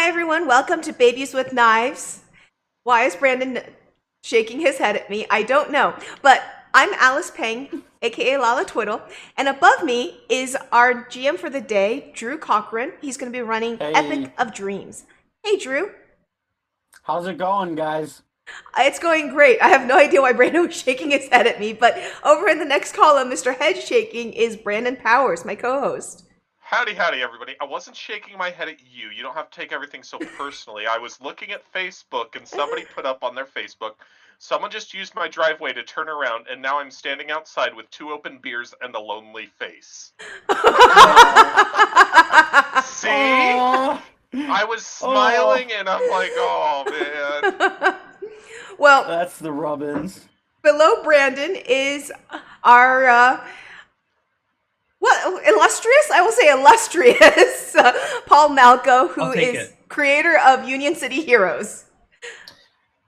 Hi, everyone. Welcome to Babies with Knives. Why is Brandon shaking his head at me? I don't know. But I'm Alice Peng, aka Lala Twiddle. And above me is our GM for the day, Drew Cochran. He's going to be running Epic Hey, of Dreams. Hey, Drew. how's it going, guys? It's going great. I have no idea why Brandon was shaking his head at me, but over in the next column, Mr. Head Shaking is Brandon Powers, my co host. Howdy, howdy, everybody. I wasn't shaking my head at you. You don't have to take everything so personally. I was looking at Facebook and somebody put up on their Facebook, someone just used my driveway to turn around, and now I'm standing outside with two open beers and a lonely face. Oh, See? oh, I was oh. smiling and I'm like, oh man. Well, That's the Robbins. below Brandon is our what illustrious? I will say illustrious Paul Malco, I'll who take is it. creator of Union City Heroes.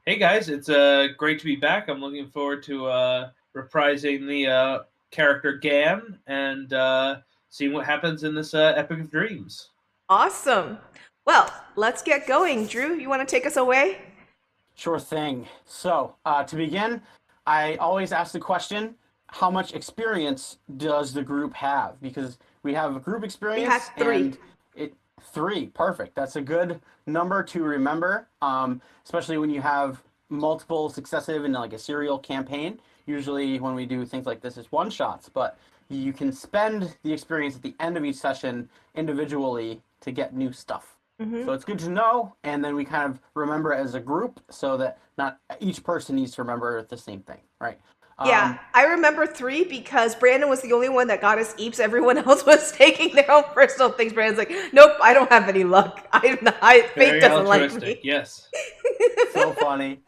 Hey guys, it's great to be back. I'm looking forward to reprising the character Gan and seeing what happens in this Epic of Dreams. Awesome. Well, let's get going. Drew, you want to take us away? Sure thing. So, to begin, I always ask the question, how much experience does the group have? Because we have a group We have experience three. and three. Perfect. That's a good number to remember, especially when you have multiple successive in like a serial campaign. Usually when we do things like this, it's one shots, but you can spend the experience at the end of each session individually to get new stuff. Mm-hmm. So it's good to know, and then we kind of remember as a group so that not each person needs to remember the same thing, right? Yeah, Um, I remember three because Brandon was the only one that got us eeps. Everyone else was taking their own personal things. Brandon's like, nope, I don't have any luck. Fate Very doesn't like altruistic, me. yes. so funny,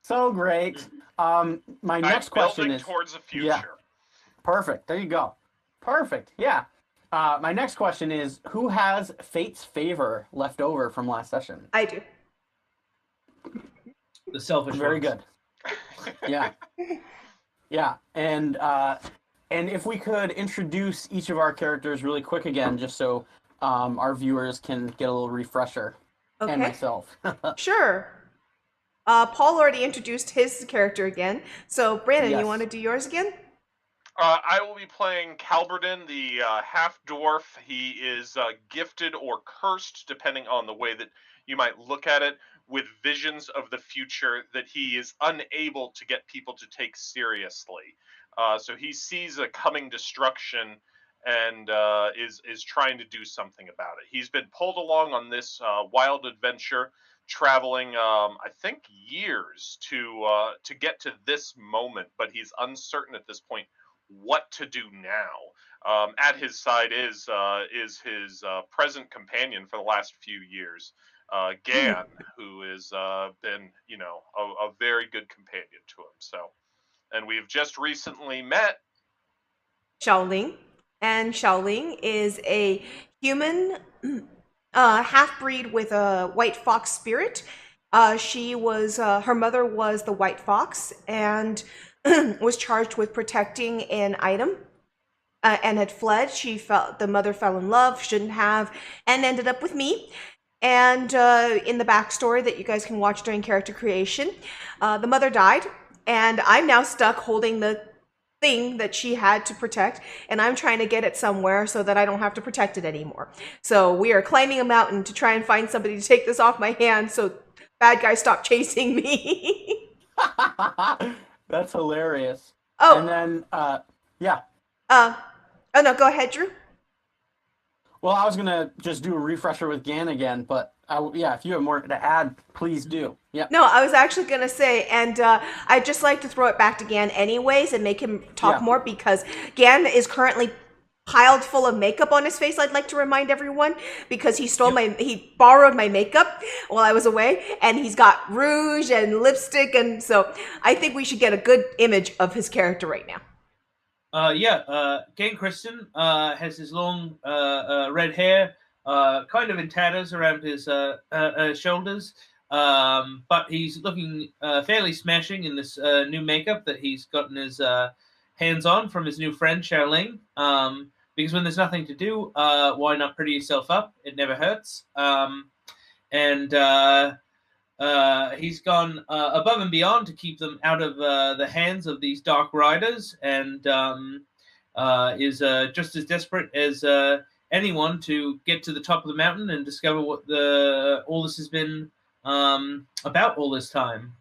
so great. My I'm next question building is, towards a yeah, future. perfect. There you go. Perfect. Yeah. My next question is, who has Fate's favor left over from last session? I do. The selfish Very ones. good. Yeah. Yeah. And if we could introduce each of our characters really quick again, just so our viewers can get a little refresher, and Okay. myself. Sure. Paul already introduced his character again. So, Brandon, you want Yes. to do yours again? I will be playing Calberden, the half dwarf. He is gifted or cursed, depending on the way that you might look at it, with visions of the future that he is unable to get people to take seriously. So he sees a coming destruction and is trying to do something about it. He's been pulled along on this wild adventure, traveling I think years to get to this moment, but he's uncertain at this point what to do now. At his side is his present companion for the last few years, Gan, who has been a very good companion to him. So, and we've just recently met. Xiaoling. And Xiaoling is a human half breed with a white fox spirit. Her mother was the white fox and was charged with protecting an item and had fled. The mother fell in love, shouldn't have, and ended up with me. And in the backstory that you guys can watch during character creation, the mother died, and I'm now stuck holding the thing that she had to protect, and I'm trying to get it somewhere so that I don't have to protect it anymore. So we are climbing a mountain to try and find somebody to take this off my hands so bad guys stop chasing me. That's hilarious. And Oh, then, yeah. uh, oh no, go ahead, Drew. Well, I was gonna just do a refresher with Gan again, but yeah, if you have more to add, please do. Yep. No, I was actually gonna say, and I'd just like to throw it back to Gan anyways and make him talk Yeah. more because Gan is currently piled full of makeup on his face. I'd like to remind everyone because Yep. he borrowed my makeup while I was away, and he's got rouge and lipstick, and so I think we should get a good image of his character right now. Gan Kristen has his long red hair, kind of in tatters around his shoulders, but he's looking fairly smashing in this new makeup that he's gotten his hands on from his new friend Xiaoling. Because when there's nothing to do, why not pretty yourself up? It never hurts. and he's gone above and beyond to keep them out of the hands of these dark riders, and is just as desperate as anyone to get to the top of the mountain and discover what all this has been about all this time.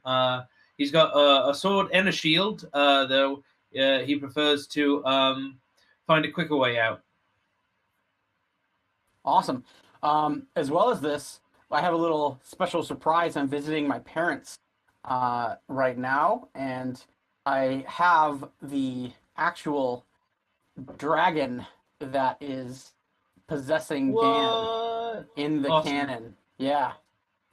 He's got a sword and a shield, though he prefers to find a quicker way out. Awesome. As well as this, I have a little special surprise. I'm visiting my parents right now, and I have the actual dragon that is possessing Gan in the Awesome. canon. Yeah.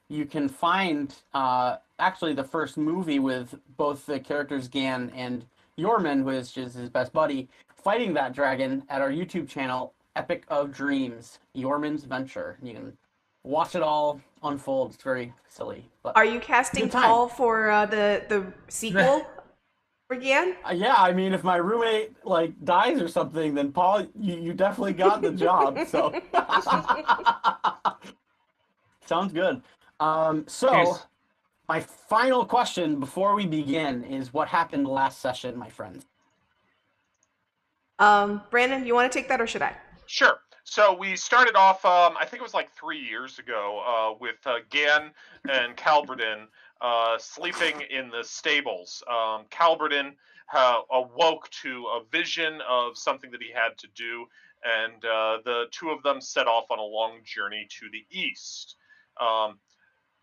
You can find actually the first movie with both the characters Gan and Yorman, which is his best buddy, fighting that dragon at our YouTube channel, Epic of Dreams, Yorman's Venture. You can watch it all unfold. It's very silly. But Are you casting good time. Paul for the sequel for Gian? Yeah, I mean, if my roommate like dies or something, then Paul, you definitely got the job. So sounds good. So Cheers. my final question before we begin is, what happened last session, my friends? Brandon, you want to take that or should I? Sure. So we started off, I think it was like 3 years ago, with Gan and Calberdin sleeping in the stables. Calberdin awoke to a vision of something that he had to do, and the two of them set off on a long journey to the east.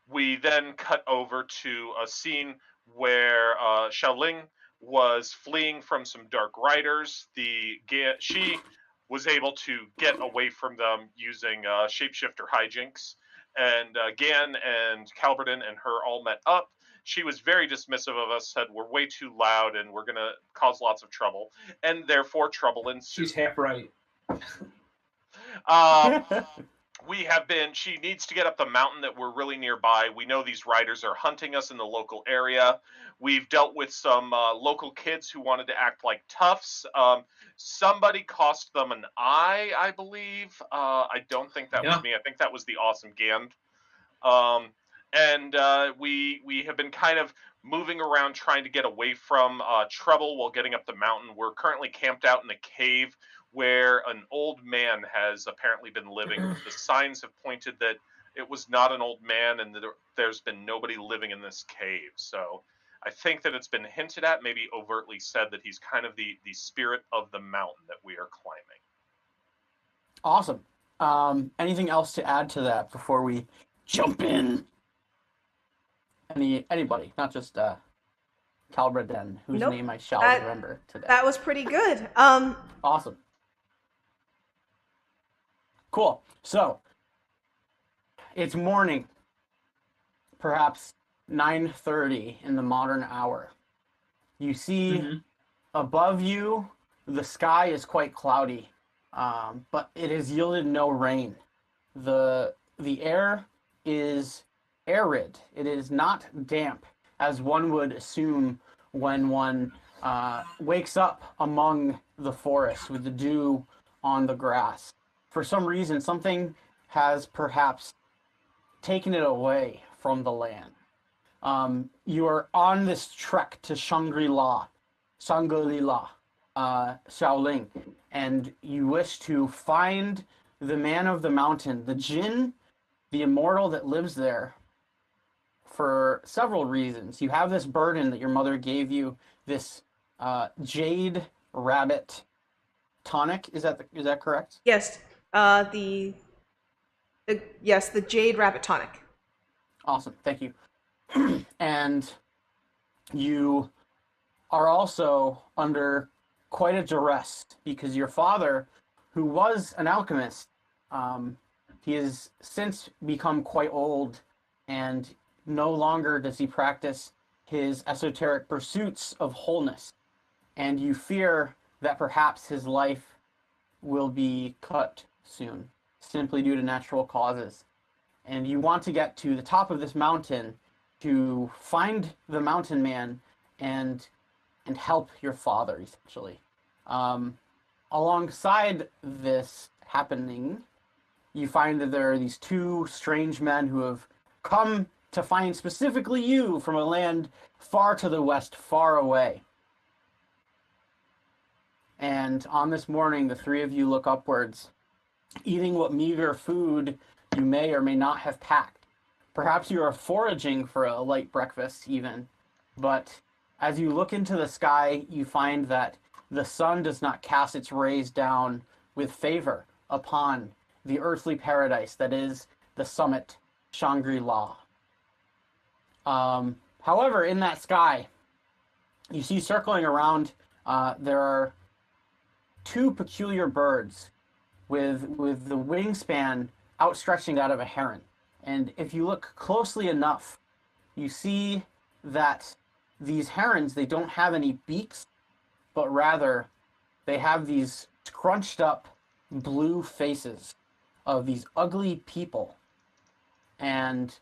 We then cut over to a scene where Xiaoling was fleeing from some dark riders. She was able to get away from them using shapeshifter hijinks. And Gan and Calberdin and her all met up. She was very dismissive of us, said we're way too loud and we're going to cause lots of trouble. And therefore, trouble ensued. She's half right. She needs to get up the mountain that we're really nearby. We know these riders are hunting us in the local area. We've dealt with some local kids who wanted to act like toughs. Somebody cost them an eye, I believe. I don't think that was me. I think that was the awesome Gand. We have been kind of moving around trying to get away from trouble while getting up the mountain. We're currently camped out in a cave where an old man has apparently been living. The signs have pointed that it was not an old man and that there's been nobody living in this cave. So I think that it's been hinted at, maybe overtly said, that he's kind of the spirit of the mountain that we are climbing. Awesome. Anything else to add to that before we jump in? Anybody, not just Calberdin, whose Nope. name I shall remember today. That was pretty good. Awesome. Cool. So it's morning, perhaps 9:30 in the modern hour. You see above you, the sky is quite cloudy, but it has yielded no rain. The air is arid. It is not damp, as one would assume when one wakes up among the forest with the dew on the grass. For some reason, something has perhaps taken it away from the land. You are on this trek to Shangrila, Xiaoling, and you wish to find the man of the mountain, the Jinn, the immortal that lives there, for several reasons. You have this burden that your mother gave you, this jade rabbit tonic. Is that correct? Yes. The Jade Rabbit Tonic. Awesome, thank you. And you are also under quite a duress because your father, who was an alchemist, he has since become quite old, and no longer does he practice his esoteric pursuits of wholeness. And you fear that perhaps his life will be cut soon, simply due to natural causes. And you want to get to the top of this mountain to find the mountain man and help your father, essentially. Alongside this happening, you find that there are these two strange men who have come to find specifically you from a land far to the west, far away. And on this morning, the three of you look upwards, eating what meager food you may or may not have packed. Perhaps you are foraging for a light breakfast, even. But as you look into the sky, you find that the sun does not cast its rays down with favor upon the earthly paradise that is the summit, Shangrila. However, in that sky, you see circling around, there are two peculiar birds with the wingspan outstretching that of a heron. And if you look closely enough, you see that these herons, they don't have any beaks, but rather they have these scrunched up blue faces of these ugly people. And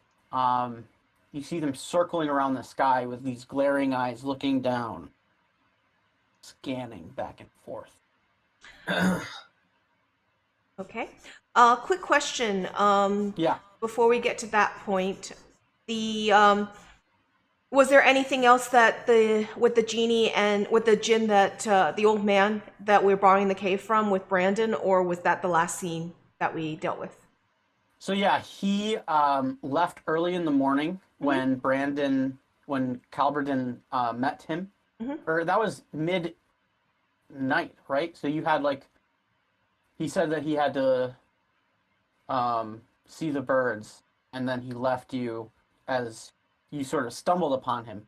you see them circling around the sky with these glaring eyes looking down, scanning back and forth. Okay. Quick question. Yeah. Before we get to that point, the was there anything else that with the genie and with the djinn that the old man that we're borrowing the cave from with Brandon, or was that the last scene that we dealt with? So yeah, he left early in the morning when Calberden met him. Or that was midnight, right? So you had he said that he had to see the birds, and then he left you as you sort of stumbled upon him.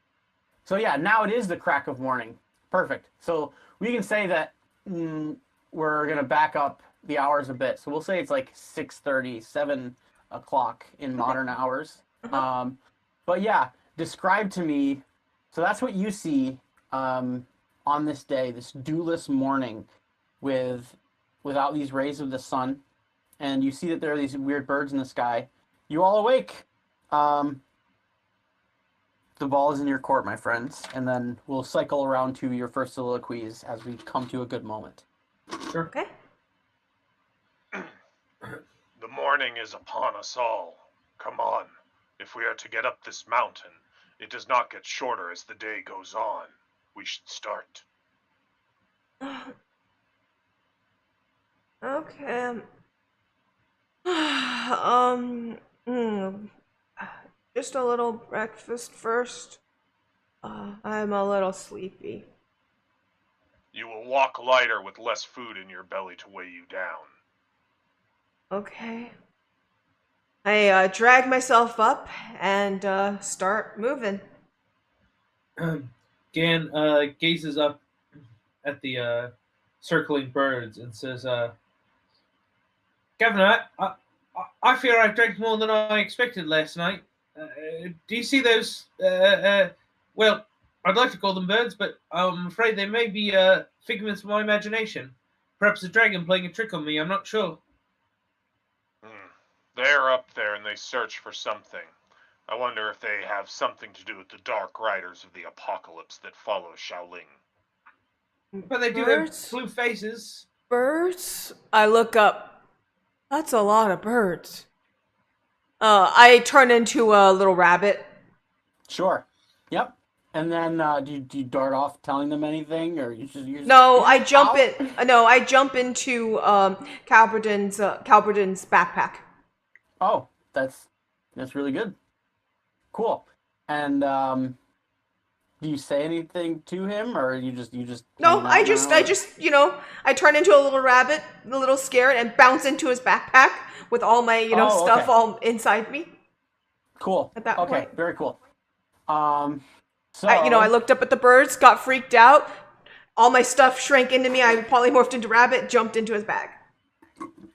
So yeah, now it is the crack of morning. Perfect. So we can say that we're going to back up the hours a bit. So we'll say it's like 6:30, 7 o'clock in modern hours. But yeah, describe to me. So that's what you see on this day, this dewless morning without these rays of the sun. And you see that there are these weird birds in the sky. You all awake. The ball is in your court, my friends. And then we'll cycle around to your first soliloquies as we come to a good moment. Sure. Okay. The morning is upon us all. Come on. If we are to get up this mountain, it does not get shorter as the day goes on. We should start. Okay. Just a little breakfast first. I'm a little sleepy. You will walk lighter with less food in your belly to weigh you down. Okay. I drag myself up and start moving. Gan gazes up at the circling birds and says, Governor, I fear I drank more than I expected last night. Do you see those? Well, I'd like to call them birds, but I'm afraid they may be figments of my imagination. Perhaps a dragon playing a trick on me. I'm not sure. They're up there and they search for something. I wonder if they have something to do with the dark riders of the apocalypse that follow Shaoling. But they do Birds? have blue faces. Birds? I look up. That's a lot of birds. I turn into a little rabbit. Sure. Yep. And then do you dart off telling them anything, or you just No, I jump out? in. No, I jump into Calberden's backpack. Oh, that's really good. Cool. And do you say anything to him, or you just No, hang I out just, now? I turn into a little rabbit, a little scared, and bounce into his backpack with all my, Oh, stuff okay. all inside me. Cool. At that okay, point. very cool. So I looked up at the birds, got freaked out. All my stuff shrank into me. I polymorphed into rabbit, jumped into his bag,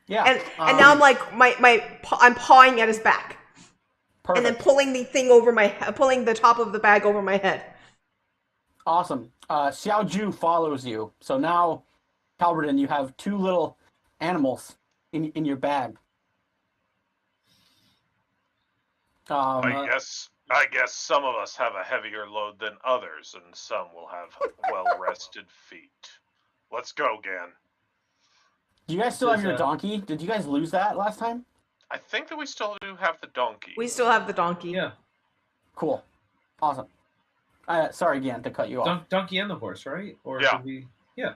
yeah, and now I'm like I'm pawing at his back, perfect. and then pulling the top of the bag over my head. Awesome. Xiao Ju follows you. So now, Calberden, you have two little animals in your bag. I guess some of us have a heavier load than others, and some will have well-rested feet. Let's go, Gan. Do you guys still have Says, your donkey? Did you guys lose that last time? I think that we still do have the donkey. We still have the donkey. Yeah, Cool. Awesome. Sorry again to cut you off. donkey and the horse, right? Or Yeah. did we? Yeah.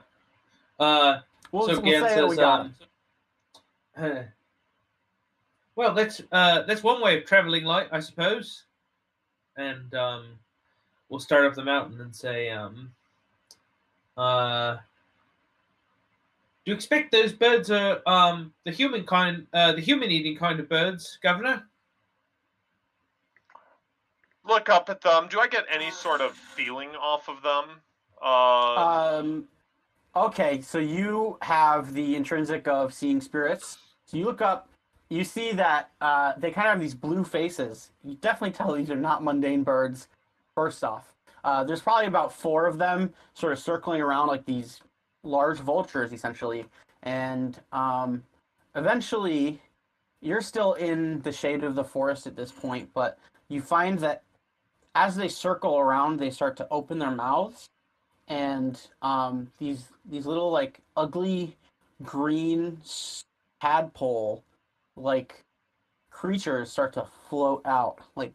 We'll So say Gan that says, we got him. well, that's one way of traveling light, I suppose. And we'll start up the mountain and say, do you expect those birds are the human eating kind of birds, Governor? Look up at them. Do I get any sort of feeling off of them? Okay, so you have the intrinsic of seeing spirits. So you look up, you see that they kind of have these blue faces. You definitely tell these are not mundane birds, first off. There's probably about 4 of them sort of circling around like these large vultures, essentially. And eventually, you're still in the shade of the forest at this point, but you find that as they circle around, they start to open their mouths, and these little like ugly green tadpole like creatures start to float out, like,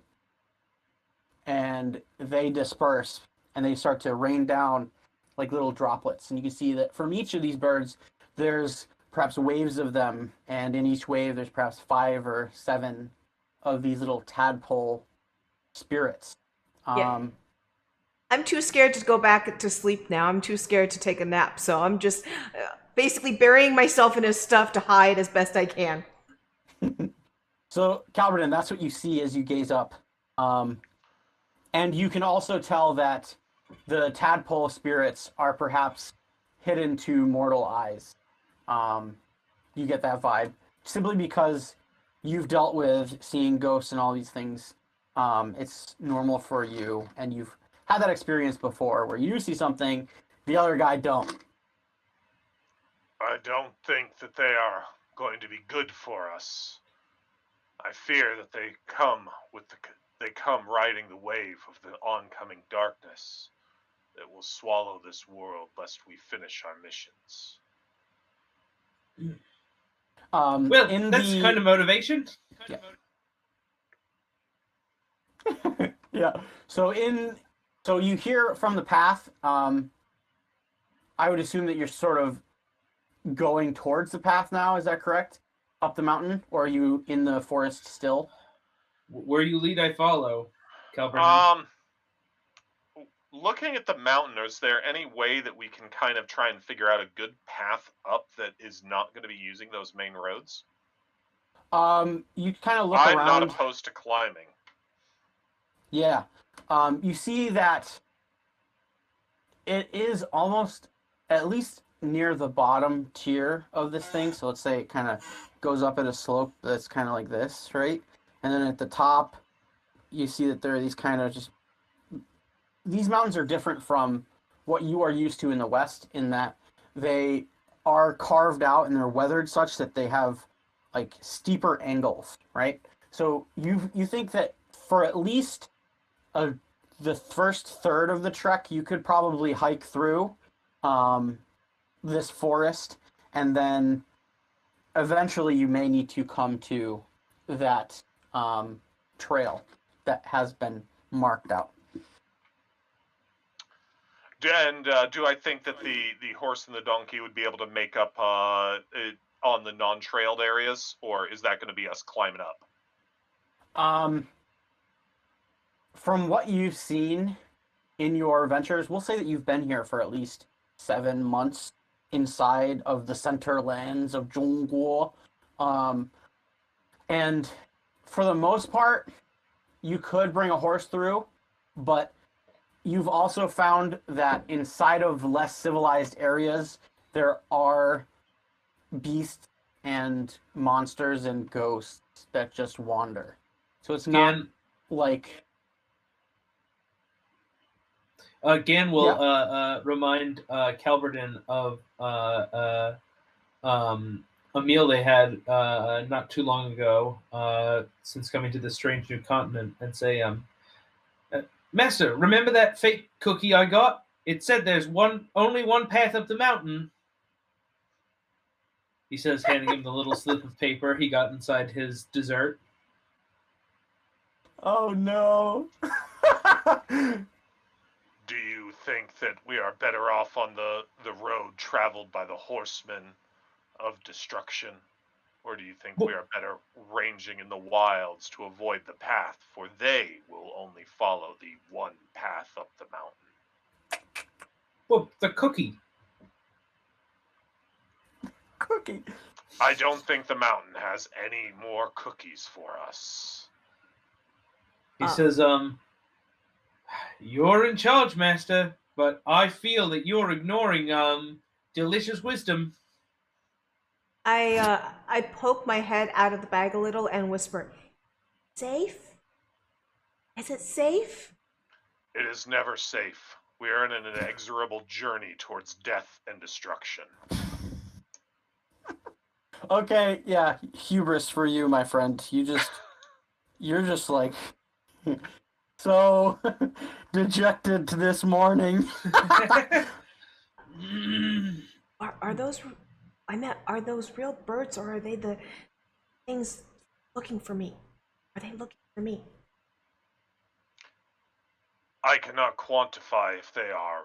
and they disperse and they start to rain down like little droplets. And you can see that from each of these birds, there's perhaps waves of them, and in each wave, there's perhaps 5 or 7 of these little tadpole spirits. Yeah. I'm too scared to go back to sleep now. I'm too scared to take a nap. So I'm just basically burying myself in his stuff to hide as best I can. So, Calvin, that's what you see as you gaze up. And you can also tell that the tadpole spirits are perhaps hidden to mortal eyes. You get that vibe simply because you've dealt with seeing ghosts and all these things. It's normal for you, and you've had that experience before where you see something, the other guy don't. I don't think that they are going to be good for us. I fear that they come riding the wave of the oncoming darkness that will swallow this world lest we finish our missions. Well, that's kind of motivation. Yeah. So you hear from the path. I would assume that you're sort of going towards the path now. Is that correct? Up the mountain, or are you in the forest still? Where you lead, I follow. Calvin. Looking at the mountain, is there any way that we can kind of try and figure out a good path up that is not going to be using those main roads? You kind of look I'm around. not opposed to climbing. Yeah. You see that it is almost at least near the bottom tier of this thing. So let's say it kind of goes up at a slope that's kind of like this, right? And then at the top, you see that there are these kind of just... These mountains are different from what you are used to in the West in that they are carved out and they're weathered such that they have like steeper angles, right? So you think that for at least the first third of the trek, you could probably hike through this forest, and then eventually you may need to come to that trail that has been marked out. And do I think that the horse and the donkey would be able to make up on the non-trailed areas, or is that going to be us climbing up? From what you've seen in your ventures, we'll say that you've been here for at least 7 months inside of the center lands of Zhongguo. And for the most part, you could bring a horse through, but you've also found that inside of less civilized areas, there are beasts and monsters and ghosts that just wander. So it's not like... Gan will remind Calverdin of a meal they had not too long ago since coming to this strange new continent, and say, Master, remember that fake cookie I got? It said there's only one path up the mountain. He says, handing him the little slip of paper he got inside his dessert. Oh no. Do you think that we are better off on the road traveled by the horsemen of destruction? Or do you think we are better ranging in the wilds to avoid the path, for they will only follow the one path up the mountain? Well, the cookie. Cookie. I don't think the mountain has any more cookies for us. He says, you're in charge, Master, but I feel that you're ignoring, delicious wisdom. I poke my head out of the bag a little and whisper, "Safe? Is it safe?" It is never safe. We are in an inexorable journey towards death and destruction. Okay, yeah, hubris for you, my friend. You're just like so dejected this morning. Are those? I meant, are those real birds, or are they the things looking for me? Are they looking for me? I cannot quantify if they are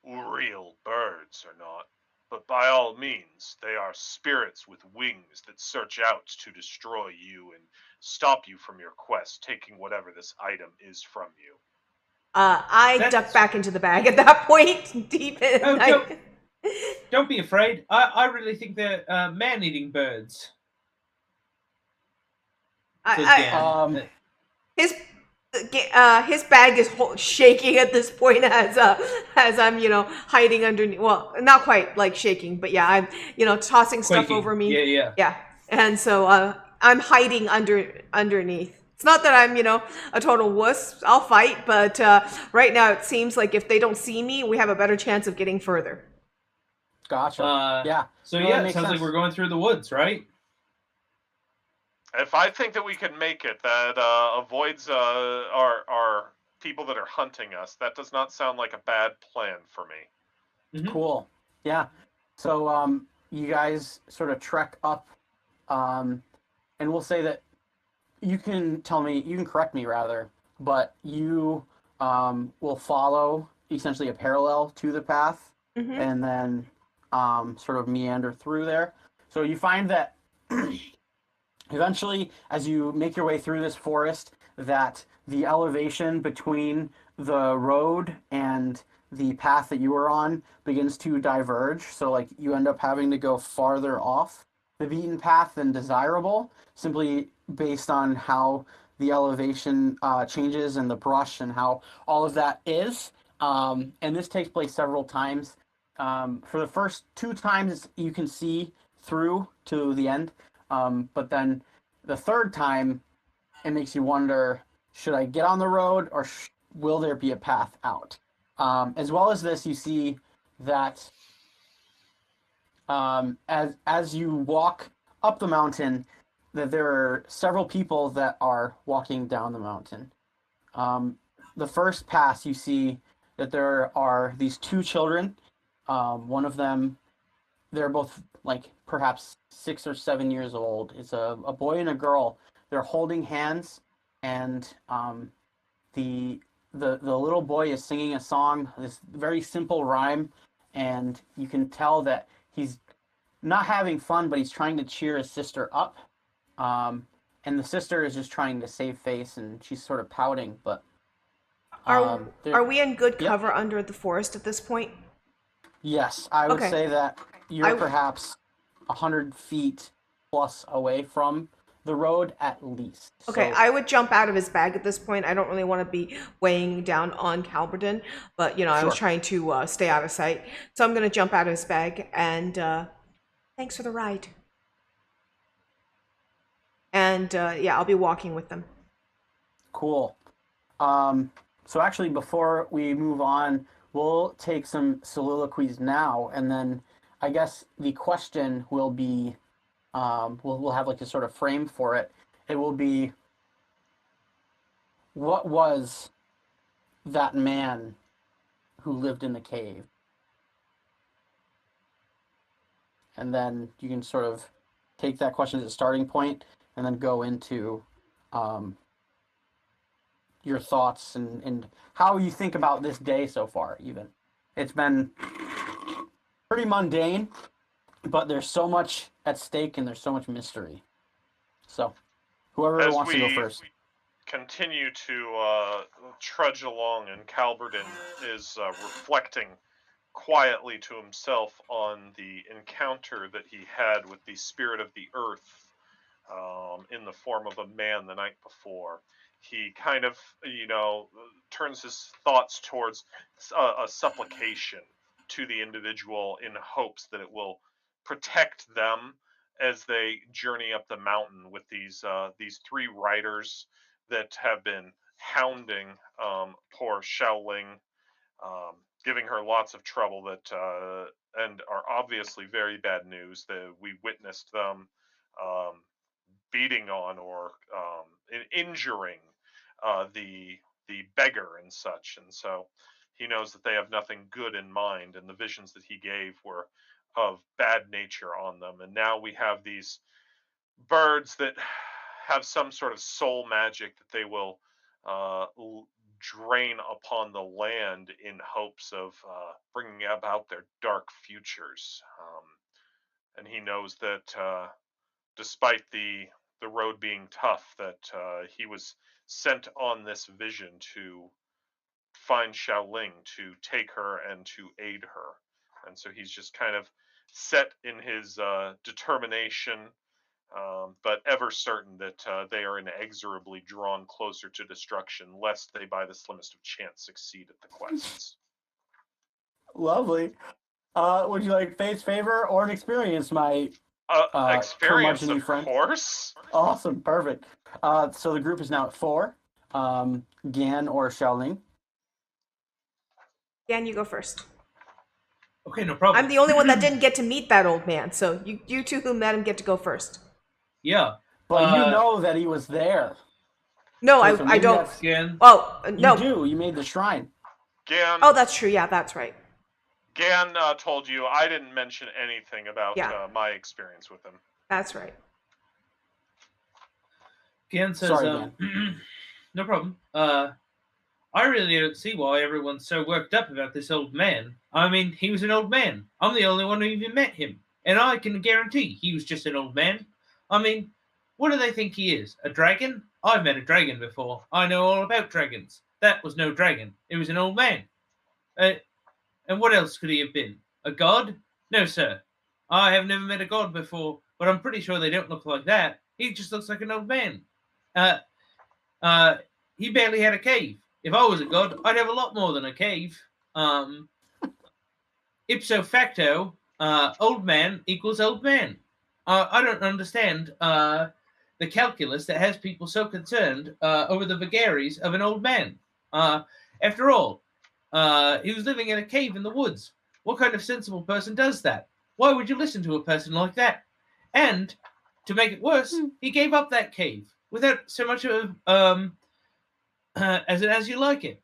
real birds or not, but by all means, they are spirits with wings that search out to destroy you and stop you from your quest, taking whatever this item is from you. I duck back into the bag at that point, deep in. Oh, don't be afraid. I really think they're man-eating birds. His bag is shaking at this point as I'm hiding underneath. Well, not quite like shaking, but yeah, I'm tossing stuff Quaking. over me. Yeah. And so I'm hiding underneath. It's not that I'm a total wuss. I'll fight, but right now it seems like if they don't see me, we have a better chance of getting further. Gotcha. Yeah. So No, yeah, that it sounds makes like sense. we're going through the woods, right? If I think that we can make it, that avoids our people that are hunting us. That does not sound like a bad plan for me. Mm-hmm. Cool. Yeah. So you guys sort of trek up, and we'll say that you can correct me rather, but you will follow essentially a parallel to the path, and then sort of meander through there. So you find that eventually, as you make your way through this forest, that the elevation between the road and the path that you were on begins to diverge. So, like, you end up having to go farther off the beaten path than desirable, simply based on how the elevation changes and the brush and how all of that is. And this takes place several times. For the first 2 times, you can see through to the end. But then the 3rd time, it makes you wonder, should I get on the road or will there be a path out? As well as this, you see that as you walk up the mountain, that there are several people that are walking down the mountain. The first pass, you see that there are these 2 children. One of them, they're both like perhaps 6 or 7 years old. It's a boy and a girl. They're holding hands, and the little boy is singing a song, this very simple rhyme, and you can tell that he's not having fun, but he's trying to cheer his sister up. And the sister is just trying to save face, and she's sort of pouting. But are we in good cover Yep. under the forest at this point? Yes, I would Okay. say that you're perhaps 100 feet plus away from the road at least. Okay, So, I would jump out of his bag at this point. I don't really want to be weighing down on Calberton, but I was Sure. trying to stay out of sight. So I'm going to jump out of his bag and thanks for the ride. And yeah, I'll be walking with them. Cool. So actually, before we move on, we'll take some soliloquies now, and then I guess the question will be, we'll have like a sort of frame for it. It will be, what was that man who lived in the cave? and then you can sort of take that question as a starting point, and then go into your thoughts and how you think about this day so far. Even it's been pretty mundane, but there's so much at stake and there's so much mystery. So, whoever As wants to go we first. continue to trudge along, and Calverdin is reflecting quietly to himself on the encounter that he had with the spirit of the earth in the form of a man the night before. He kind of, turns his thoughts towards a supplication to the individual in hopes that it will protect them as they journey up the mountain with these three riders that have been hounding poor Xiaoling, giving her lots of trouble and are obviously very bad news. That we witnessed them um, beating on or injuring the beggar and such, and so he knows that they have nothing good in mind, and the visions that he gave were of bad nature on them. And now we have these birds that have some sort of soul magic that they will uh, drain upon the land in hopes of bringing about their dark futures. And he knows that despite the road being tough, that he was sent on this vision to find Xiaoling, to take her and to aid her. And so he's just kind of set in his determination, but ever certain that they are inexorably drawn closer to destruction, lest they, by the slimmest of chance, succeed at the quests. Lovely. Would you like face, favor, or an experience, my Experience, curmudgeon-y of friend? course. Awesome, perfect. So the group is now at 4. Gan or Xiaoling. Dan, you go first. Okay, no problem. I'm the only one that didn't get to meet that old man, so you two who met him get to go first. Yeah. But you know that he was there. No, So I maybe don't. that's- Again. Oh, no. You do. You made the shrine. Gan, Oh, that's true. Yeah, that's right. Gan told you I didn't mention anything about Yeah. my experience with him. That's right. Gian says, Sorry, no problem. I really don't see why everyone's so worked up about this old man. I mean, he was an old man. I'm the only one who even met him. And I can guarantee he was just an old man. I mean, what do they think he is? A dragon? I've met a dragon before. I know all about dragons. That was no dragon. It was an old man. And what else could he have been? A god? No, sir. I have never met a god before, but I'm pretty sure they don't look like that. He just looks like an old man. He barely had a cave. If I was a god, I'd have a lot more than a cave. Ipso facto, old man equals old man. I don't understand the calculus that has people so concerned over the vagaries of an old man. After all, he was living in a cave in the woods. What kind of sensible person does that? Why would you listen to a person like that? And to make it worse, he gave up that cave without so much of as you like it.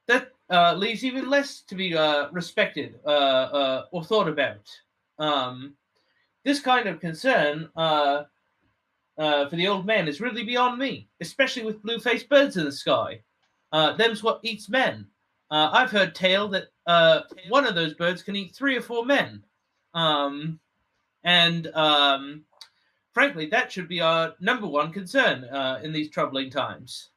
That leaves even less to be respected or thought about. This kind of concern for the old man is really beyond me, especially with blue-faced birds in the sky. Them's what eats men. I've heard tale that one of those birds can eat 3 or 4 men. Frankly, that should be our number one concern in these troubling times.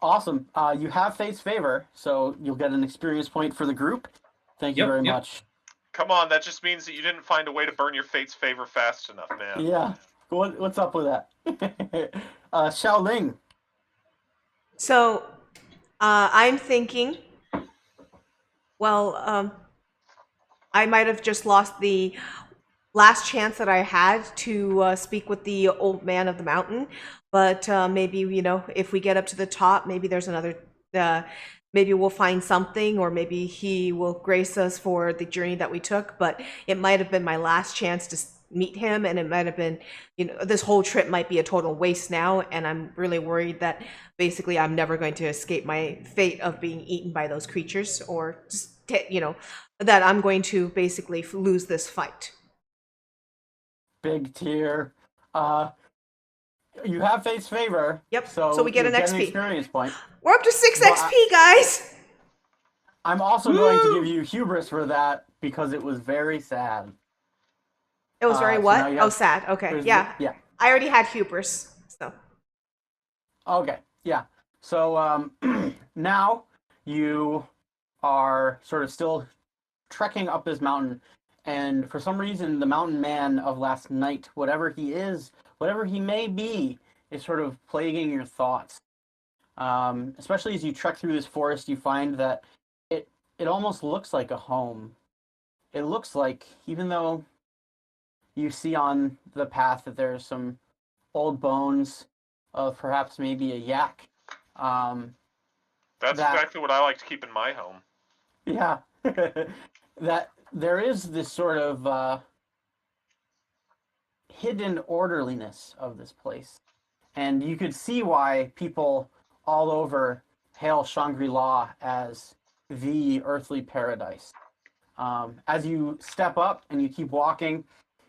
Awesome. You have face favor, so you'll get an experience point for the group. Thank you very much. Come on, that just means that you didn't find a way to burn your fate's favor fast enough, man. Yeah. What's up with that? Xiaoling. So, I'm thinking, well, I might have just lost the last chance that I had to speak with the old man of the mountain. But maybe, if we get up to the top, maybe there's another, maybe we'll find something, or maybe he will grace us for the journey that we took. But it might have been my last chance to meet him, and it might have been, this whole trip might be a total waste now. And I'm really worried that basically I'm never going to escape my fate of being eaten by those creatures or just that I'm going to basically lose this fight. Big tier. You have face favor. Yep. So So we get you an get an XP. experience point. We're up to 6 But XP, guys. I'm also going to give you hubris for that because it was very sad. It was very so what? now you Oh, have- sad. Okay. there's Yeah. yeah. I already had hubris. So. Okay, yeah. So now you are sort of still trekking up this mountain, and for some reason, the mountain man of last night, whatever he is, whatever he may be, is sort of plaguing your thoughts. Especially as you trek through this forest, you find that it almost looks like a home. It looks like, even though you see on the path that there's some old bones of perhaps maybe a yak. That's exactly what I like to keep in my home. Yeah. That there is this sort of hidden orderliness of this place. And you could see why people all over hail Shangri-La as the earthly paradise. As you step up and you keep walking,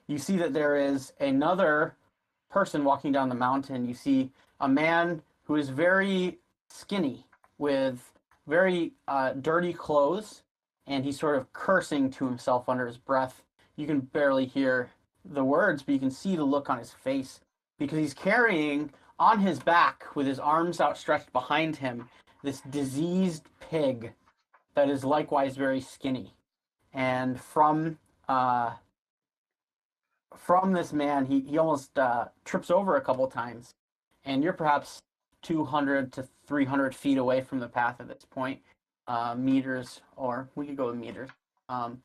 you see that there is another person walking down the mountain. You see a man who is very skinny with very dirty clothes, and he's sort of cursing to himself under his breath. You can barely hear the words, but you can see the look on his face because he's carrying on his back with his arms outstretched behind him this diseased pig that is likewise very skinny. And from this man, he almost trips over a couple times, and you're perhaps 200 to 300 feet away from the path at this point, meters, or we could go with meters. And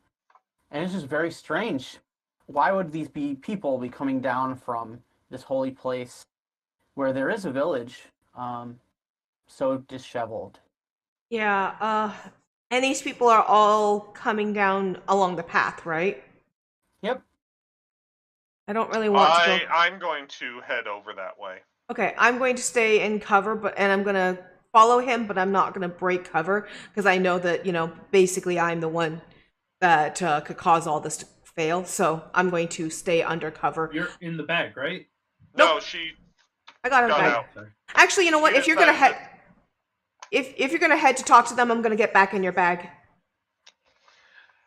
it's just very strange. Why would these people be coming down from this holy place where there is a village so disheveled? Yeah. And these people are all coming down along the path, right? Yep. I don't really want to go. I'm going to head over that way. Okay, I'm going to stay in cover, and I'm gonna follow him, but I'm not gonna break cover because I know that basically I'm the one that could cause all this to fail. So I'm going to stay under cover. You're in the bag, right? No, Nope. she I got him got back. out. Sorry. Actually, you know what? She If you're gonna decided head, if you're gonna head to talk to them, I'm gonna get back in your bag.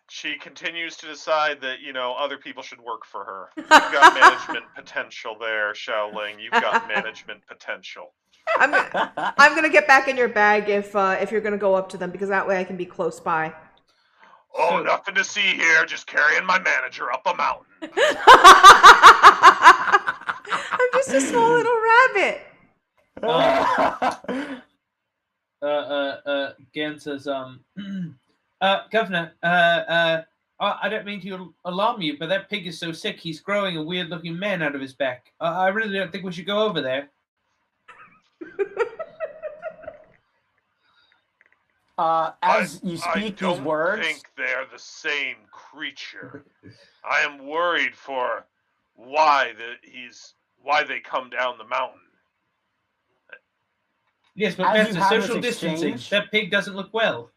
She continues to decide that, other people should work for her. You've got management potential there, Xiaoling. You've got management potential. I'm gonna get back in your bag if you're gonna go up to them because that way I can be close by. Oh, nothing to see here. Just carrying my manager up a mountain. I'm just a small little rabbit. Gen says, Governor, I don't mean to alarm you, but that pig is so sick, he's growing a weird-looking man out of his back. I really don't think we should go over there. As you speak these words, I think they're the same creature. I am worried for why they come down the mountain. Yes, but As you Master, have social this distancing. exchange- That pig doesn't look well.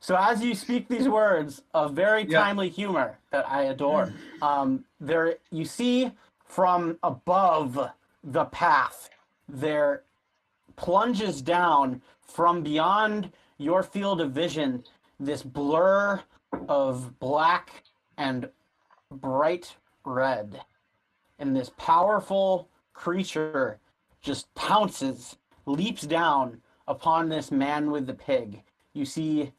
So as you speak these words of very timely humor that I adore, there you see from above the path, there plunges down from beyond your field of vision this blur of black and bright red. And this powerful creature just pounces, leaps down upon this man with the pig. You see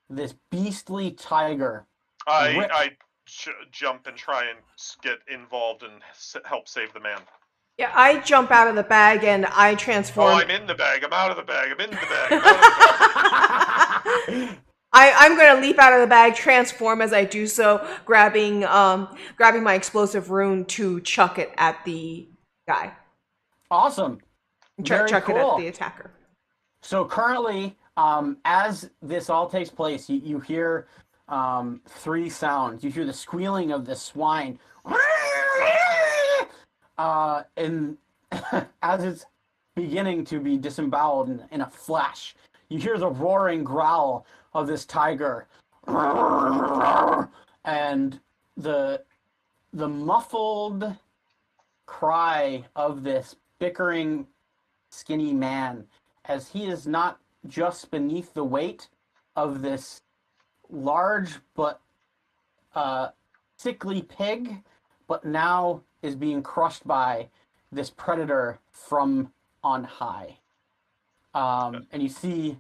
this beastly tiger. I jump and try and get involved and help save the man. Yeah, I jump out of the bag and I Oh, transform. I'm in the bag. I'm out of the bag. I'm in the bag. I'm out of the bag. I'm gonna leap out of the bag, transform as I do so, grabbing my explosive rune to chuck it at the guy. Awesome. Very Chuck it cool. at the attacker. So currently, as this all takes place, you hear three sounds. You hear the squealing of the swine, and as it's beginning to be disemboweled in a flash, you hear the roaring growl of this tiger, and the muffled cry of this bickering, skinny man, as he is not just beneath the weight of this large but sickly pig, but now is being crushed by this predator from on high. And you see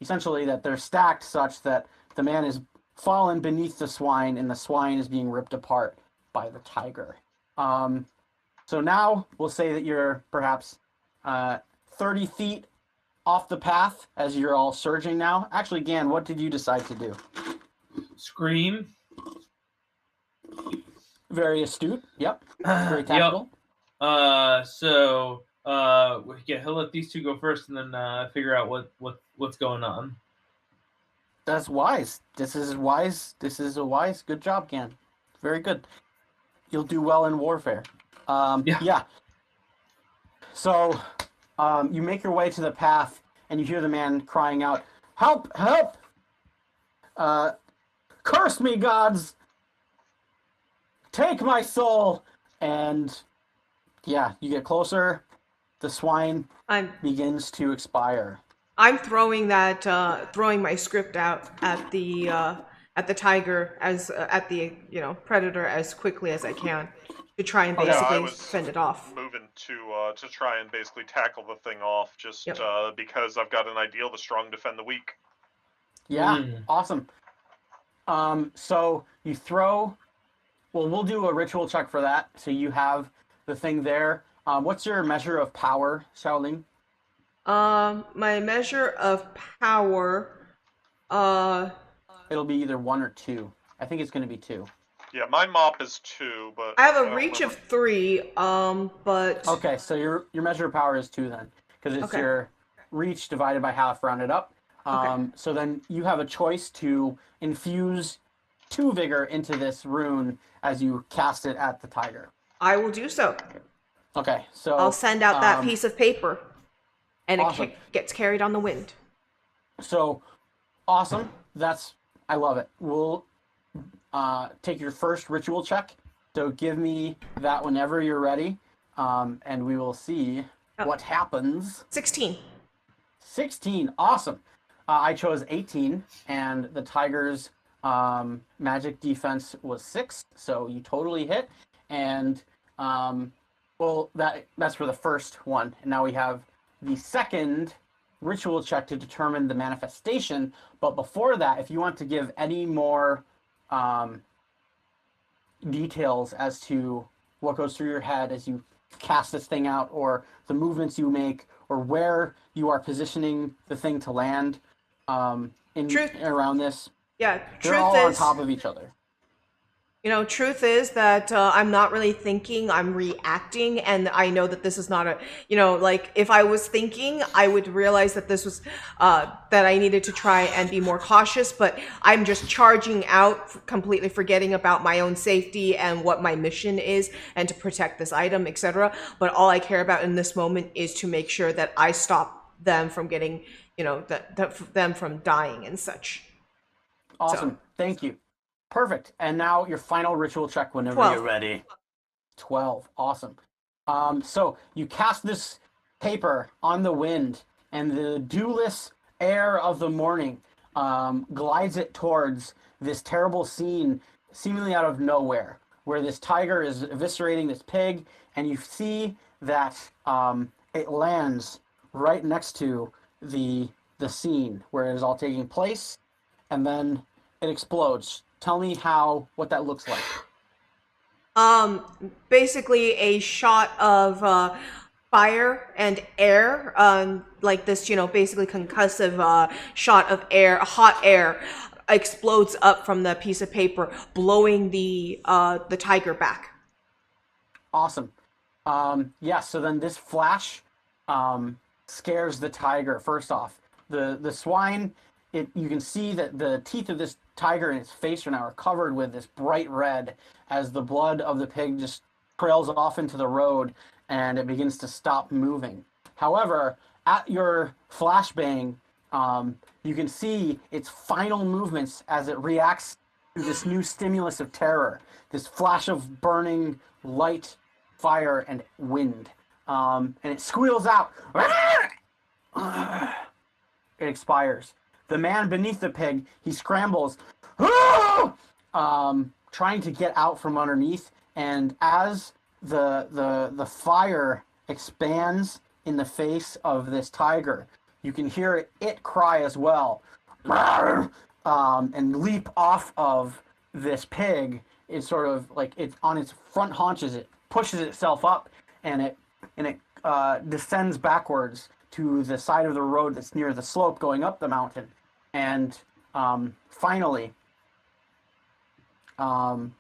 essentially that they're stacked such that the man is fallen beneath the swine and the swine is being ripped apart by the tiger. So now we'll say that you're perhaps 30 feet off the path as you're all surging now. Actually, Gan, what did you decide to do? Scream. Very astute. Yep. Very tactical. So he'll let these two go first and then figure out what's going on. That's wise. This is wise. This is a wise. Good job, Gan. Very good. You'll do well in warfare. Yeah. So you make your way to the path and you hear the man crying out, "Help! Help! Curse me, gods! Take my soul!" And yeah, you get closer. The swine begins to expire. I'm throwing my script out at the tiger at the predator as quickly as I can to try and basically fend it off. Moving to try and basically tackle the thing off, just because I've got an ideal: the strong defend the weak. Yeah, awesome. So you throw. Well, we'll do a ritual check for that. So you have the thing there. What's your measure of power, Xiaoling? My measure of power, it'll be either 1 or 2. I think it's going to be 2. Yeah, my mop is 2, but I have a reach of 3. But okay, so your measure of power is 2 then, because it's your reach divided by half, rounded up. So then you have a choice to infuse 2 vigor into this rune as you cast it at the tiger. I will do so. Okay, so I'll send out that piece of paper, and awesome. it gets carried on the wind. So awesome. I love it. We'll take your first ritual check. So give me that whenever you're ready, and we will see what happens. 16. 16. Awesome. I chose 18, and the tiger's magic defense was 6, so you totally hit. And well, that's for the first one. And now we have the second ritual check to determine the manifestation. But before that, if you want to give any more details as to what goes through your head as you cast this thing out, or the movements you make, or where you are positioning the thing to land around this. Yeah, they're all on top of each other. Truth is that I'm not really thinking, I'm reacting, and I know that this is not if I was thinking, I would realize that this was, that I needed to try and be more cautious, but I'm just charging out, completely forgetting about my own safety and what my mission is, and to protect this item, etc. But all I care about in this moment is to make sure that I stop them from getting, them from dying and such. Awesome. Thank you. Perfect. And now your final ritual check whenever 12. You're ready. 12. Awesome. So you cast this paper on the wind, and the dewless air of the morning glides it towards this terrible scene, seemingly out of nowhere, where this tiger is eviscerating this pig, and you see that it lands right next to the scene where it is all taking place, and then it explodes. Tell me what that looks like. Basically a shot of fire and air, like this, basically concussive shot of air, hot air explodes up from the piece of paper, blowing the tiger back. Awesome. So then this flash scares the tiger. First off, the swine, you can see that the teeth of this tiger and its face are now covered with this bright red as the blood of the pig just trails off into the road and it begins to stop moving. However, at your flashbang, You can see its final movements as it reacts to this new stimulus of terror, this flash of burning light, fire, and wind. And it squeals out. It expires. The man beneath the pig, he scrambles, trying to get out from underneath. And as the fire expands in the face of this tiger, you can hear it cry as well, and leap off of this pig. It's sort of like it's on its front haunches. It pushes itself up, and it descends backwards to the side of the road that's near the slope going up the mountain. And finally, the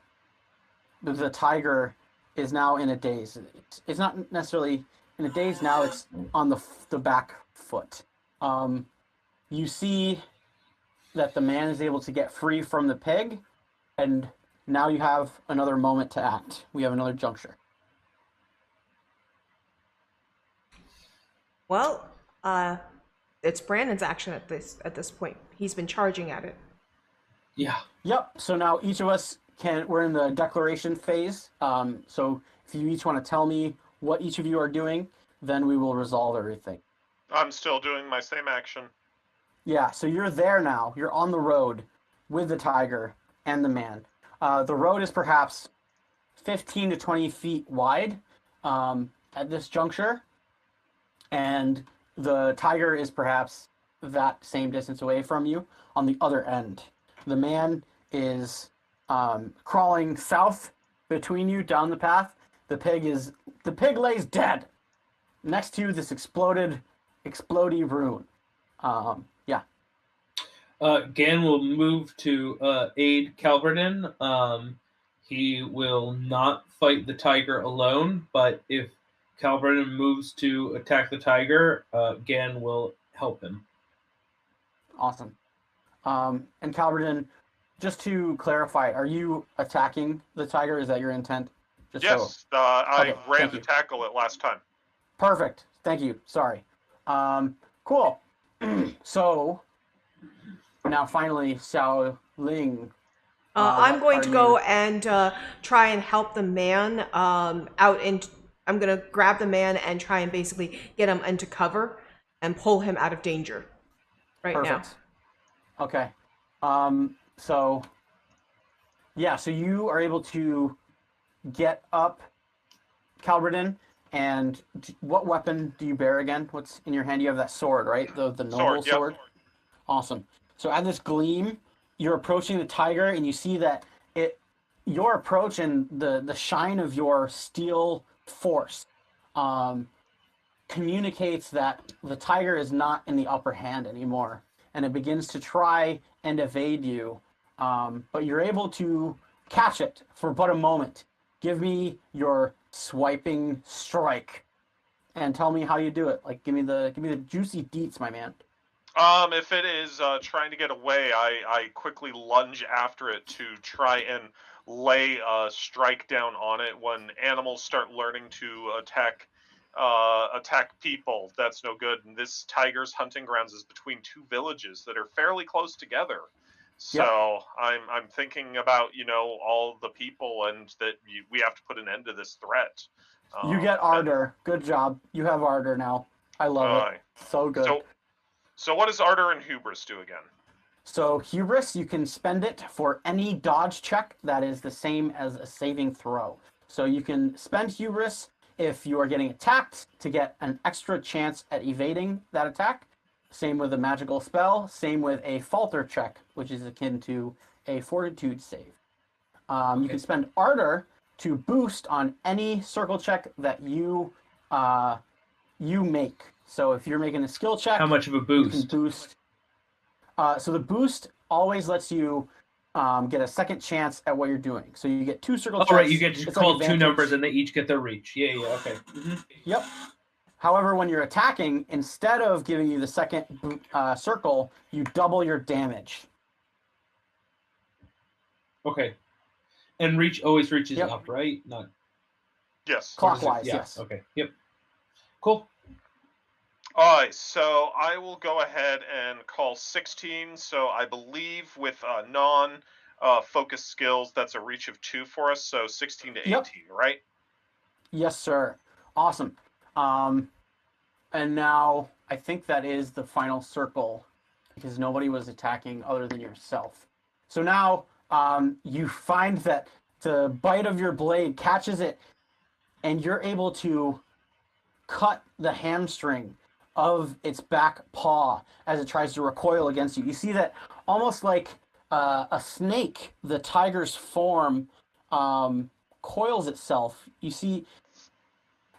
tiger is now in a daze. It's not necessarily in a daze now. It's on the back foot. You see that the man is able to get free from the pig, and now you have another moment to act. We have another juncture. Well, it's Brandon's action at this point. He's been charging at it. Yeah. Yep. So now each of us we're in the declaration phase. So if you each want to tell me what each of you are doing, then we will resolve everything. I'm still doing my same action. Yeah, so you're there now. You're on the road with the tiger and the man. The road is perhaps 15 to 20 feet wide at this juncture, and the tiger is perhaps that same distance away from you on the other end. The man is crawling south between you down the path. The pig lays dead next to this explodey ruin. Yeah. Gan will move to aid Calverton. He will not fight the tiger alone, but if Calverton moves to attack the tiger, Gan will help him. Awesome. And Calverton, just to clarify, are you attacking the tiger? Is that your intent? Yes, I Okay, ran thank to you. tackle it last time. Perfect. Thank you. Sorry. Cool. So now finally, Xiao Ling. I'm going are to go you- and try and help the man out. I'm going to grab the man and try and basically get him into cover and pull him out of danger right Perfect. Okay. So yeah, so you are able to get up Calverton, and what weapon do you bear again? What's in your hand? You have that sword, right? The noble Yep. sword. Awesome. So at this gleam, you're approaching the tiger, and you see that your approach and the shine of your steel force communicates that the tiger is not in the upper hand anymore, and it begins to try and evade you. But you're able to catch it for but a moment. Give me your swiping strike, and tell me how you do it. Like, give me the juicy deets, my man. If it is trying to get away, I quickly lunge after it to try and lay a strike down on it. When animals start learning to attack people, that's no good. And this tiger's hunting grounds is between two villages that are fairly close together. So yep. I'm thinking about all the people, and that we have to put an end to this threat. You get ardor. Good job. You have ardor now. I love it. So good. So what does ardor and hubris do again? So hubris, you can spend it for any dodge check that is the same as a saving throw. So you can spend hubris if you are getting attacked to get an extra chance at evading that attack. Same with a magical spell. Same with a falter check, which is akin to a fortitude save. You can spend ardor to boost on any circle check that you make. So if you're making a skill check, how much of a boost? You can boost. So the boost always lets you get a second chance at what you're doing. So you get two circle checks. Oh, right, you get to call two numbers and they each get their reach. Yeah, okay. Mm-hmm. Yep. However, when you're attacking, instead of giving you the second circle, you double your damage. Okay. And reach always reaches up, right? Not. Yes. Clockwise, yeah. Yes. Okay. Yep. Cool. Alright, so I will go ahead and call 16. So I believe with non focus skills, that's a reach of 2 for us. So 16 to 18, Yep. right? Yes, sir. Awesome. And now I think that is the final circle because nobody was attacking other than yourself. So now you find that the bite of your blade catches it, and you're able to cut the hamstring of its back paw as it tries to recoil against you. You see that almost like a snake, the tiger's form coils itself. You see,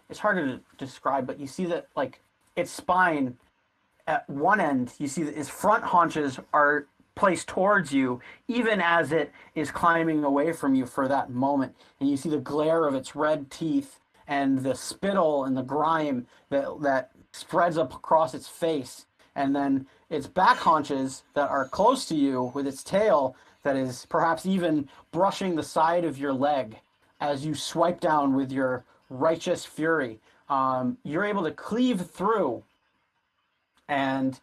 it's harder to describe, but you see that like its spine at one end, you see that its front haunches are placed towards you, even as it is climbing away from you for that moment. And you see the glare of its red teeth and the spittle and the grime that spreads up across its face. And then its back haunches that are close to you with its tail that is perhaps even brushing the side of your leg as you swipe down with your righteous fury. You're able to cleave through and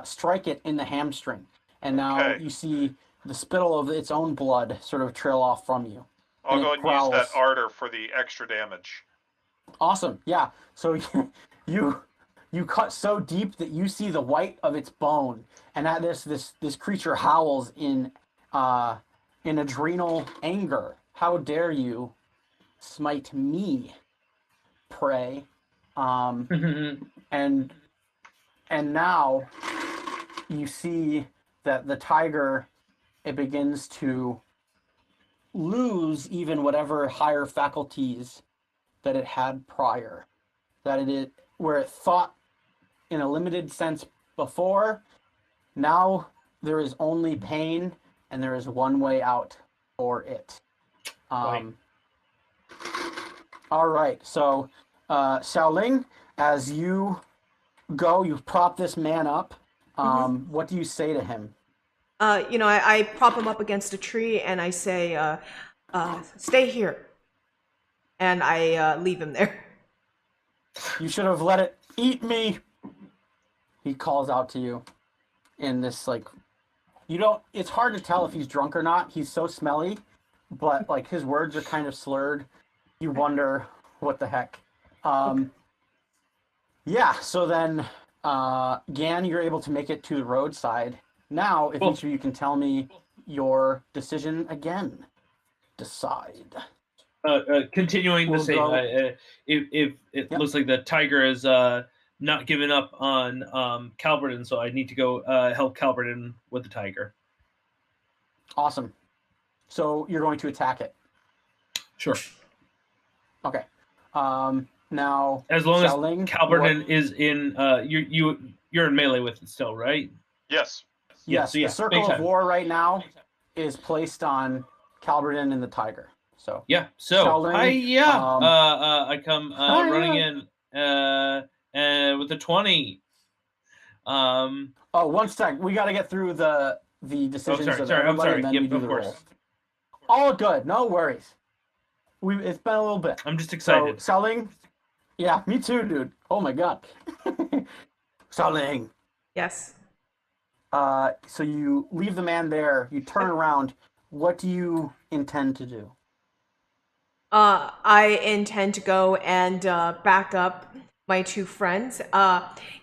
strike it in the hamstring. And now Okay. you see the spittle of its own blood sort of trail off from you. I'll And go it ahead and use that growls. ardor for the extra damage. Awesome. Yeah. So you cut so deep that you see the white of its bone, and at this creature howls in adrenal anger. How dare you smite me, prey? And now you see that the tiger, it begins to lose even whatever higher faculties that it had prior. That where it thought in a limited sense before, now there is only pain and there is one way out for it. Right. All right, so Xiaoling, as you go, you prop this man up. What do you say to him? I prop him up against a tree and I say, stay here. And I leave him there. You should have let it eat me. He calls out to you in this like, it's hard to tell if he's drunk or not. He's so smelly, but like his words are kind of slurred. You wonder what the heck. Yeah, so then Gan, you're able to make it to the roadside. Now, if each of you can tell me your decision again. Decide. Continuing We'll the same. go- If it Yep. looks like the tiger is not giving up on Calverton, so I need to go help Calverton with the tiger. Awesome. So you're going to attack it. Sure. Okay. Now, As long Xiaoling, as Calverton is in, you're in melee with it still, right? Yes. Yes, so yeah, the circle big of time. war right now is placed on Calverton and the tiger. So Yeah. So Xiaoling, I come running hiya. in with the 20. Oh, one sec. We got to get through the decisions of I'm everybody, sorry. and then Yep, we do of the course. rolls. All good. No worries. It's been a little bit. I'm just excited. So, Xiaoling, yeah, me too, dude. Oh my god. Xiaoling. Yes. So you leave the man there. You turn around. What do you intend to do? I intend to go and back up my two friends.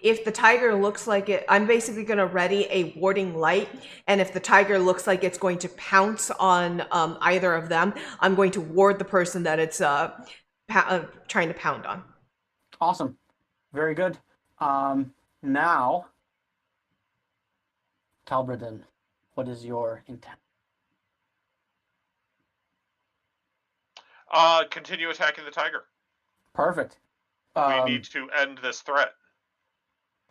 If the tiger looks like it, I'm basically going to ready a warding light. And if the tiger looks like it's going to pounce on either of them, I'm going to ward the person that it's trying to pound on. Awesome. Very good. Now, Calverton, what is your intent? Continue attacking the tiger. Perfect. We need to end this threat.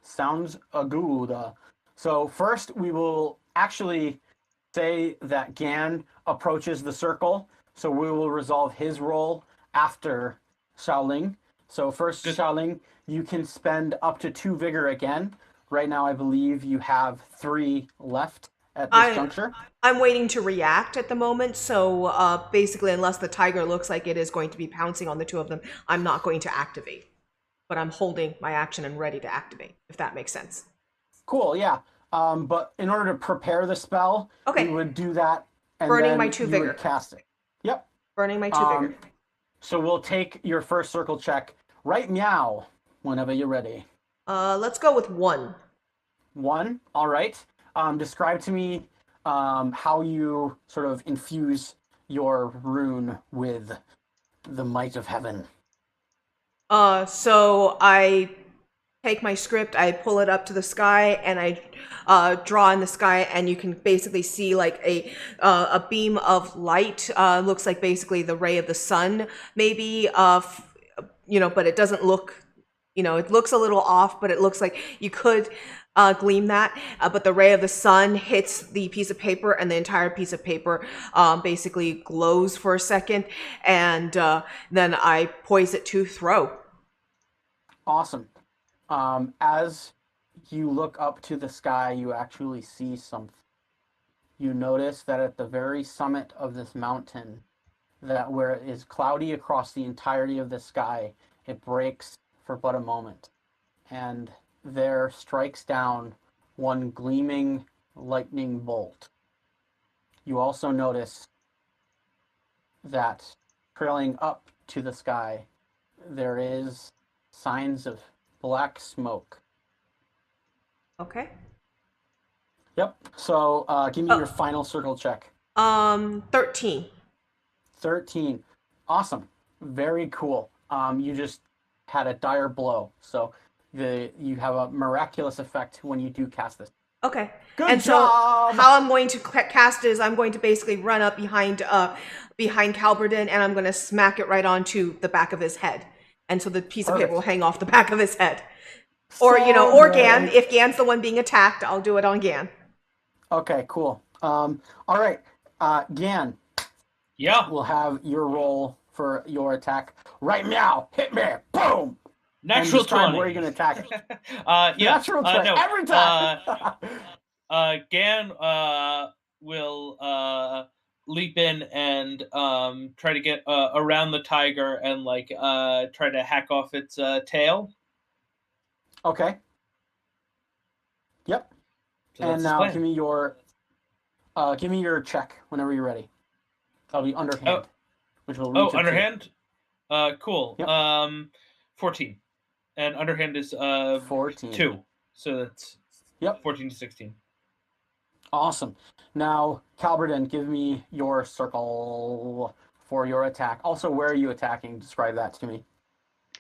Sounds good. So first, we will actually say that Gan approaches the circle. So we will resolve his role after Xiaoling. So first, Xiaoling, you can spend up to 2 vigor again. Right now, I believe you have 3 left at this juncture. I'm waiting to react at the moment. So basically, unless the tiger looks like it is going to be pouncing on the two of them, I'm not going to activate. but I'm holding my action and ready to activate, if that makes sense. Cool, yeah. But in order to prepare the spell, Okay. you would do that, and Burning then my 2 you vigor. would cast it. Yep. Burning my 2 vigor. So we'll take your first circle check right meow whenever you're ready. Let's go with 1. 1, all right. Describe to me how you sort of infuse your rune with the might of heaven. So I take my script, I pull it up to the sky, and I draw in the sky, and you can basically see like a beam of light. Looks like basically the ray of the sun, maybe. But it doesn't look. It looks a little off, but it looks like you could gleam that. But the ray of the sun hits the piece of paper, and the entire piece of paper basically glows for a second, and then I poise it to throw. Awesome. As you look up to the sky, you actually see something. You notice that at the very summit of this mountain, that where it is cloudy across the entirety of the sky, it breaks for but a moment. And there strikes down one gleaming lightning bolt. You also notice that trailing up to the sky, there is signs of black smoke. Okay. Yep. So give me your final circle check. 13. 13. Awesome. Very cool. You just had a dire blow. So you have a miraculous effect when you do cast this. Okay. Good and job! So how I'm going to cast it is I'm going to basically run up behind Calberden, and I'm going to smack it right onto the back of his head. And so the piece of paper will hang off the back of his head. Or So Gan. great. If Gan's the one being attacked, I'll do it on Gan. Okay, cool. All right. Gan, Yeah. we'll have your roll for your attack. Right meow. Hit me. Boom. Natural and describe 20. where you're going to attack. Yeah. Natural 20. No. Every time. Gan will leap in and try to get around the tiger and try to hack off its tail. Okay. Yep. So And that's his now plan. give me your check whenever you're ready. That'll be underhand, which will reach a 2. Underhand. Cool. Yep. 14, and underhand is 14. 2. So that's 14 to 16. Awesome. Now, Calberden, give me your circle for your attack. Also, where are you attacking? Describe that to me.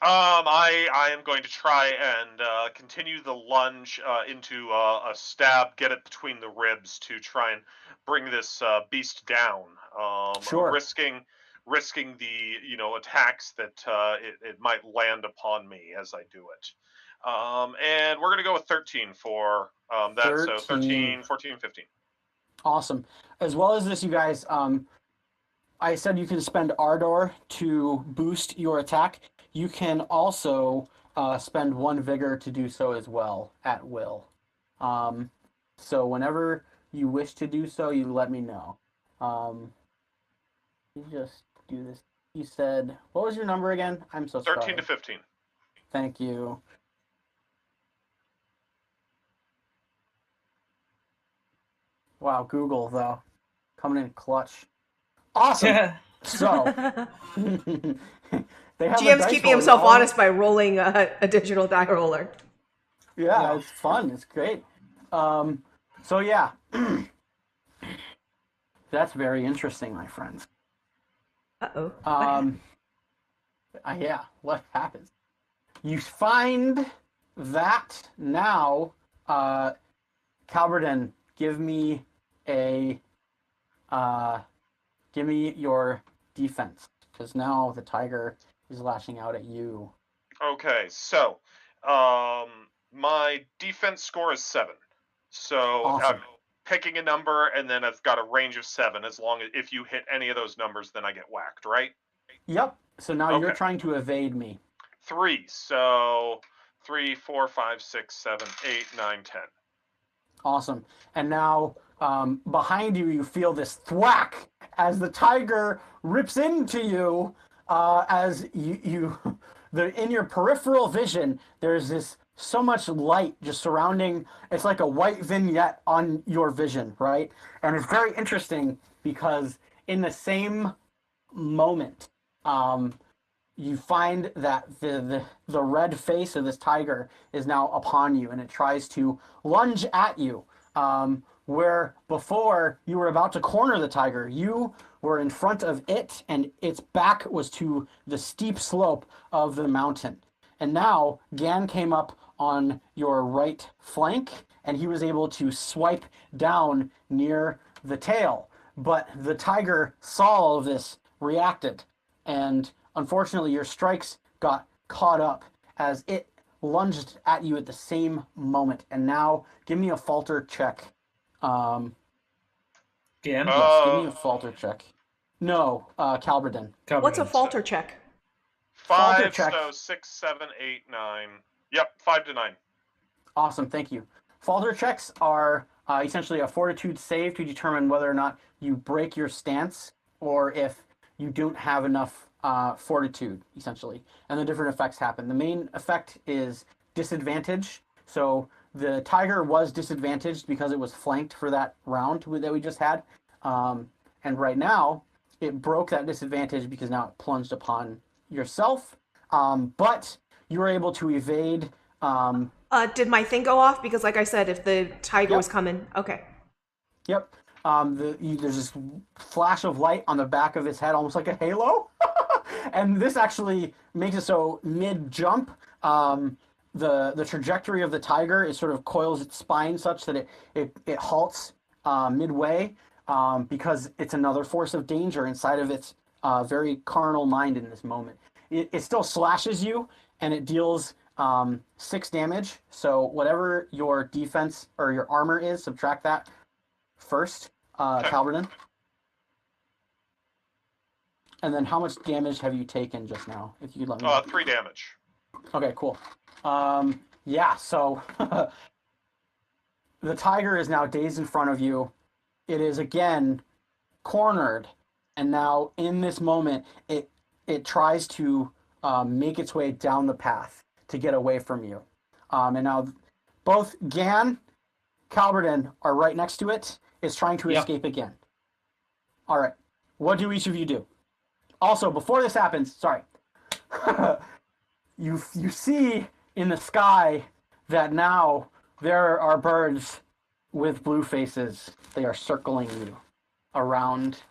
I am going to try and continue the lunge into a stab, get it between the ribs to try and bring this beast down. Sure. Risking the attacks that it might land upon me as I do it. And we're going to go with 13 for that. 13. So 13, 14, 15. Awesome. As well as this, you guys, I said you can spend Ardor to boost your attack. You can also spend 1 vigor to do so as well at will. So whenever you wish to do so, you let me know. You just do this. You said, what was your number again? I'm so 13 sorry. to 15. Thank you. Wow, Google, though. Coming in clutch. Awesome. So, they have GM's keeping himself honest by rolling a digital die roller. Yeah, it's fun. It's great. So, yeah. That's very interesting, my friends. Uh-oh. Yeah, what happens? You find that now, Calberden, give me your defense, because now the tiger is lashing out at you. Okay, so my defense score is 7. So Awesome. I'm picking a number, and then I've got a range of 7. As long as if you hit any of those numbers, then I get whacked, right? Yep. So now you're Okay. trying to evade me. 3. So 3, 4, 5, 6, 7, 8, 9, 10. Awesome. And now behind you, you feel this thwack as the tiger rips into you as you in your peripheral vision, there's this so much light just surrounding. It's like a white vignette on your vision, right? And it's very interesting because in the same moment, you find that the red face of this tiger is now upon you, and it tries to lunge at you. Where before you were about to corner the tiger, you were in front of it, and its back was to the steep slope of the mountain. And now Gan came up on your right flank, and he was able to swipe down near the tail. But the tiger saw all of this, reacted, and unfortunately your strikes got caught up as it lunged at you at the same moment. And now give me a falter check. Again? Yes, give me a falter check. No, Calberden. What's a falter check? Falter 5, check. so 6, 7, 8, 9. Yep, 5 to 9. Awesome, thank you. Falter checks are essentially a fortitude save to determine whether or not you break your stance or if you don't have enough fortitude, essentially. And the different effects happen. The main effect is disadvantage. So the tiger was disadvantaged because it was flanked for that round that we just had. And right now, it broke that disadvantage because now it plunged upon yourself. But you were able to evade. Did my thing go off? Because, like I said, if the tiger was coming, okay. Yep. There's this flash of light on the back of its head, almost like a halo. And this actually makes it so mid-jump, the trajectory of the tiger is sort of coils its spine such that it halts midway because it's another force of danger inside of its very carnal mind in this moment. It still slashes you, and it deals 6 damage. So whatever your defense or your armor is, subtract that first, Calberden. And then how much damage have you taken just now, if you let me know? 3 damage. Okay, cool. Yeah, so the tiger is now dazed in front of you. It is again cornered, and now in this moment, it tries to make its way down the path to get away from you. And now both Gan, Calberden are right next to it. It's trying to escape again. All right. What do each of you do? Also, before this happens, sorry. You see in the sky that now there are birds with blue faces. They are circling you around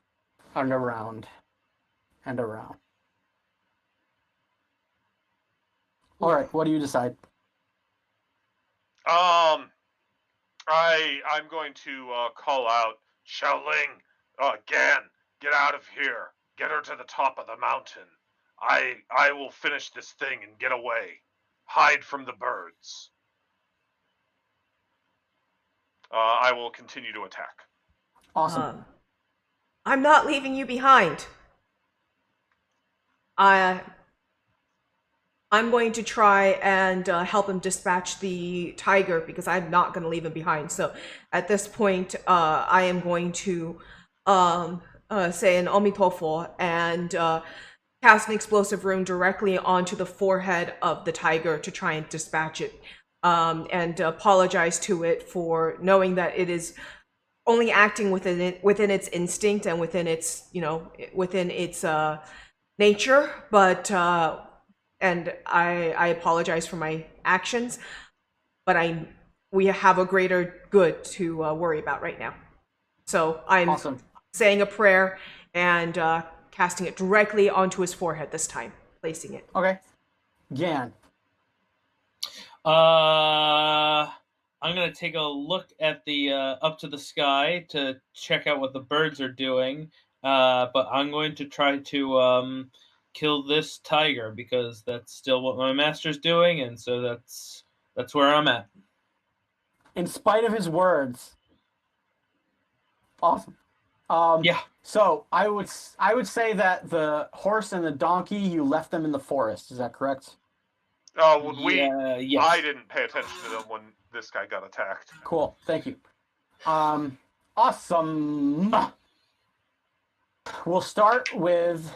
and around and around. All right, what do you decide? I'm going to call out, Xiaoling, Gan, get out of here. Get her to the top of the mountain. I will finish this thing and get away. Hide from the birds. I will continue to attack. Awesome. I'm not leaving you behind. I'm going to try and help him dispatch the tiger because I'm not going to leave him behind. So at this point, I am going to say an Omitofo and cast an explosive rune directly onto the forehead of the tiger to try and dispatch it, and apologize to it for knowing that it is only acting within its instinct and within its nature, but and I apologize for my actions, but we have a greater good to worry about right now. So I'm saying a prayer and casting it directly onto his forehead this time, placing it. Okay. Gan. I'm gonna take a look at the up to the sky to check out what the birds are doing. But I'm going to try to kill this tiger because that's still what my master's doing, and so that's where I'm at. In spite of his words. Awesome. Yeah. So I would say that the horse and the donkey, you left them in the forest. Is that correct? Yes. I didn't pay attention to them when this guy got attacked. Cool. Thank you. Awesome. We'll start with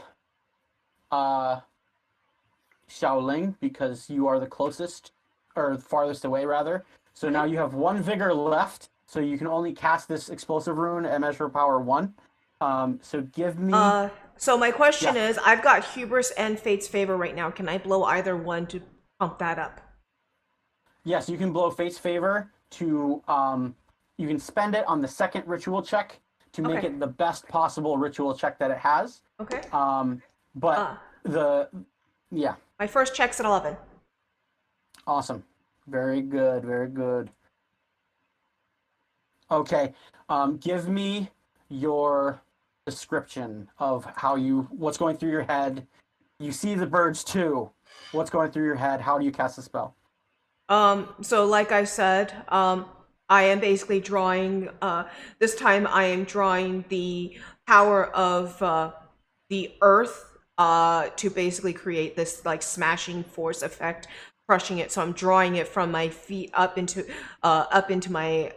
Xiaoling because you are the closest, or farthest away rather. So now you have 1 vigor left, so you can only cast this explosive rune at measure power 1. So give me... So my question Yeah. is, I've got Hubris and Fate's Favor right now. Can I blow either one to pump that up? Yes, you can blow Fate's Favor to... you can spend it on the second ritual check to make Okay. it the best possible ritual check that it has. Okay. But yeah, My first check's at 11. awesome. Very good, very good. Okay, give me your description of what's going through your head. You see the birds too. What's going through your head? How do you cast the spell? So like I said, I am basically drawing, this time I am drawing the power of the earth to basically create this like smashing force effect, crushing it. So I'm drawing it from my feet up into my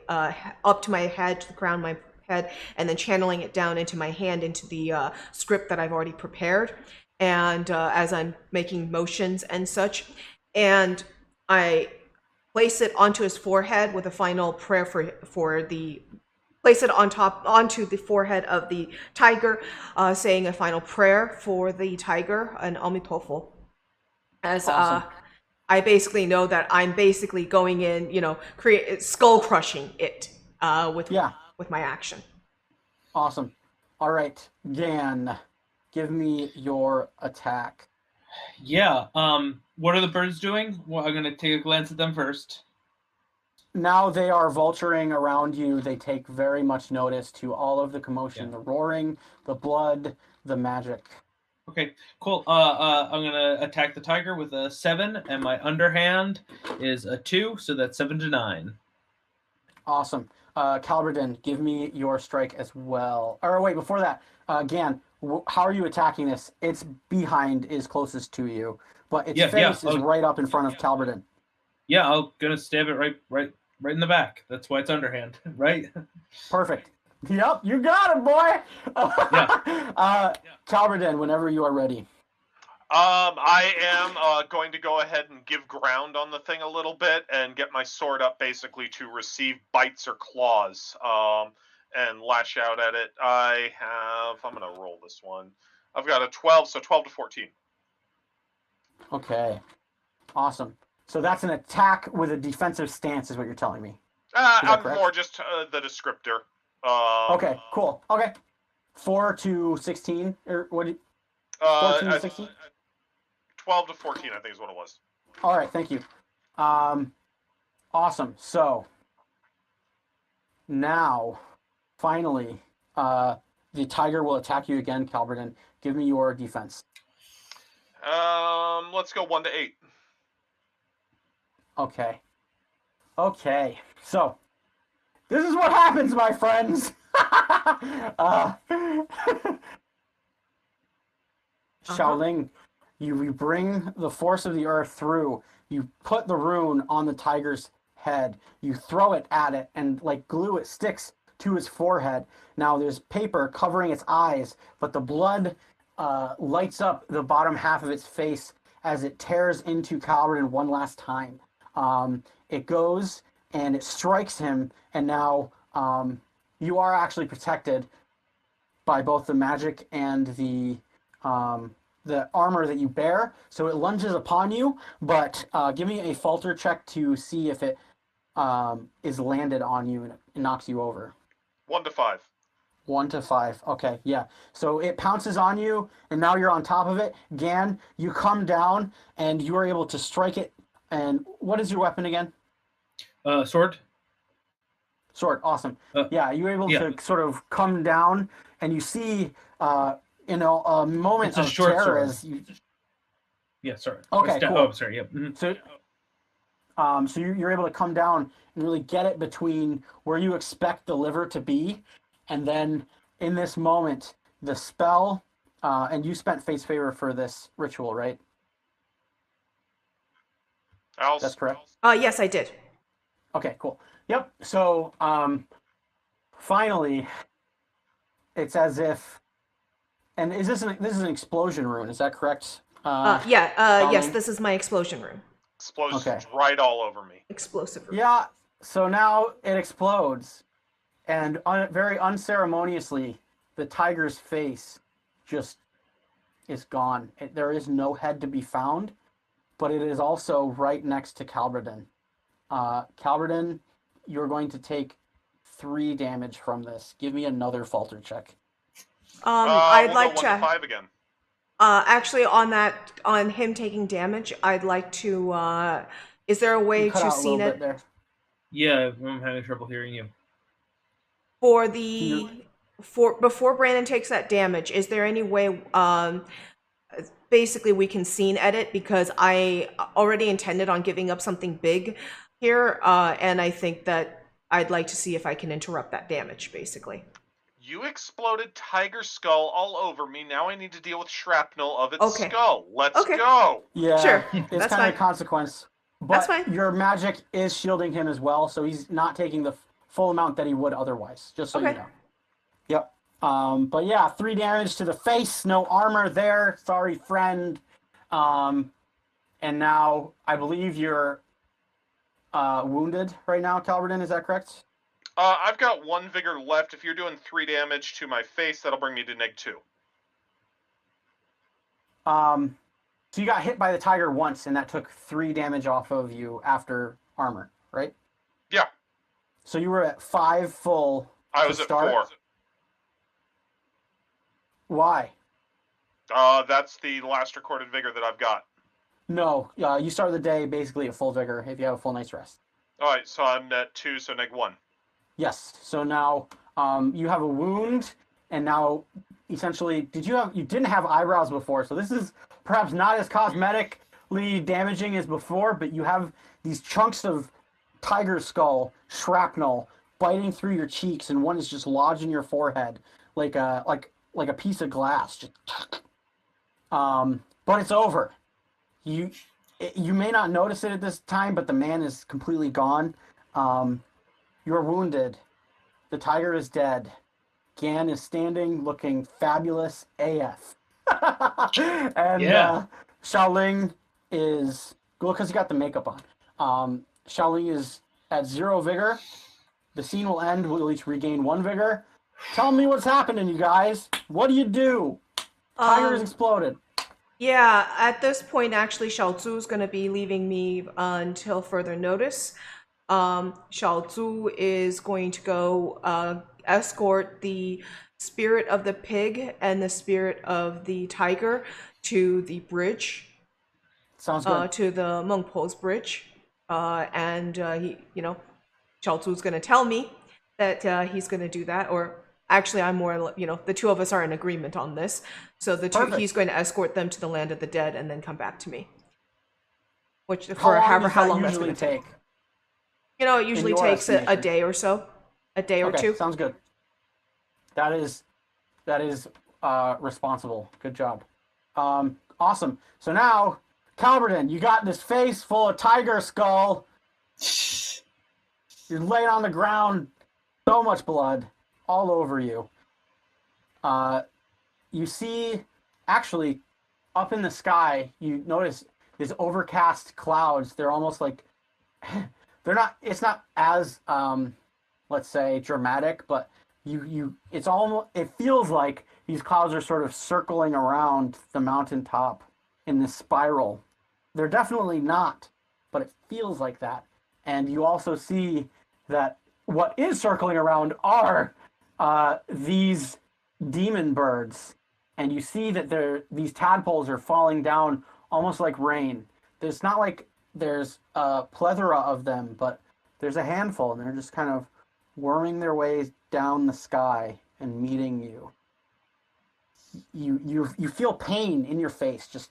up to my head, to the crown of my head, and then channeling it down into my hand, into the script that I've already prepared. And as I'm making motions and such, and I place it onto his forehead with a final prayer for the place it onto the forehead of the tiger, saying a final prayer for the tiger, an Amitofo. As Awesome. I basically know that I'm basically going in, create skull crushing it with my action. Awesome. All right, Gan, give me your attack. Yeah. What are the birds doing? Well, I'm gonna take a glance at them first. Now they are vulturing around you. They take very much notice to all of the commotion, the roaring, the blood, the magic. Okay, cool. I'm gonna attack the tiger with a 7, and my underhand is a 2, so that's 7 to 9. Awesome. Calverden, give me your strike as well. Or wait, before that, Gan, how are you attacking this? Its behind is closest to you, but its face is right up in front of Calverden. Yeah, I'm gonna stab it right in the back. That's why it's underhand, right? Perfect. Yep, you got it, boy. Yeah. Calverden, whenever you are ready. I am going to go ahead and give ground on the thing a little bit and get my sword up basically to receive bites or claws and lash out at it. I'm going to roll this one. I've got a 12, so 12 to 14. Okay. Awesome. So that's an attack with a defensive stance is what you're telling me. I'm correct? more just the descriptor. Okay, cool. Okay. 4 to 16? Or what? 14 to 16? 12 to 14, I think is what it was. All right, thank you. Awesome. So now, finally, the tiger will attack you again, Calverden. Give me your defense. Let's go 1 to 8. Okay. Okay. So this is what happens, my friends. Xiaoling, you bring the force of the earth through. You put the rune on the tiger's head. You throw it at it, and like glue, it sticks to his forehead. Now there's paper covering its eyes, but the blood lights up the bottom half of its face as it tears into Calvin one last time. It goes and it strikes him, and now you are actually protected by both the magic and the armor that you bear. So it lunges upon you, but give me a falter check to see if it is landed on you and it knocks you over. 1 to 5. 1 to 5. Okay, yeah. So it pounces on you, and now you're on top of it. Gan, you come down, and you are able to strike it. And what is your weapon again? Sword. Sword. Awesome. Yeah, you're able to sort of come down, and you see, a moment of terror as you. Yeah, sorry. Okay, cool. Oh, sorry. Yep. Mm-hmm. So you're able to come down and really get it between where you expect the liver to be, and then in this moment, the spell, and you spent face favor for this ritual, right? That's correct. Yes, I did. Okay, cool. Yep. So finally, it's as if, and this is an explosion rune? Is that correct? Yes, Darling? this is my explosion room. Explosions Okay. right all over me. Explosive room. Yeah, so now it explodes, and very unceremoniously, the tiger's face just is gone. There is no head to be found, but it is also right next to Calverden. Calverden, you're going to take 3 damage from this. Give me another falter check. I'd We'll like go 1 to to 5 again. actually on him taking damage. I'd like to. Is there a way You cut to out a see little bit it there. Yeah, I'm having trouble hearing you. for You- before Brandon takes that damage? Is there any way? Basically, we can scene edit because I already intended on giving up something big here, and I think that I'd like to see if I can interrupt that damage. Basically. You exploded tiger skull all over me. Now I need to deal with shrapnel of its Okay. skull. Let's Okay. go. Yeah, Sure, it's that's kind of fine. a consequence. That's But fine. your magic is shielding him as well, so he's not taking the full amount that he would otherwise, just so you Okay. know. Yep. But yeah, 3 damage to the face, no armor there. Sorry, friend. And now I believe you're wounded right now, Calverden, is that correct? I've got 1 vigor left. If you're doing 3 damage to my face, that'll bring me to -2. So you got hit by the tiger once, and that took 3 damage off of you after armor, right? Yeah, So you were at 5 full I to was at start. 4. Why? That's the last recorded vigor that I've got. No, you start the day basically at full vigor if you have a full night's rest. All right, so I'm at 2, so -1. Yes. So now you have a wound, and now essentially, you didn't have eyebrows before, so this is perhaps not as cosmetically damaging as before, but you have these chunks of tiger skull shrapnel biting through your cheeks, and one is just lodged in your forehead like a piece of glass. Just, but it's over. You may not notice it at this time, but the man is completely gone. You're wounded. The tiger is dead. Gan is standing, looking fabulous AF. And Yeah. Xiaoling is, well, because he got the makeup on. Xiaoling is at 0 vigor. The scene will end. We'll each regain 1 vigor. Tell me what's happening, you guys. What do you do? Tiger has exploded. Yeah, at this point, actually, Xiao is going to be leaving me until further notice. Xiao is going to go escort the spirit of the pig and the spirit of the tiger to the bridge, Sounds good. to the Mengpo's bridge. And Xiao is going to tell me that he's going to do that, or actually, I'm more, the two of us are in agreement on this. So Perfect. he's going to escort them to the land of the dead and then come back to me. Which How for long however does how that long that's usually going to take. take? It usually your takes a estimation? day or so, a day or Okay, two. sounds good. That is responsible. Good job. Awesome. So now, Calverden, you got this face full of tiger skull. You're laying on the ground, so much blood all over you. You see, actually, up in the sky, you notice these overcast clouds. They're almost like, it's not as, let's say, dramatic, but it feels like these clouds are sort of circling around the mountaintop in this spiral. They're definitely not, but it feels like that. And you also see that what is circling around are these demon birds. And you see that these tadpoles are falling down almost like rain. It's not like there's a plethora of them, but there's a handful, and they're just kind of worming their way down the sky and meeting you. You feel pain in your face. Just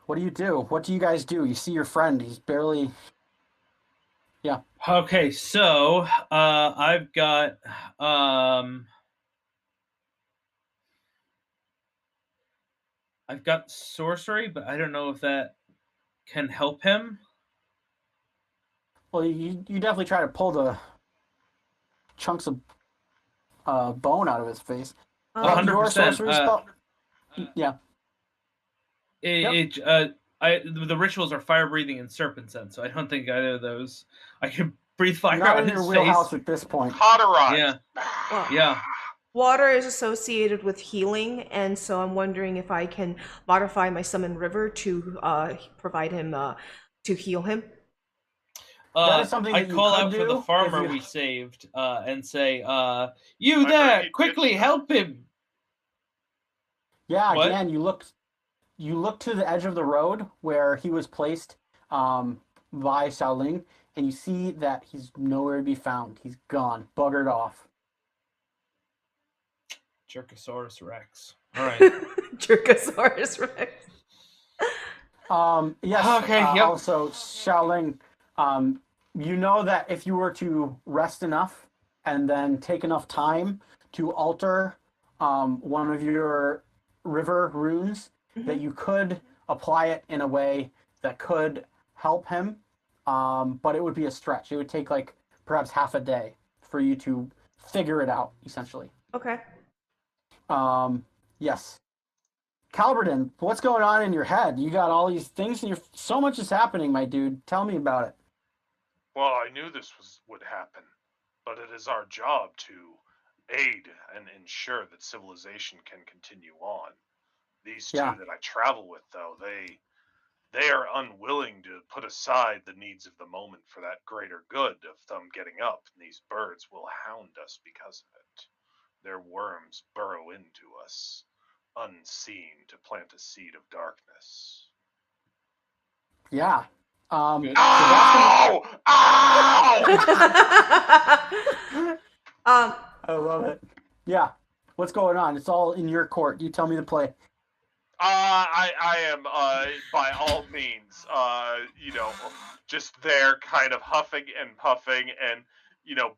what do you do? What do you guys do? You see your friend. He's barely. Yeah. Okay, so I've got sorcery, but I don't know if that can help him. Well, you definitely try to pull the chunks of bone out of his face. Um, Your 100%, sorcery spell. Yeah. The rituals are fire breathing and serpent sense, so I don't think either of those. I can breathe fire Not on in your his wheelhouse face. at this point. Cauterize. Yeah. Yeah. Water is associated with healing, and so I'm wondering if I can modify my summon river to provide him to heal him. That is something I that you call could out for the do if farmer you- we saved and say, "You I heard there! you Quickly ditched help him!" Yeah, What? again, you look to the edge of the road where he was placed by Xiaoling, and you see that he's nowhere to be found. He's gone, buggered off. Jerkosaurus Rex. All right. Jerkosaurus Rex. Yes. Okay, yep. Also, Xiaoling, you know that if you were to rest enough and then take enough time to alter one of your river runes, that you could apply it in a way that could help him, but it would be a stretch. It would take like perhaps half a day for you to figure it out, essentially. Okay. Yes. Calverton, what's going on in your head? You got all these things, and so much is happening, my dude. Tell me about it. Well, I knew this would happen, but it is our job to aid and ensure that civilization can continue on. These two Yeah. that I travel with, though, they are unwilling to put aside the needs of the moment for that greater good of them getting up, and these birds will hound us because of it. Their worms burrow into us, unseen, to plant a seed of darkness. Yeah. Good. Ow! Ow! I love it. Yeah. What's going on? It's all in your court. You tell me to play. I am, by all means, just there kind of huffing and puffing and,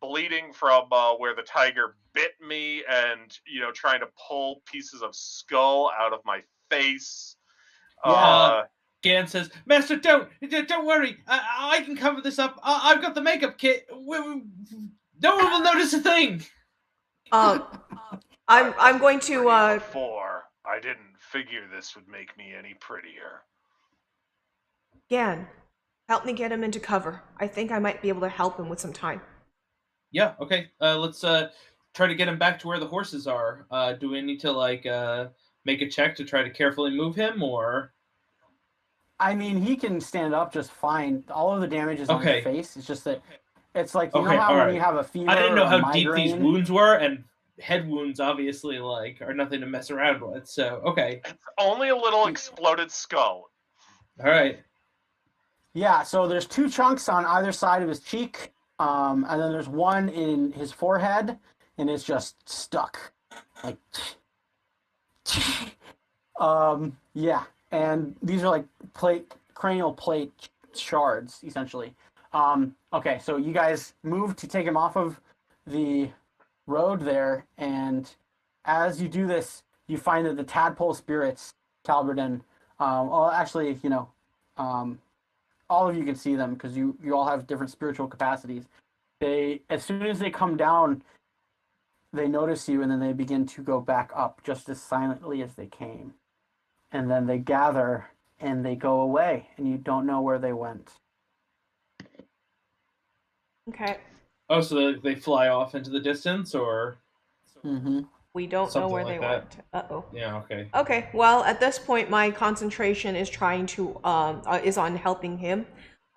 bleeding from where the tiger bit me and, trying to pull pieces of skull out of my face. Yeah. Gan says, "Master, don't worry. I can cover this up. I've got the makeup kit. No one will notice a thing." I'm going to Before, I didn't figure this would make me any prettier. Gan, help me get him into cover. I think I might be able to help him with some time. Yeah. Okay. Let's try to get him back to where the horses are. Do we need to make a check to try to carefully move him, or? I mean, he can stand up just fine. All of the damage is on his face. It's just that it's like, you know how when you have a fever I didn't know or a how deep these migraine? wounds were, and head wounds obviously are nothing to mess around with. So okay. It's only a little exploded skull. All right. Yeah, so there's 2 chunks on either side of his cheek, and then there's one in his forehead, and it's just stuck. Like, yeah, and these are like cranial plate shards, essentially. Okay, so you guys move to take him off of the road there, and as you do this, you find that the tadpole spirits, Calverton, well, actually, all of you can see them because you all have different spiritual capacities. They, as soon as they come down, they notice you, and then they begin to go back up just as silently as they came. And then they gather and they go away, and you don't know where they went. Okay. Oh, so they fly off into the distance, or? Mm-hmm. We don't know Something where like they that. went. Uh-oh. Yeah. Okay. Okay, well, at this point, my concentration is trying to is on helping him,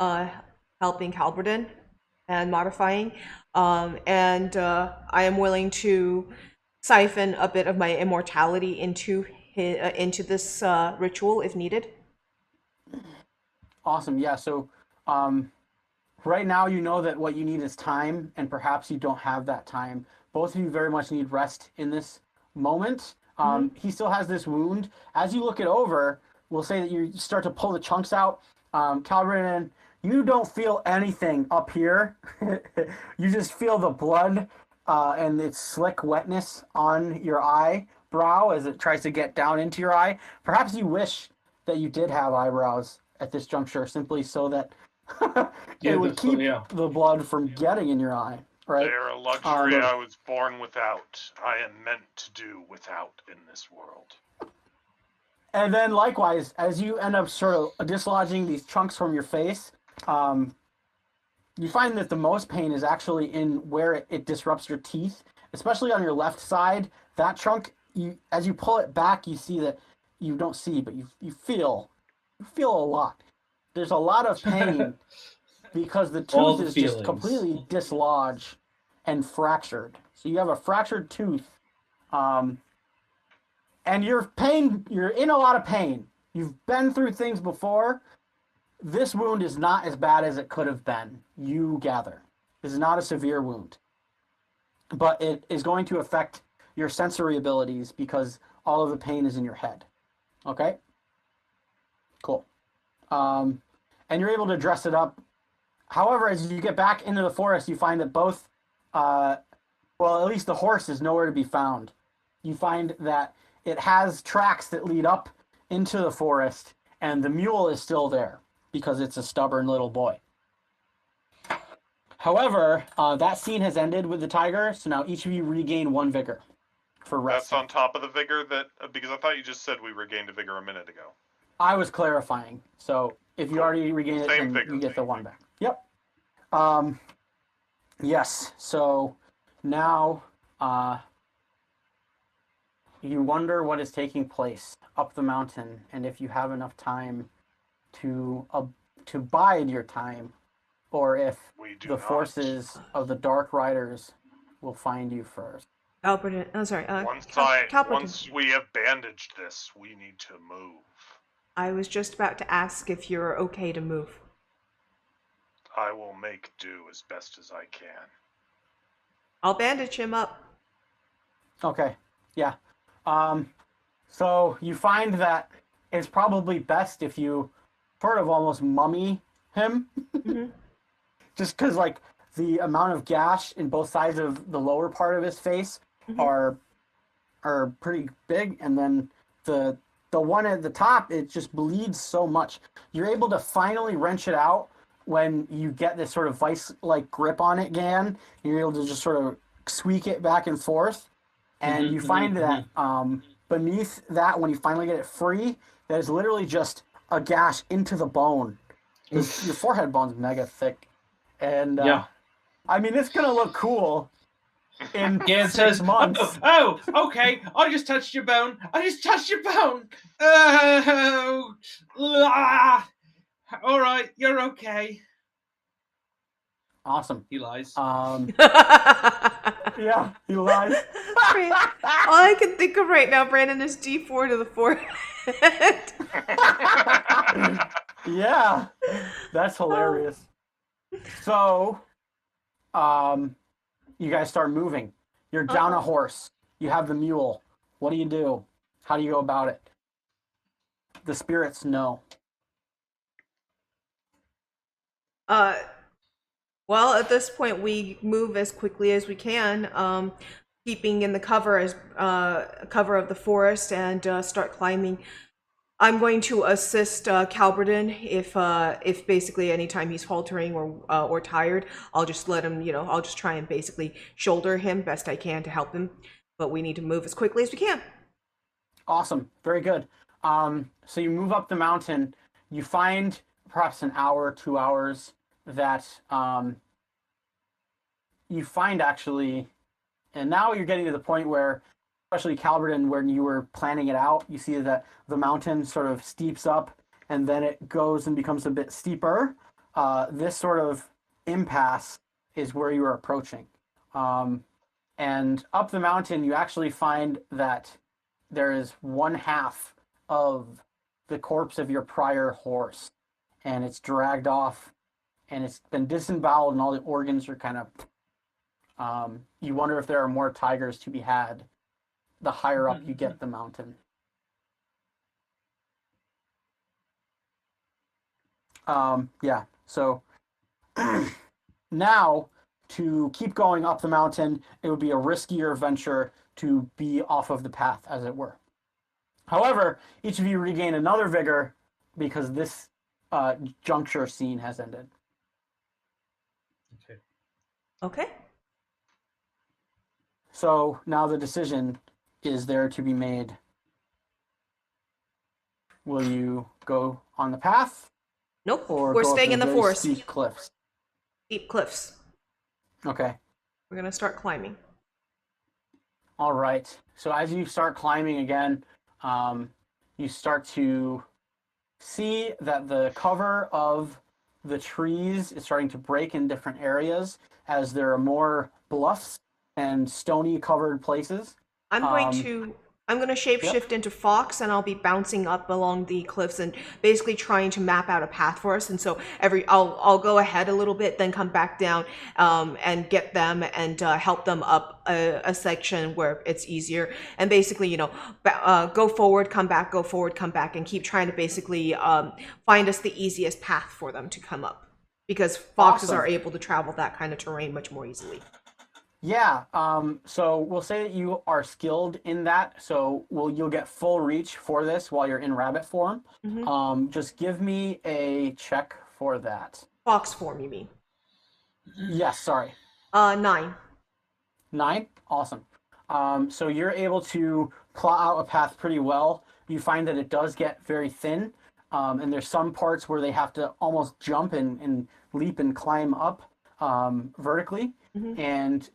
helping Halberden, and modifying, and I am willing to siphon a bit of my immortality into this ritual if needed. Awesome. Yeah. So, right now you know that what you need is time, and perhaps you don't have that time. Both of you very much need rest in this moment. He still has this wound. As you look it over, we'll say that you start to pull the chunks out. Calvin, you don't feel anything up here. You just feel the blood and its slick wetness on your eyebrow as it tries to get down into your eye. Perhaps you wish that you did have eyebrows at this juncture, simply so that it would keep the blood from getting in your eye. Right? They're a luxury I was born without. I am meant to do without in this world. And then likewise, as you end up sort of dislodging these chunks from your face, you find that the most pain is actually in where it disrupts your teeth, especially on your left side. That chunk, as you pull it back, you see that you don't see, but you feel a lot. There's a lot of pain because the All tooth the is just feelings. completely dislodged and fractured. So you have a fractured tooth, and you're in a lot of pain. You've been through things before. This wound is not as bad as it could have been, you gather. This is not a severe wound. But it is going to affect your sensory abilities because all of the pain is in your head. Okay? Cool. And you're able to dress it up. However, as you get back into the forest, you find that both, at least the horse is nowhere to be found. You find that it has tracks that lead up into the forest, and the mule is still there because it's a stubborn little boy. However, that scene has ended with the tiger, so now each of you regain 1 vigor for rest. That's on top of the vigor because I thought you just said we regained a vigor a minute ago. I was clarifying, so if you already regain it, Same then vigor, you get the same 1 back. Yep. Yes, so now you wonder what is taking place up the mountain, and if you have enough time to bide your time, or if the not. forces of the Dark Riders will find you first. Calperdon. Oh, sorry. Once Calperdon. we have bandaged this, we need to move. I was just about to ask if you're okay to move. I will make do as best as I can. I'll bandage him up. Okay, yeah. So you find that it's probably best if you sort of almost mummy him. Mm-hmm. Just because, like, the amount of gash in both sides of the lower part of his face are pretty big, and then the one at the top, it just bleeds so much. You're able to finally wrench it out when you get this sort of vice-like grip on it again, and you're able to just sort of squeak it back and forth, and you find that beneath that, when you finally get it free, that is literally just a gash into the bone. Your forehead bone's mega thick. And I mean, it's gonna look cool in 6 months. Oh, okay. I just touched your bone. Oh, all right, you're okay. Awesome. He lies. Yeah, he lies. All I can think of right now, Brandon, is D4 to the forehead. Yeah, that's hilarious. So, you guys start moving. You're down a horse. You have the mule. What do you do? How do you go about it? The spirits know. Well, at this point, we move as quickly as we can, keeping in the cover of the forest, and start climbing. I'm going to assist Calberton if basically anytime he's faltering or tired, I'll just let him. I'll just try and basically shoulder him best I can to help him. But we need to move as quickly as we can. Awesome. Very good. So you move up the mountain. You find perhaps an hour, 2 hours that you find actually, and now you're getting to the point where, especially Calberton, when you were planning it out, you see that the mountain sort of steeps up and then it goes and becomes a bit steeper. This sort of impasse is where you are approaching. And up the mountain, you actually find that there is 1/2 of the corpse of your prior horse, and it's dragged off, and it's been disemboweled, and all the organs are kind of. You wonder if there are more tigers to be had the higher up you get the mountain. Yeah, so now to keep going up the mountain, it would be a riskier venture to be off of the path, as it were. However, each of you regain another vigor because this juncture scene has ended. Okay. So now the decision is there to be made. Will you go on the path Nope, or we're go up staying the in the very forest. steep cliffs? Steep cliffs. Okay. We're gonna start climbing. All right. So as you start climbing again, you start to see that the cover of the trees is starting to break in different areas as there are more bluffs and stony covered places. I'm going to Yep. shapeshift into Fox, and I'll be bouncing up along the cliffs and basically trying to map out a path for us. And so I'll go ahead a little bit, then come back down, and get them and help them up a section where it's easier. And basically, go forward, come back, go forward, come back, and keep trying to basically find us the easiest path for them to come up, because foxes Awesome. are able to travel that kind of terrain much more easily. Yeah. So we'll say that you are skilled in that. So you'll get full reach for this while you're in rabbit form. Just give me a check for that. Fox form, you mean? Yes. Sorry. 9. 9? Awesome. So you're able to plot out a path pretty well. You find that it does get very thin, and there's some parts where they have to almost jump and leap and climb up vertically, and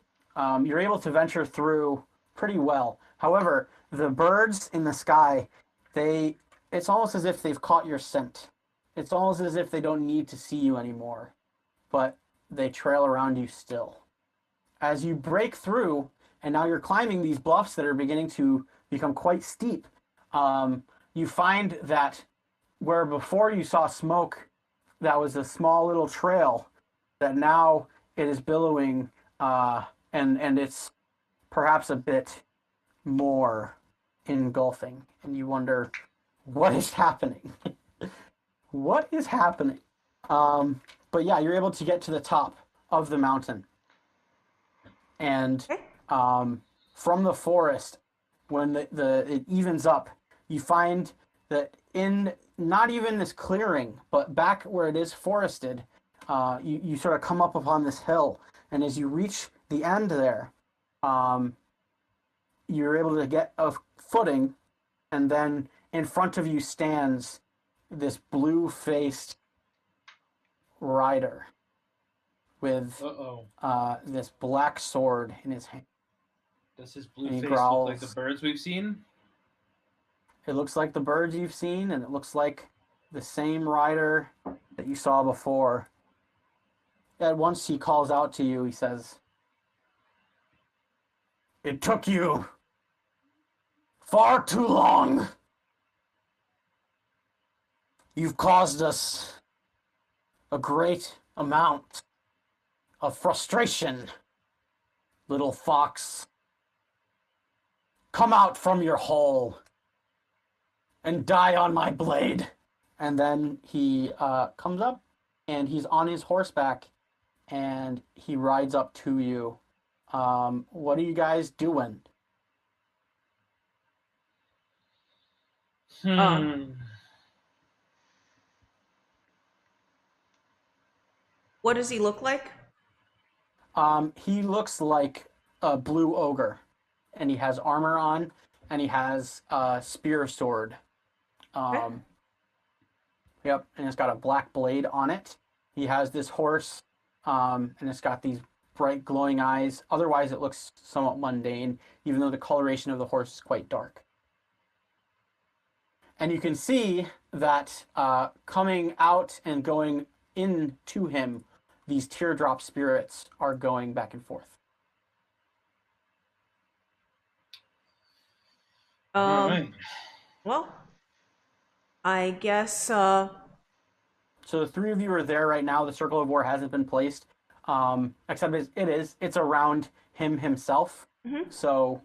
you're able to venture through pretty well. However, the birds in the sky, it's almost as if they've caught your scent. It's almost as if they don't need to see you anymore, but they trail around you still. As you break through, and now you're climbing these bluffs that are beginning to become quite steep, you find that where before you saw smoke, that was a small little trail, that now it is billowing, and it's perhaps a bit more engulfing, and you wonder what is happening. What is happening? But yeah, you're able to get to the top of the mountain. And from the forest, when it evens up, you find that in not even this clearing, but back where it is forested, you sort of come up upon this hill, and as you reach the end there, you're able to get a footing, and then in front of you stands this blue-faced rider with this black sword in his hand. Does his blue He face look like the growls. birds we've seen? It looks like the birds you've seen, and it looks like the same rider that you saw before. At once he calls out to you, he says, "It took you far too long. You've caused us a great amount of frustration, little fox. Come out from your hole and die on my blade." And then he comes up, and he's on his horseback, and he rides up to you. What are you guys doing? What does he look like? He looks like a blue ogre, and he has armor on, and he has a spear sword. Yep, and it's got a black blade on it. He has this horse, and it's got these bright glowing eyes. Otherwise, it looks somewhat mundane, even though the coloration of the horse is quite dark. And you can see that coming out and going into him, these teardrop spirits are going back and forth. Alright. Well, I guess So the three of you are there right now. The circle of war hasn't been placed, except it's around him himself. So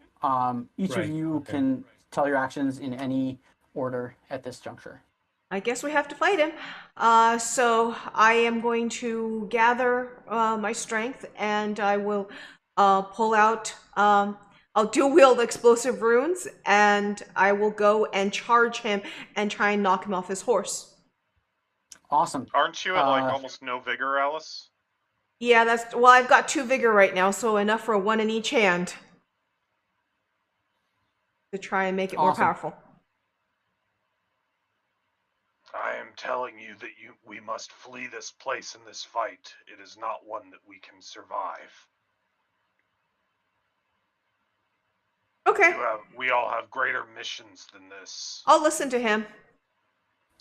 each of you can tell your actions in any order at this juncture. I guess we have to fight him. So I am going to gather my strength, and I will pull out. I'll dual wield explosive runes, and I will go and charge him and try and knock him off his horse. Awesome. Aren't you at like almost no vigor, Alice? Yeah, I've got 2 vigor right now, so enough for 1 in each hand to try and make it more Awesome. powerful. telling you that we must flee this place in this fight. It is not one that we can survive. Okay, We all have greater missions than this. I'll listen to him.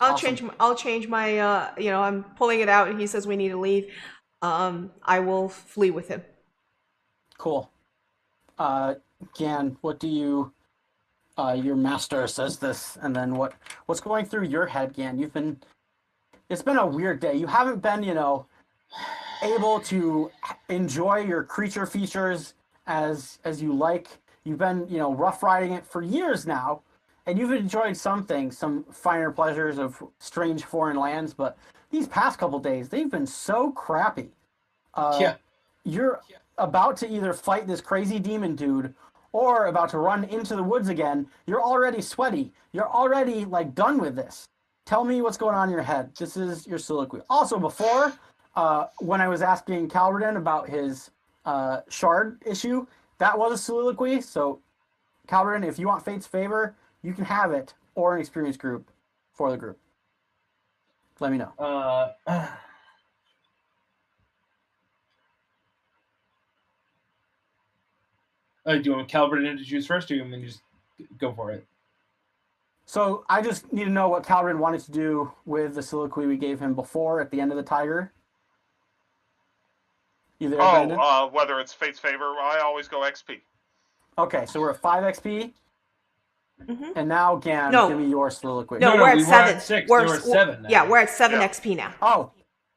I'll Awesome. change my I'm pulling it out and he says we need to leave. I will flee with him. Cool. Gan, what do you? Your master says this, and then what's going through your head, Gan? It's been a weird day. You haven't been, able to enjoy your creature features as you like. You've been, rough riding it for years now, and you've enjoyed some things, some finer pleasures of strange foreign lands. But these past couple days, they've been so crappy. Yeah. You're about to either fight this crazy demon dude or about to run into the woods again. You're already sweaty. You're already done with this. Tell me what's going on in your head. This is your soliloquy. Also, before, when I was asking Calverdin about his shard issue, that was a soliloquy. So, Calverdin, if you want Fate's favor, you can have it, or an experience group for the group. Let me know. Do you want Calverdin to choose first, or do you want me to just go for it? So I just need to know what Calvin wanted to do with the soliloquy we gave him before at the end of the Tiger. You there, Brandon? Whether it's Fate's favor, I always go XP. Okay, so we're at 5 XP. Mm-hmm. And now, Gan, No. give me your soliloquy. No, No, we're at we 7. were at 6. We're at 7 now. Yeah, we're at 7 Yeah. XP now. Oh,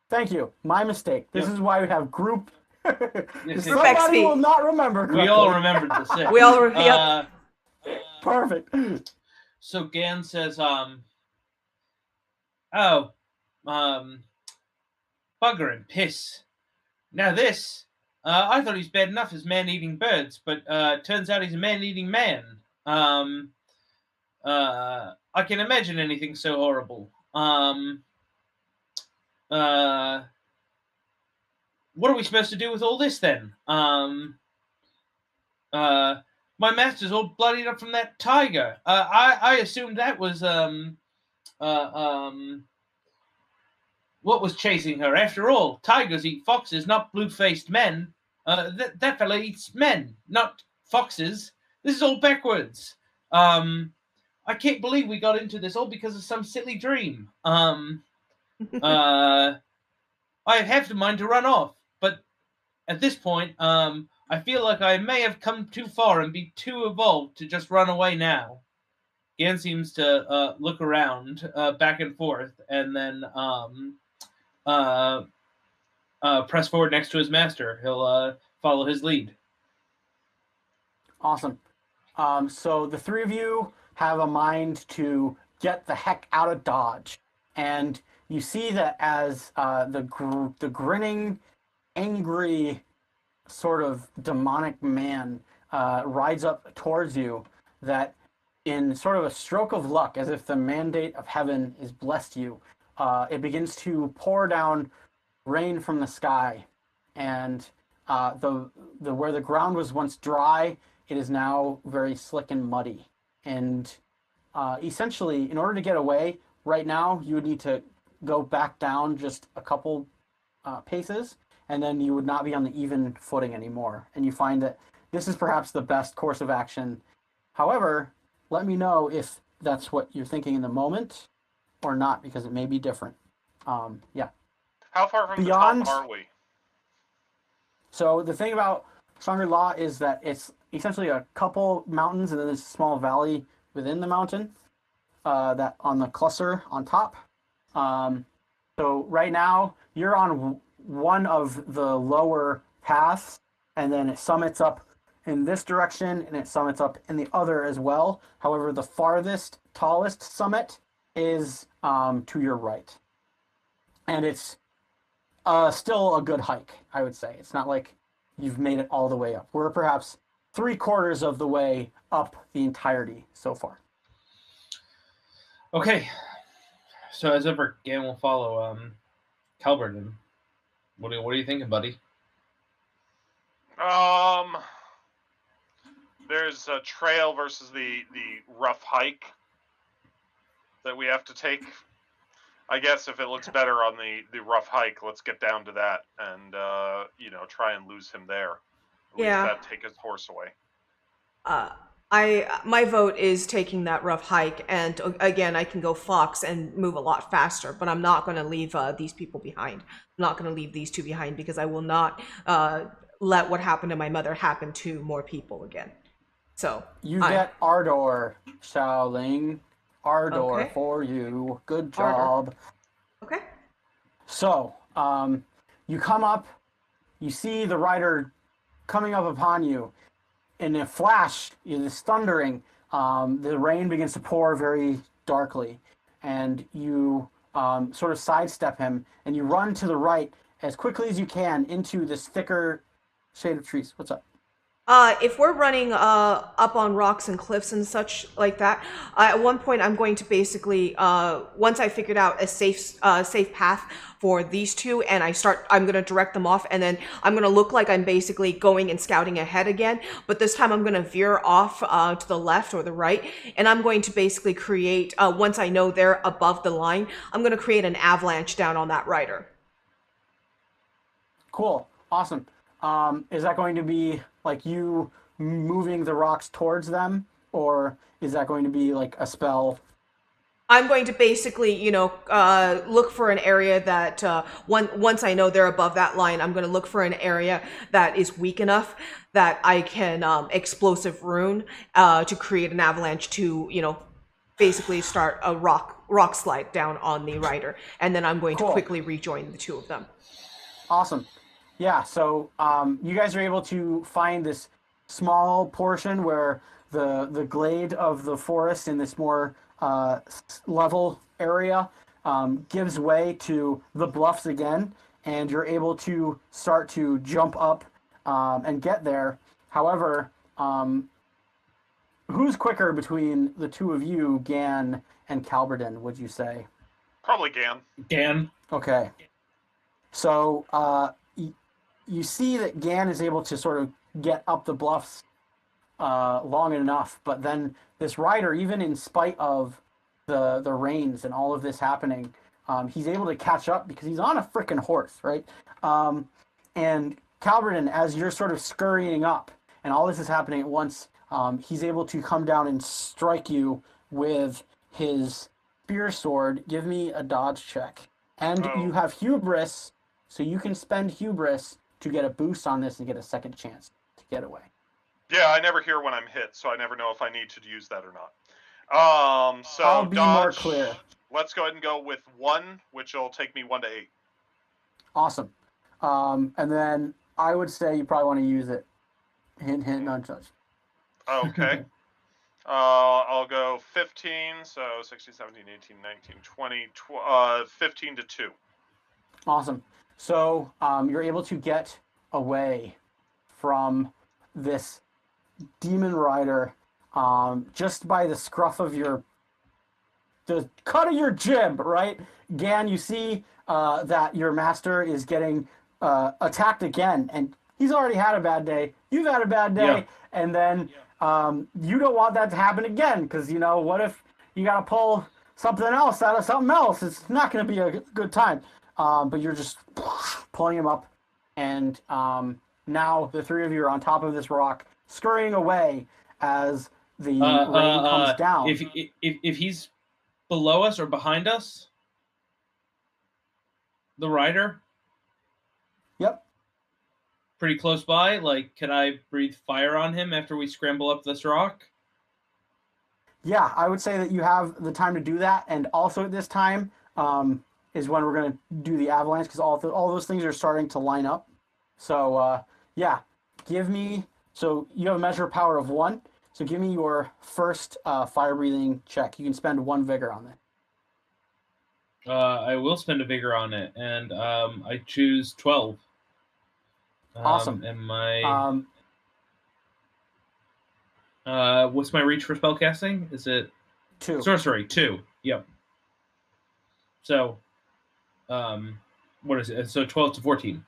thank you. My mistake. This Yep. is why we have group. Yes, Somebody XP. will not remember correctly. We all remembered the 6. We all yep. Perfect. So Gan says, bugger and piss. Now this, I thought he's bad enough as man-eating birds, but turns out he's a man-eating man. I can imagine anything so horrible. What are we supposed to do with all this then? My master's all bloodied up from that tiger. I assumed that was what was chasing her. After all, tigers eat foxes, not blue-faced men. That fella eats men, not foxes. This is all backwards. I can't believe we got into this all because of some silly dream. I have half the mind to run off, but at this point, I feel like I may have come too far and be too evolved to just run away now. Gan seems to look around back and forth and then press forward next to his master. He'll follow his lead. Awesome. So the three of you have a mind to get the heck out of Dodge. And you see that as the grinning, angry, sort of demonic man rides up towards you, that in sort of a stroke of luck, as if the mandate of heaven is blessed you, it begins to pour down rain from the sky, and the where the ground was once dry, it is now very slick and muddy. And essentially, in order to get away, right now you would need to go back down just a couple paces, and then you would not be on the even footing anymore. And you find that this is perhaps the best course of action. However, let me know if that's what you're thinking in the moment or not, because it may be different. Yeah. How far from Beyond- the top are we? So the thing about Shangrila is that it's essentially a couple mountains and then there's a small valley within the mountain that on the cluster on top. So right now you're on one of the lower paths, and then it summits up in this direction and it summits up in the other as well. However, the farthest, tallest summit is to your right. And it's still a good hike, I would say. It's not like you've made it all the way up. We're perhaps 3/4 of the way up the entirety so far. Okay. So as ever, Gan will follow Calverdin. What are you thinking, buddy? There's a trail versus the rough hike that we have to take. I guess if it looks better on the rough hike, let's get down to that and try and lose him there. At least Yeah. that take his horse away. Uh, my vote is taking that rough hike, and again, I can go fox and move a lot faster. But I'm not going to leave these people behind. I'm not going to leave these two behind because I will not let what happened to my mother happen to more people again. So You get Ardor, Xiaoling. Ardor Okay. for you. Good Ardor. job. Okay. So, you come up, you see the rider coming up upon you. In a flash, this thundering, the rain begins to pour very darkly, and you sort of sidestep him, and you run to the right as quickly as you can into this thicker shade of trees. What's up? If we're running up on rocks and cliffs and such like that, at one point I'm going to basically once I figured out a safe path for these two, and I'm gonna direct them off, and then I'm gonna look like I'm basically going and scouting ahead again. But this time I'm gonna veer off to the left or the right, and I'm going to basically create once I know they're above the line, I'm gonna create an avalanche down on that rider. Cool. Awesome. Is that going to be like you moving the rocks towards them, or is that going to be like a spell? I'm going to basically, look for an area that once I know they're above that line, I'm going to look for an area that is weak enough that I can explosive rune to create an avalanche to, basically start a rock slide down on the rider, and then I'm going to Cool. quickly rejoin the two of them. Awesome. Yeah, so you guys are able to find this small portion where the glade of the forest in this more level area gives way to the bluffs again, and you're able to start to jump up and get there. However, who's quicker between the two of you, Gan and Calberden, would you say? Probably Gan. Dan. Okay. So you see that Gan is able to sort of get up the bluffs long enough, but then this rider, even in spite of the rains and all of this happening, he's able to catch up because he's on a freaking horse, right? And Calverton, as you're sort of scurrying up and all this is happening at once, he's able to come down and strike you with his spear sword. Give me a dodge check. And you have hubris, so you can spend hubris to get a boost on this and get a second chance to get away. Yeah, I never hear when I'm hit, so I never know if I need to use that or not. So I'll be dodge, more clear. Let's go ahead and go with 1, which will take me 1 to 8. Awesome. And then I would say you probably want to use it. Hint, hint, nudge, nudge. Okay. I'll go 15, so 16, 17, 18, 19, 20, 15 to 2. Awesome. So you're able to get away from this demon rider just by the scruff of the cut of your jib, right? Gan, you see that your master is getting attacked again, and he's already had a bad day. You've had a bad day, and then you don't want that to happen again, because, what if you got to pull something else out of something else? It's not going to be a good time. But you're just pulling him up, and now the three of you are on top of this rock, scurrying away as the rain comes down. If he's below us or behind us, the rider. Yep. Pretty close by. Like, can I breathe fire on him after we scramble up this rock? Yeah, I would say that you have the time to do that, and also at this time is when we're going to do the avalanche, because all those things are starting to line up. So yeah, give me. So you have a measure of power of 1. So give me your first fire breathing check. You can spend 1 vigor on it. I will spend a vigor on it, and I choose 12. Awesome. And my what's my reach for spellcasting? Is it 2? Sorcery 2? Yep. So, what is it? So 12 to 14.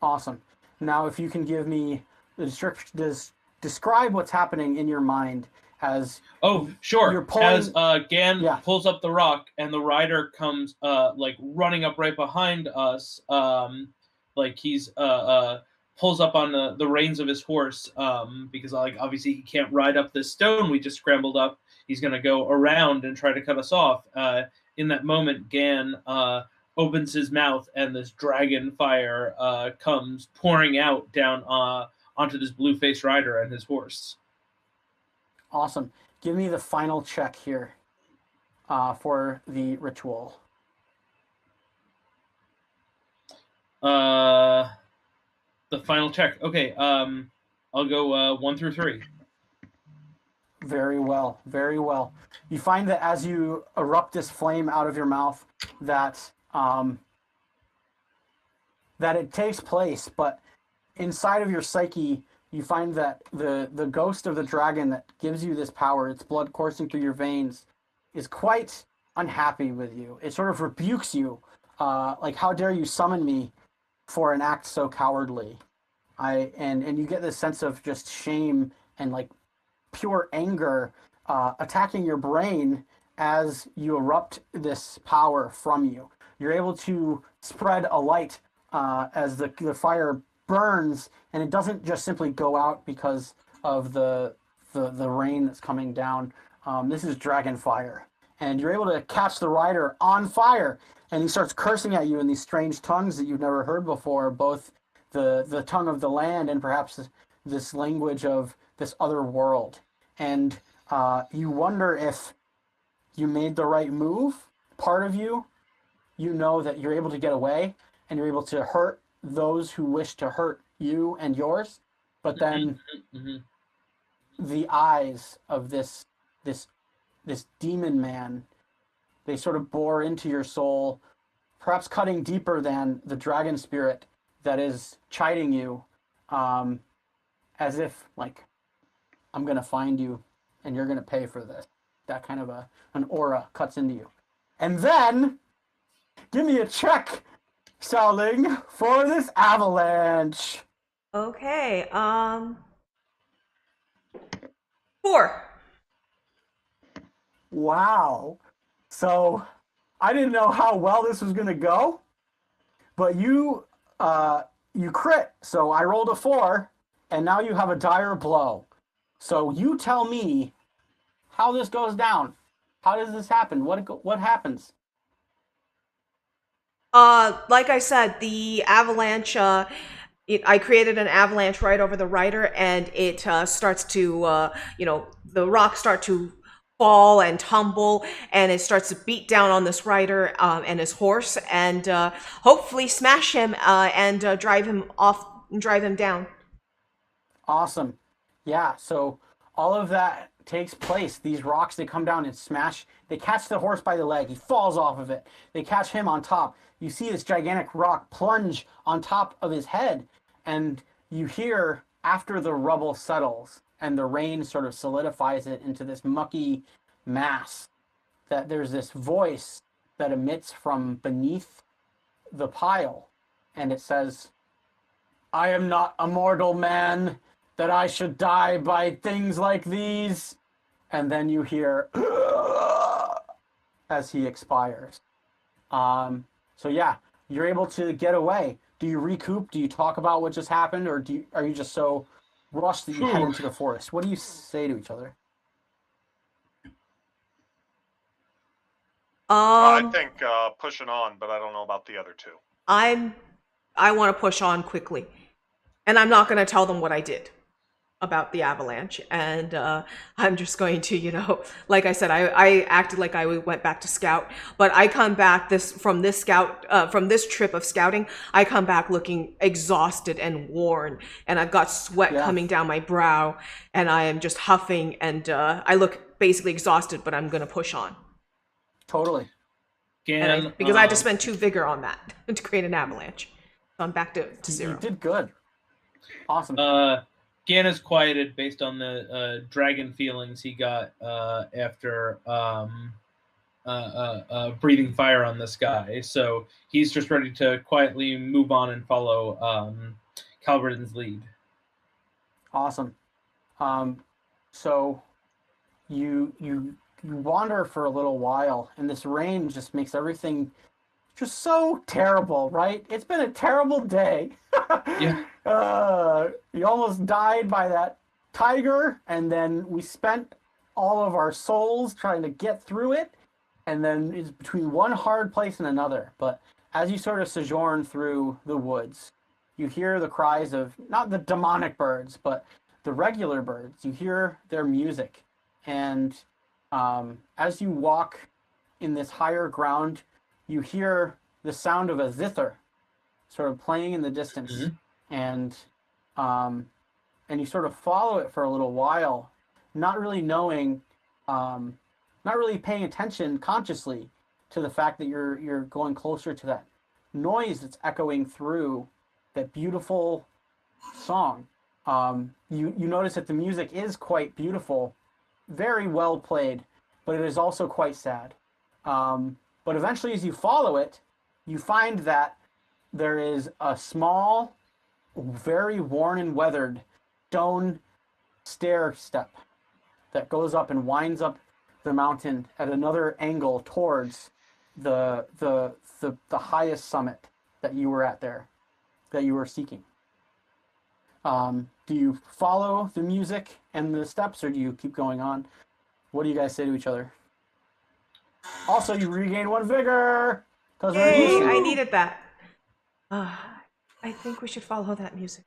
Awesome. Now, if you can give me the describe what's happening in your mind as Oh, sure. you're pulling. As Gan Yeah. pulls up the rock and the rider comes like running up right behind us, like he's pulls up on the reins of his horse, because like obviously he can't ride up this stone we just scrambled up. He's gonna go around and try to cut us off. In that moment, Gan opens his mouth and this dragon fire comes pouring out down onto this blue-faced rider and his horse. Awesome. Give me the final check here for the ritual. The final check. Okay. I'll go 1 through 3. Very well, very well. You find that as you erupt this flame out of your mouth, that that it takes place, but inside of your psyche, you find that the ghost of the dragon that gives you this power, its blood coursing through your veins, is quite unhappy with you. It sort of rebukes you, like, how dare you summon me for an act so cowardly? And you get this sense of just shame and like pure anger attacking your brain as you erupt this power from you. You're able to spread a light as the fire burns, and it doesn't just simply go out because of the rain that's coming down. This is dragon fire, and you're able to catch the rider on fire, and he starts cursing at you in these strange tongues that you've never heard before, both the tongue of the land and perhaps this language of this other world. And you wonder if you made the right move. Part of you know that you're able to get away and you're able to hurt those who wish to hurt you and yours, but then the eyes of this demon man, they sort of bore into your soul, perhaps cutting deeper than the dragon spirit that is chiding you, as if like, I'm gonna find you and you're gonna pay for this. That kind of an aura cuts into you. And then give me a check, Xiaoling, for this avalanche. Okay. 4. Wow. So I didn't know how well this was gonna go, but you crit. So I rolled a 4, and now you have a dire blow. So you tell me how this goes down. How does this happen? What happens? Like I said, the avalanche. I created an avalanche right over the rider, and it starts to, the rocks start to fall and tumble, and it starts to beat down on this rider and his horse, and hopefully smash him and drive him down. Awesome. Yeah, so all of that takes place. These rocks, they come down and smash. They catch the horse by the leg. He falls off of it. They catch him on top. You see this gigantic rock plunge on top of his head, and you hear, after the rubble settles and the rain sort of solidifies it into this mucky mass, that there's this voice that emits from beneath the pile, and it says, "I am not a mortal man, that I should die by things like these." And then you hear as he expires. So yeah, you're able to get away. Do you recoup? Do you talk about what just happened, or are you just so rushed that you head into the forest? What do you say to each other? I think pushing on, but I don't know about the other two. I want to push on quickly, and I'm not going to tell them what I did about the avalanche, and I'm just going to, like I said, I acted like I went back to scout, but I come back from this trip of scouting, I come back looking exhausted and worn, and I've got sweat coming down my brow, and I am just huffing, and I look basically exhausted, but I'm going to push on. Totally. Because I had to spend 2 vigor on that to create an avalanche. So I'm back to 0. You did good. Awesome. Gan is quieted based on the dragon feelings he got after breathing fire on this guy. So he's just ready to quietly move on and follow Calverdin's lead. Awesome. So you wander for a little while, and this rain just makes everything just so terrible, right? It's been a terrible day. Yeah. You almost died by that tiger, and then we spent all of our souls trying to get through it, and then it's between one hard place and another. But as you sort of sojourn through the woods, you hear the cries of not the demonic birds, but the regular birds. You hear their music, and as you walk in this higher ground, you hear the sound of a zither sort of playing in the distance, Mhm. and and you sort of follow it for a little while, not really knowing, not really paying attention consciously to the fact that you're going closer to that noise that's echoing through that beautiful song. You notice that the music is quite beautiful, very well played, but it is also quite sad. But eventually, as you follow it, you find that there is a small, very worn and weathered stone stair step that goes up and winds up the mountain at another angle towards the highest summit that you were at there, that you were seeking. Do you follow the music and the steps, or do you keep going on? What do you guys say to each other? Also, you regain one vigor because we're Yay! easy. I needed that. I think we should follow that music.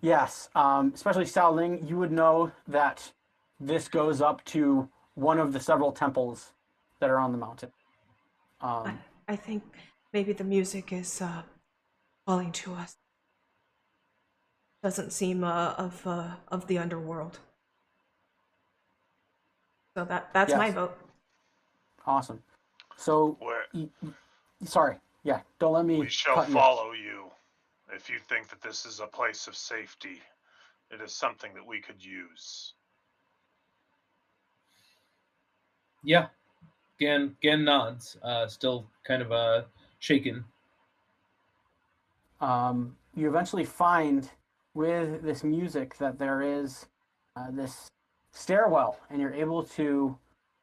Yes, especially Xiaoling, you would know that this goes up to one of the several temples that are on the mountain. I think maybe the music is calling to us. Doesn't seem of the underworld. So that's my Yes. vote. Awesome. So, Where sorry, yeah, don't let me we shall cut you. follow you. If you think that this is a place of safety, it is something that we could use. Yeah. Gan nods, still kind of shaken. You eventually find with this music that there is this stairwell, and you're able to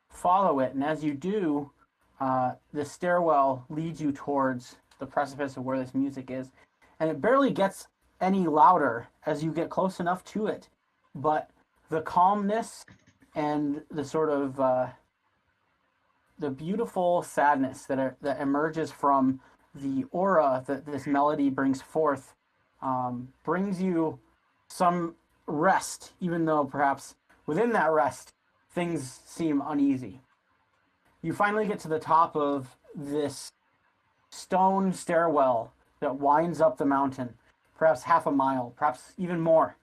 follow it. And as you do, the stairwell leads you towards the precipice of where this music is. And it barely gets any louder as you get close enough to it. But the calmness and the sort of the beautiful sadness that emerges from the aura that this melody brings forth brings you some rest, even though perhaps within that rest things seem uneasy. You finally get to the top of this stone stairwell that winds up the mountain, perhaps half a mile, perhaps even more.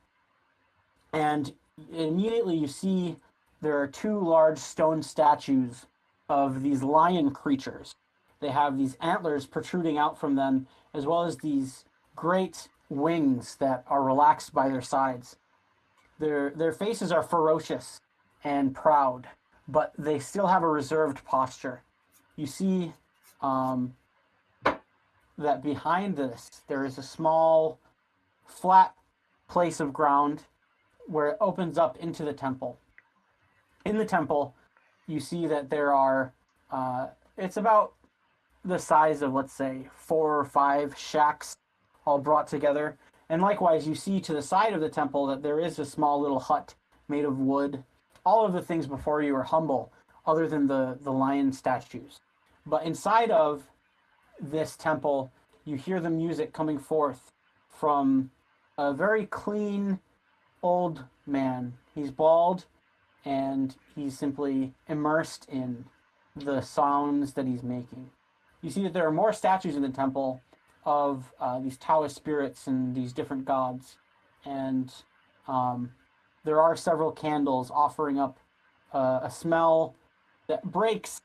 And immediately you see there are two large stone statues of these lion creatures. They have these antlers protruding out from them, as well as these great wings that are relaxed by their sides. Their faces are ferocious and proud, but they still have a reserved posture. You see that behind this there is a small, flat place of ground where it opens up into the temple. In the temple, you see that there are, it's about the size of, let's say, 4 or 5 shacks all brought together. And likewise, you see to the side of the temple that there is a small little hut made of wood. All of the things before you are humble, other than the lion statues. But inside of this temple, you hear the music coming forth from a very clean old man. He's bald, and he's simply immersed in the sounds that he's making. You see that there are more statues in the temple of these Taoist spirits and these different gods, and there are several candles offering up a smell that breaks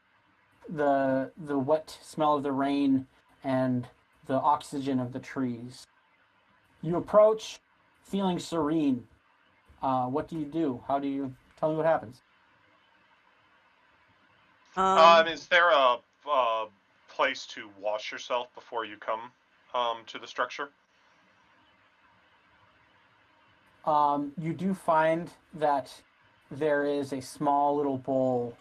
the wet smell of the rain and the oxygen of the trees. You approach, feeling serene. What do you do? How do you tell me what happens? Is there a place to wash yourself before you come to the structure? You do find that there is a small little bowl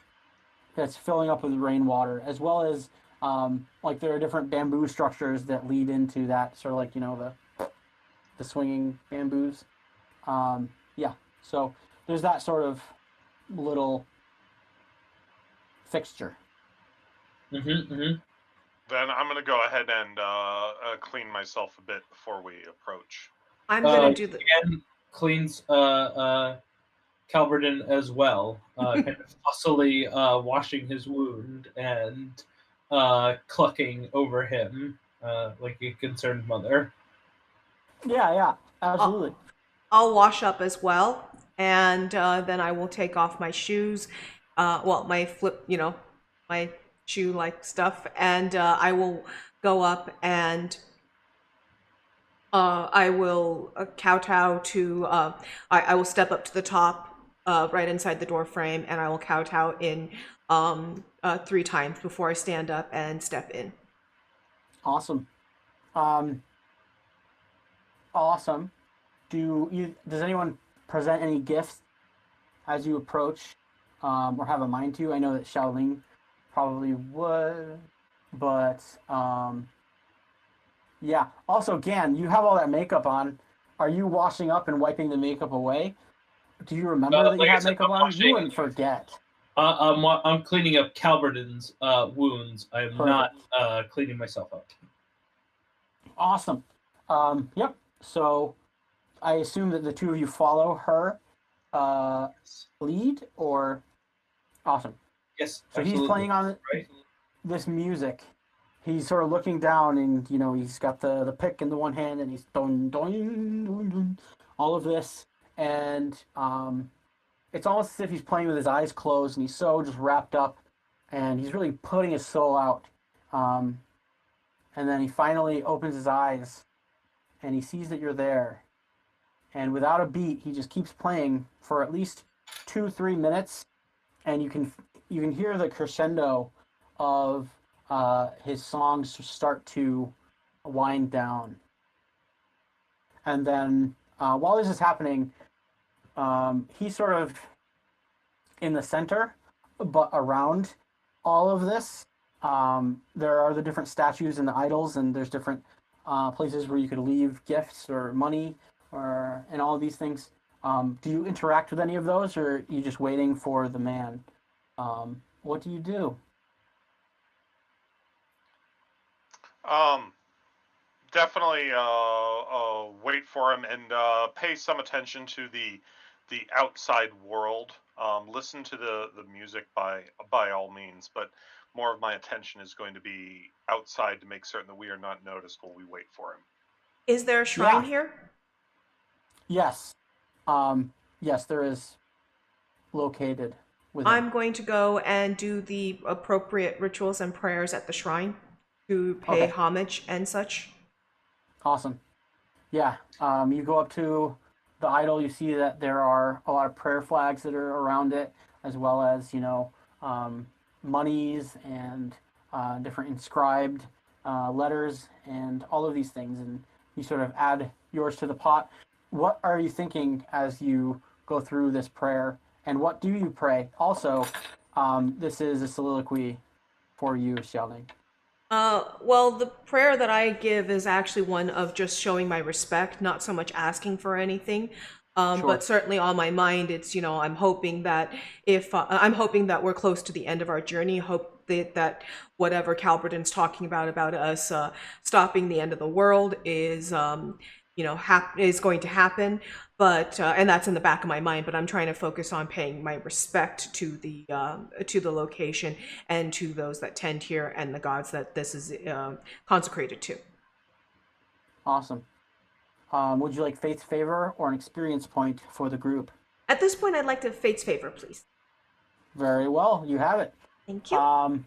that's filling up with rainwater, as well as like there are different bamboo structures that lead into that, sort of like the swinging bamboos. Yeah, so there's that sort of little fixture. Mm-hmm. Then I'm going to go ahead and clean myself a bit before we approach. I'm gonna do the. Again, cleans Calverdin as well, kind of fussily washing his wound and clucking over him like a concerned mother. Yeah, absolutely. I'll wash up as well, and then I will take off my shoes, well, my flip, my shoe-like stuff, and I will go up and I will kowtow to. I will step up to the top, right inside the door frame, and I will kowtow in 3 times before I stand up and step in. Awesome. Awesome. Does anyone present any gifts as you approach, or have a mind to? I know that Xiaoling probably would, but yeah. Also, Gan, you have all that makeup on. Are you washing up and wiping the makeup away? Do you remember that you Like I had said, makeup I'm on? You washing. wouldn't forget. I'm cleaning up Calverdin's wounds. I am Perfect. not cleaning myself up. Awesome. Yep. So I assume that the two of you follow her lead, or awesome. Yes. So absolutely. he's playing on Right. this music. He's sort of looking down, and he's got the pick in the one hand, and he's doing all of this, and it's almost as if he's playing with his eyes closed, and he's so just wrapped up, and he's really putting his soul out. And then he finally opens his eyes, and he sees that you're there. And without a beat, he just keeps playing for at least 2-3 minutes, and you can hear the crescendo of his songs start to wind down. And then while this is happening, he's sort of in the center, but around all of this, there are the different statues and the idols, and there's different places where you could leave gifts or money, and all of these things. Do you interact with any of those, or are you just waiting for the man? What do you do? Definitely wait for him and pay some attention to the outside world. Listen to the music by all means, but more of my attention is going to be outside to make certain that we are not noticed while we wait for him. Is there a shrine Yeah. here? Yes. Yes, there is located within. I'm going to go and do the appropriate rituals and prayers at the shrine to pay Okay. homage and such. Awesome. Yeah. You go up to the idol, you see that there are a lot of prayer flags that are around it, as well as, monies and different inscribed letters and all of these things. And you sort of add yours to the pot. What are you thinking as you go through this prayer? And what do you pray? Also, this is a soliloquy for you, Sheldon. Well, the prayer that I give is actually one of just showing my respect, not so much asking for anything. Sure. But certainly on my mind, it's, I'm hoping that I'm hoping that we're close to the end of our journey. Hope that whatever Calverdin's talking about us stopping the end of the world is, is going to happen. But and that's in the back of my mind. But I'm trying to focus on paying my respect to the location and to those that tend here and the gods that this is consecrated to. Awesome. Would you like Faith's favor or an experience point for the group? At this point, I'd like to Fate's favor, please. Very well, you have it. Thank you.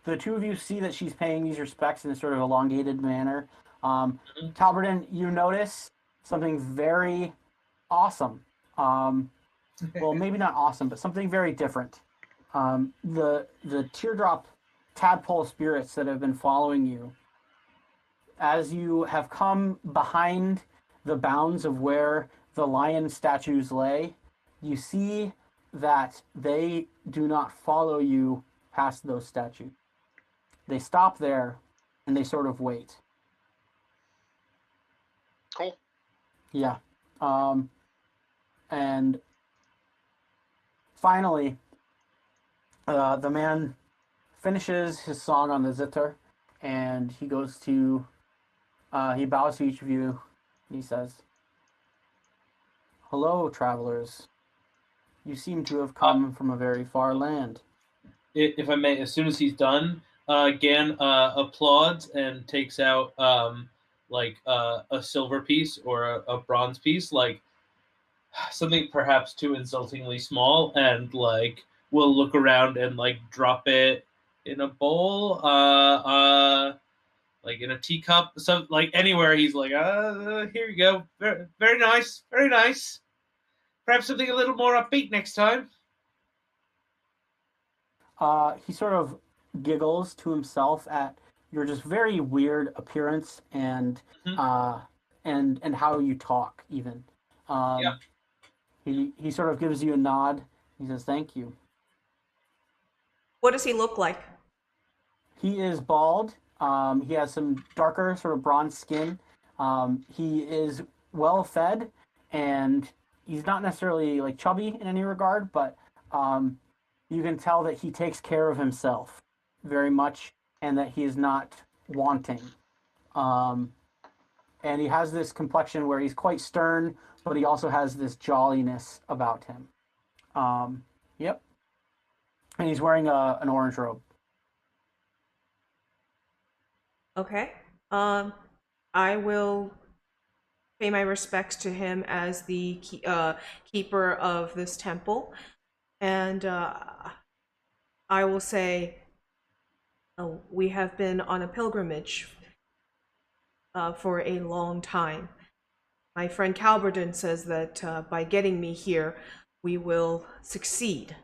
The two of you see that she's paying these respects in a sort of elongated manner. Calverdin, you notice something very awesome. Well, maybe not awesome, but something very different. The teardrop tadpole spirits that have been following you, as you have come behind the bounds of where the lion statues lay, You see that they do not follow you past those statues. They stop there and they sort of wait. Cool. Yeah. And finally, the man finishes his song on the zither, and he goes to, he bows to each of you, and he says, "Hello, travelers. You seem to have come from a very far land." If I may, as soon as he's done, Gan applauds and takes out a silver piece or a bronze piece, like something perhaps too insultingly small, and like will look around and like drop it in a bowl, like in a teacup, some like anywhere. He's like, here you go, very, very nice, very nice. Perhaps something a little more upbeat next time. He sort of giggles to himself at your just very weird appearance and Mhm. and how you talk even. Yeah. He sort of gives you a nod. He says, "Thank you." What does he look like? He is bald. He has some darker, sort of bronze skin. He is well fed, and he's not necessarily like chubby in any regard, but you can tell that he takes care of himself very much, and that he is not wanting. Um, and he has this complexion where he's quite stern, but he also has this jolliness about him. Yep. And he's wearing an orange robe. Okay. I will pay my respects to him as the keeper of this temple, and I will say, we have been on a pilgrimage for a long time. My friend Calberton says that by getting me here, we will succeed.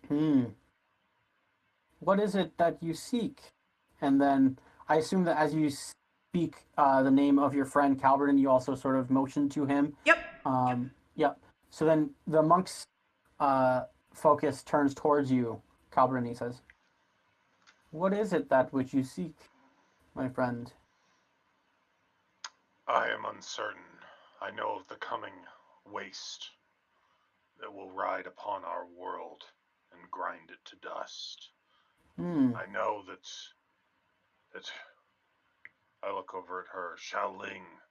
Hmm. What is it that you seek? And then I assume that as you speak the name of your friend Calverton, you also sort of motion to him. Yep. Yep. So then the monk's focus turns towards you, Calverton. He says, "What is it that which you seek, my friend?" I am uncertain. I know of the coming waste that will ride upon our world and grind it to dust. Hmm. I know that I look over at her, Xiaoling.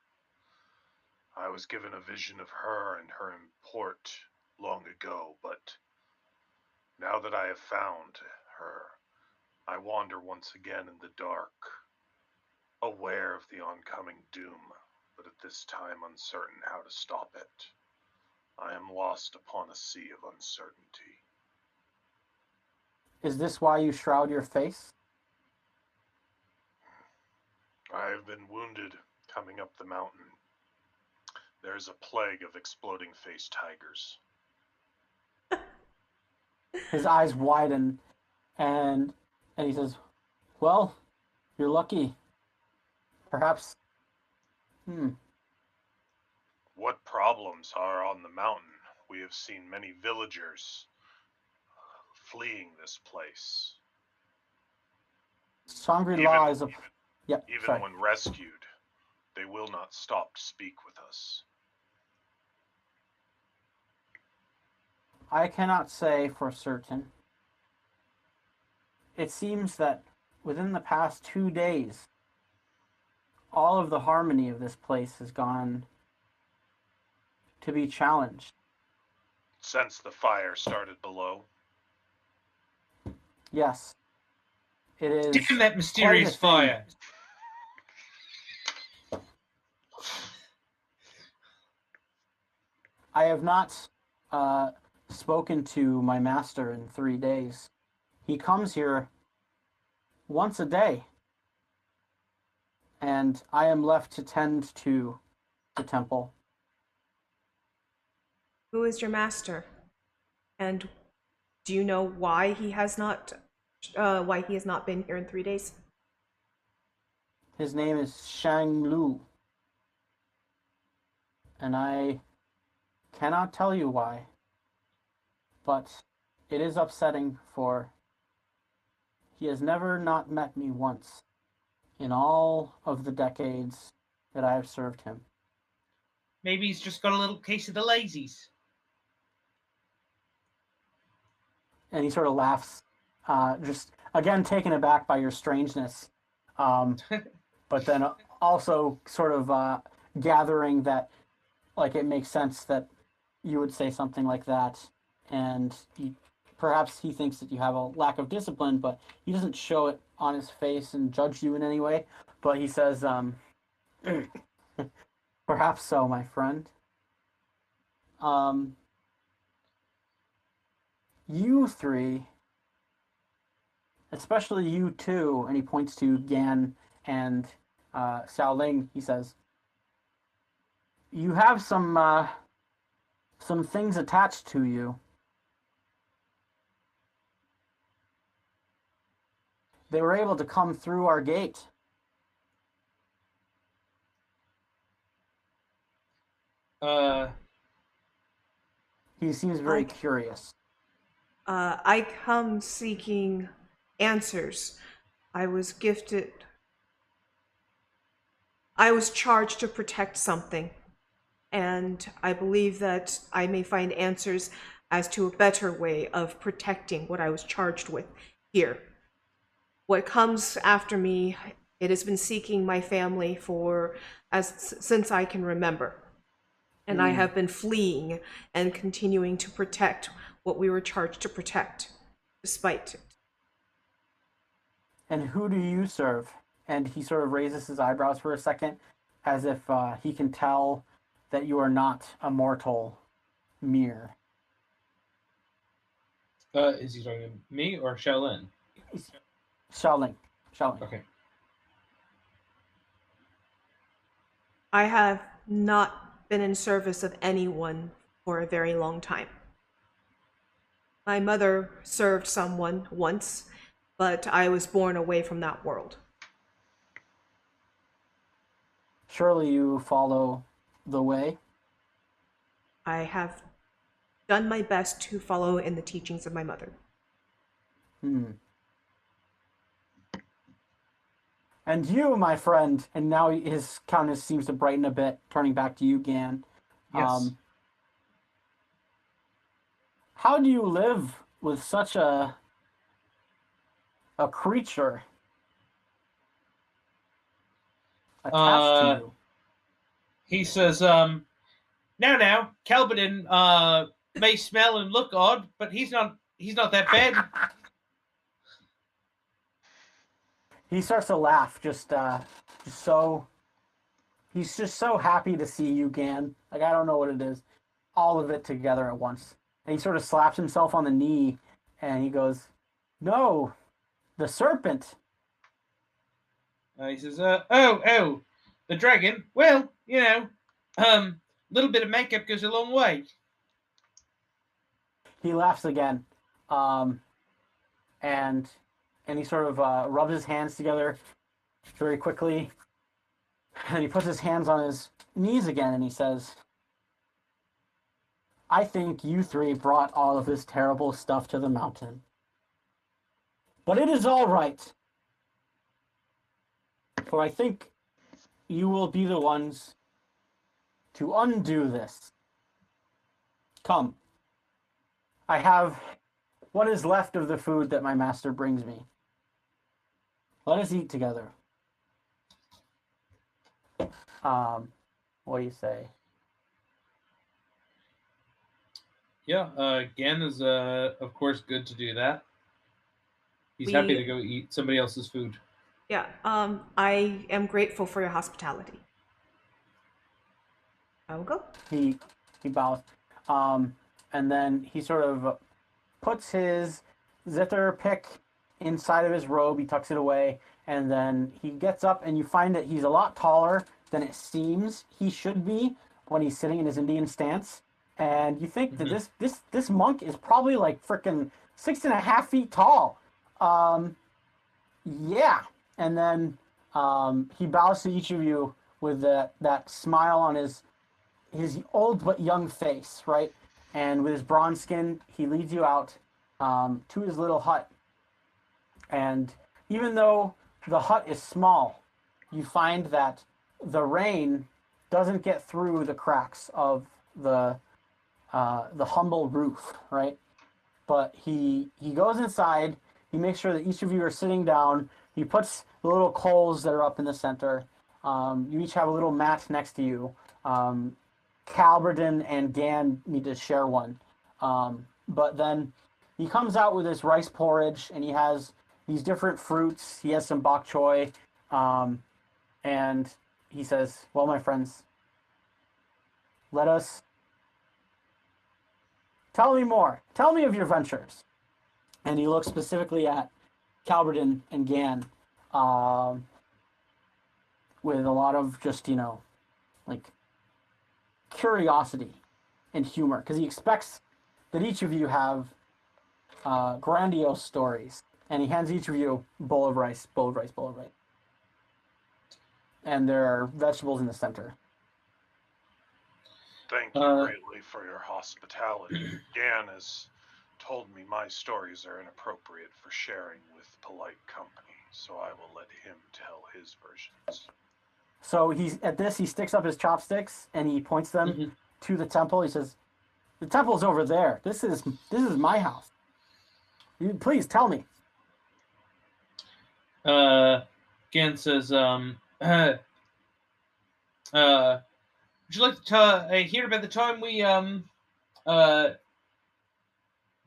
I was given a vision of her and her import long ago, but now that I have found her, I wander once again in the dark, aware of the oncoming doom, but at this time uncertain how to stop it. I am lost upon a sea of uncertainty. Is this why you shroud your face? I have been wounded coming up the mountain. There's a plague of exploding-faced tigers. His eyes widen, and he says, "Well, you're lucky. Perhaps." Hmm. What problems are on the mountain? We have seen many villagers fleeing this place. Shangri-La is a. Yeah. Even Sorry. when rescued, they will not stop to speak with us. I cannot say for certain. It seems that within the past 2 days, all of the harmony of this place has gone to be challenged. Since the fire started below, Yes, it is. Damn that mysterious fire! I have not spoken to my master in 3 days. He comes here once a day, and I am left to tend to the temple. Who is your master? And do you know why he has not been here in 3 days? His name is Shang Lu. and I cannot tell you why, but it is upsetting, for he has never not met me once in all of the decades that I have served him. Maybe he's just got a little case of the lazies. And he sort of laughs, just again taken aback by your strangeness, but then also sort of gathering that, like, it makes sense that you would say something like that, and perhaps he thinks that you have a lack of discipline, but he doesn't show it on his face and judge you in any way. But he says, perhaps so, my friend. You three, especially you two, and he points to Gan and Xiaoling, he says, you have some things attached to you. They were able to come through our gate. He seems very curious. I come seeking answers. I was gifted. I was charged to protect something, and I believe that I may find answers as to a better way of protecting what I was charged with here. What comes after me, it has been seeking my family since I can remember. And I have been fleeing and continuing to protect what we were charged to protect, despite it. And who do you serve? And he sort of raises his eyebrows for a second, as if he can tell that you are not a mortal mere. Is he talking to me or Shaolin? Shaoling. Okay. I have not been in service of anyone for a very long time. My mother served someone once, but I was born away from that world. Surely you follow the way? I have done my best to follow in the teachings of my mother. And you, my friend, and now his countenance seems to brighten a bit, turning back to you, Gan. Yes. How do you live with such a creature attached to you? He says, now, Calvin may smell and look odd, but he's not that bad. He starts to laugh, just so. He's just so happy to see you, Gan. Like, I don't know what it is. All of it together at once. And he sort of slaps himself on the knee, and he goes, "No, the serpent." He says, oh, the dragon. Well, a little bit of makeup goes a long way. He laughs again, and he sort of rubs his hands together very quickly, and he puts his hands on his knees again, and he says, I think you three brought all of this terrible stuff to the mountain. But it is all right, for I think you will be the ones to undo this. Come. I have what is left of the food that my master brings me. Let us eat together. What do you say? Yeah, Gan is, of course, good to do that. He's happy to go eat somebody else's food. Yeah, I am grateful for your hospitality. I will go. He bows. And then he sort of puts his zither pick inside of his robe. He tucks it away, and then he gets up, and you find that he's a lot taller than it seems he should be when he's sitting in his Indian stance. And you think that this monk is probably like freaking 6.5 feet tall. Yeah. And then he bows to each of you with that smile on his his old but young face, right? And with his bronze skin, he leads you out to his little hut. And even though the hut is small, you find that the rain doesn't get through the cracks of the humble roof, right? But he goes inside. He makes sure that each of you are sitting down. He puts the little coals that are up in the center. You each have a little mat next to you. Calverton and Gan need to share one. But then he comes out with his rice porridge, and he has these different fruits. He has some bok choy. And he says, well, my friends, let us... Tell me more. Tell me of your ventures. And he looks specifically at Calverton and Gan with a lot of just, like curiosity and humor. Because he expects that each of you have grandiose stories. And he hands each of you a bowl of rice. And there are vegetables in the center. Thank you greatly for your hospitality. Gan has told me my stories are inappropriate for sharing with polite company, so I will let him tell his versions. So he sticks up his chopsticks and he points them to the temple. He says, "The temple's over there. This is my house. Please tell me." Gan says, would you like to hear about the time we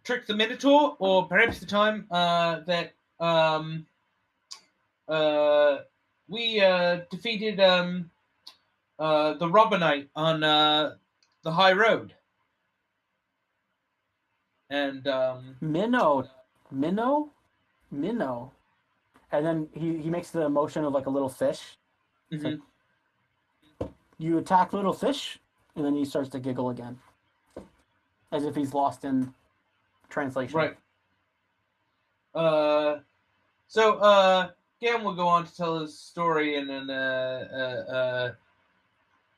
tricked the Minotaur, or perhaps the time that we defeated the Robber Knight on the high road? And Minnow. And then he makes the motion of like a little fish. Mm-hmm. Like, you attack little fish, and then he starts to giggle again, as if he's lost in translation. Right. So Gan will go on to tell his story in an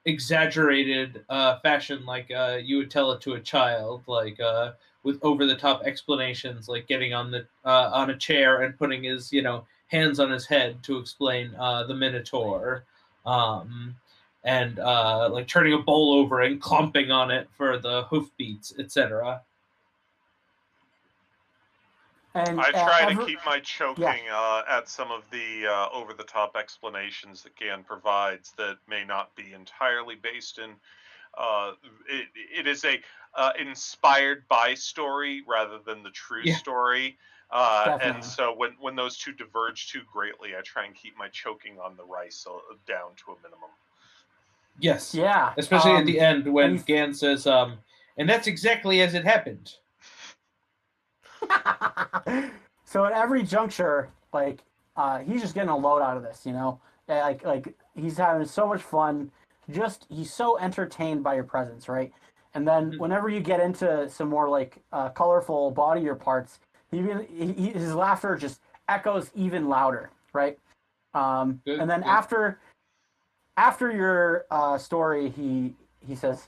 exaggerated fashion, like you would tell it to a child, like with over-the-top explanations, like getting on a chair and putting his hands on his head to explain the Minotaur. And like turning a bowl over and clumping on it for the hoofbeats, etc. And I try to keep my choking at some of the over-the-top explanations that Gan provides that may not be entirely based in. It is a inspired by story rather than the true story. And so when those two diverge too greatly, I try and keep my choking on the rice down to a minimum. Yes. Yeah. Especially at the end when Gan says, and that's exactly as it happened. So at every juncture, like he's just getting a load out of this, like he's having so much fun. Just he's so entertained by your presence, right? And then whenever you get into some more like colorful bodier parts, his laughter just echoes even louder, right? And then after your story, he says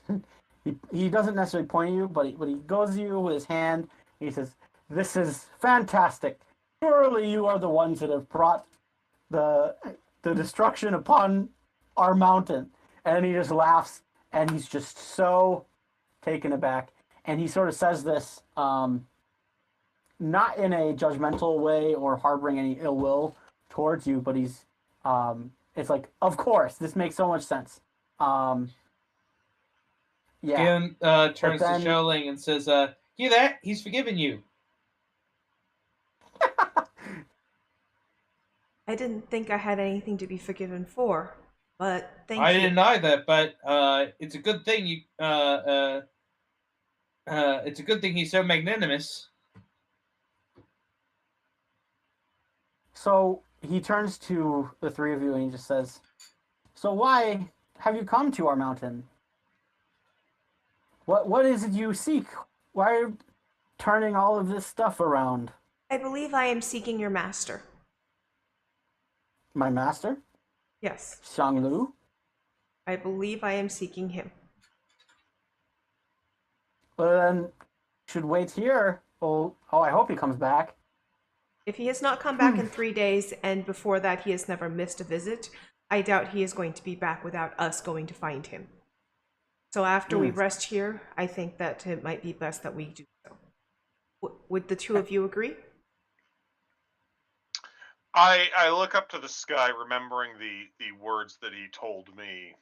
he doesn't necessarily point at you, but he goes to you with his hand. He says, "This is fantastic. Surely you are the ones that have brought the destruction upon our mountain." And then he just laughs, and he's just so taken aback. And he sort of says this, not in a judgmental way or harboring any ill will towards you, but he's it's like, of course, this makes so much sense. Yeah. Gan turns to Xiaoling and says, "Hear that? He's forgiven you." I didn't think I had anything to be forgiven for, but thank you. I didn't either, but it's a good thing it's a good thing he's so magnanimous. So he turns to the three of you and he just says, "So why have you come to our mountain? What is it you seek? Why are you turning all of this stuff around?" I believe I am seeking your master. My master? Yes. Shanglu? I believe I am seeking him. Well, then, should wait here. Oh, I hope he comes back. If he has not come back in 3 days, and before that he has never missed a visit, I doubt he is going to be back without us going to find him. So after we Hmm. rest here, I think that it might be best that we do so. Would the two of you agree? I look up to the sky, remembering the words that he told me,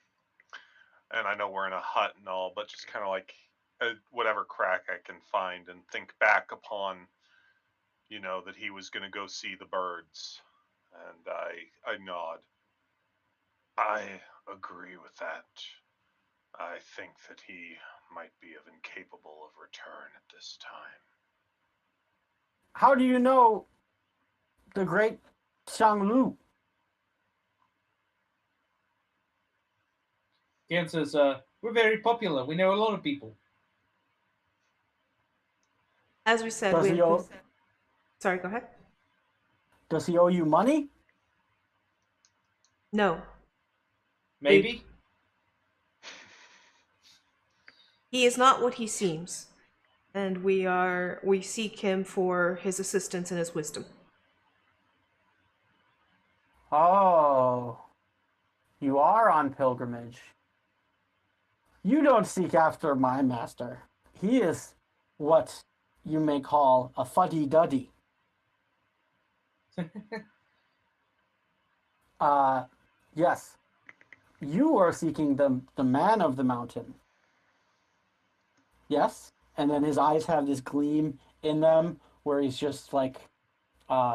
and I know we're in a hut and all, but just kind of like whatever crack I can find, and think back upon, that he was going to go see the birds, and I nod. I agree with that. I think that he might be of incapable of return at this time. How do you know the great Shanglu? Gan says, we're very popular. We know a lot of people. As we said, Does he owe, sorry, go ahead. does he owe you money? No. Maybe? He is not what he seems, and we seek him for his assistance and his wisdom. Oh, you are on pilgrimage. You don't seek after my master. He is what you may call a fuddy-duddy. Yes, you are seeking the man of the mountain. Yes, and then his eyes have this gleam in them where he's just like,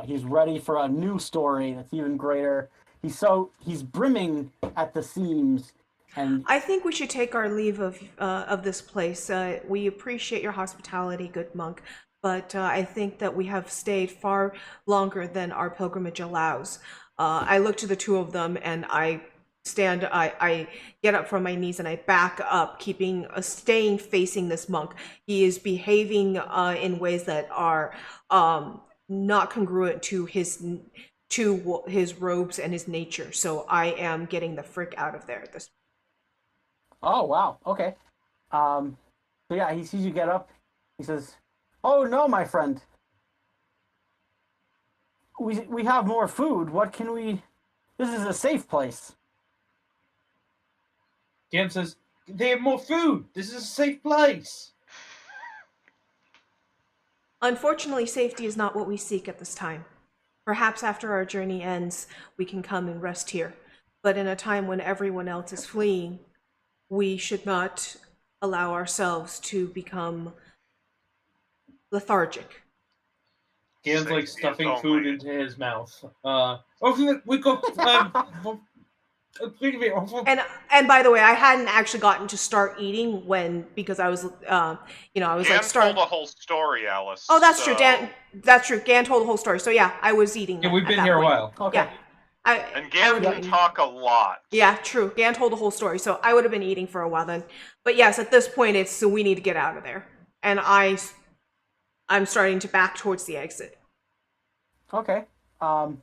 he's ready for a new story that's even greater. He's brimming at the seams, and I think we should take our leave of this place. We appreciate your hospitality, good monk, but I think that we have stayed far longer than our pilgrimage allows. I look to the two of them, and I get up from my knees and I back up, staying facing this monk. He is behaving in ways that are not congruent to his robes and his nature. So I am getting the frick out of there at this. oh wow, okay. So yeah, he sees you get up. He says, "Oh no, my friend. We have more food. What can we? This is a safe place." Gan says, they have more food. This is a safe place. Unfortunately, safety is not what we seek at this time. Perhaps after our journey ends, we can come and rest here. But in a time when everyone else is fleeing, we should not allow ourselves to become lethargic. Gan's Safety like is stuffing only- food into his mouth. We got. And by the way, I hadn't actually gotten to start eating because I was I was Gan like starting. told the whole story, Alice. Oh, that's true. so- That's true. Gan told the whole story. So yeah, I was eating. Yeah, we've at been that here a point. while. Okay. Yeah. And Gan would've can been- talk a lot. Yeah, true. Gan told the whole story, so I would have been eating for a while then. But yes, at this point, it's so we need to get out of there, and I'm starting to back towards the exit. Okay. And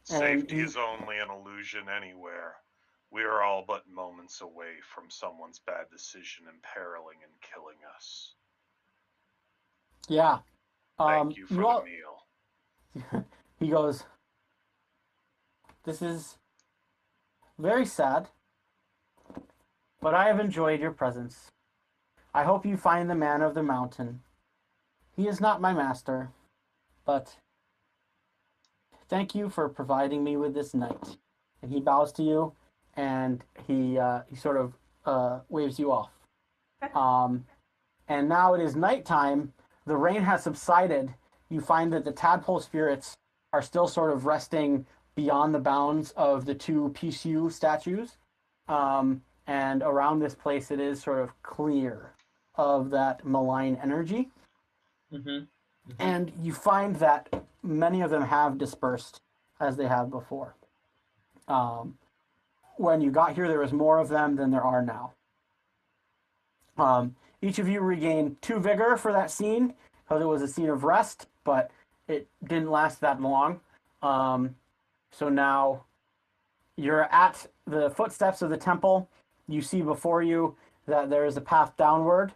Safety he- is only an illusion anywhere. We are all but moments away from someone's bad decision imperiling and killing us. Yeah. Thank you for all- the meal. He goes, "This is very sad, but I have enjoyed your presence. I hope you find the man of the mountain. He is not my master, but thank you for providing me with this night." And he bows to you, and he sort of waves you off. Okay. And now it is nighttime. The rain has subsided. You find that the tadpole spirits are still sort of resting beyond the bounds of the two Pishu statues. And around this place, it is sort of clear of that malign energy. Mm-hmm. And you find that many of them have dispersed as they have before. When you got here, there was more of them than there are now. Each of you regained 2 vigor for that scene, because it was a scene of rest, but it didn't last that long. So now you're at the footsteps of the temple. You see before you that there is a path downward,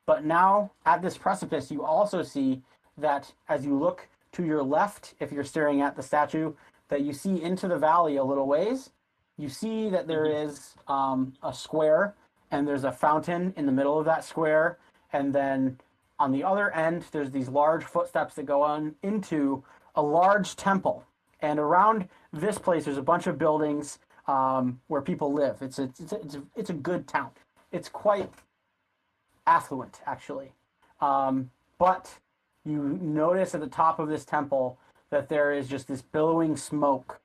But now at this precipice, you also see that as you look to your left, if you're staring at the statue, that you see into the valley a little ways. You see that there is a square, and there's a fountain in the middle of that square. And then on the other end, there's these large footsteps that go on into a large temple. And around this place, there's a bunch of buildings where people live. It's a good town. It's quite affluent, actually. But you notice at the top of this temple that there is just this billowing smoke,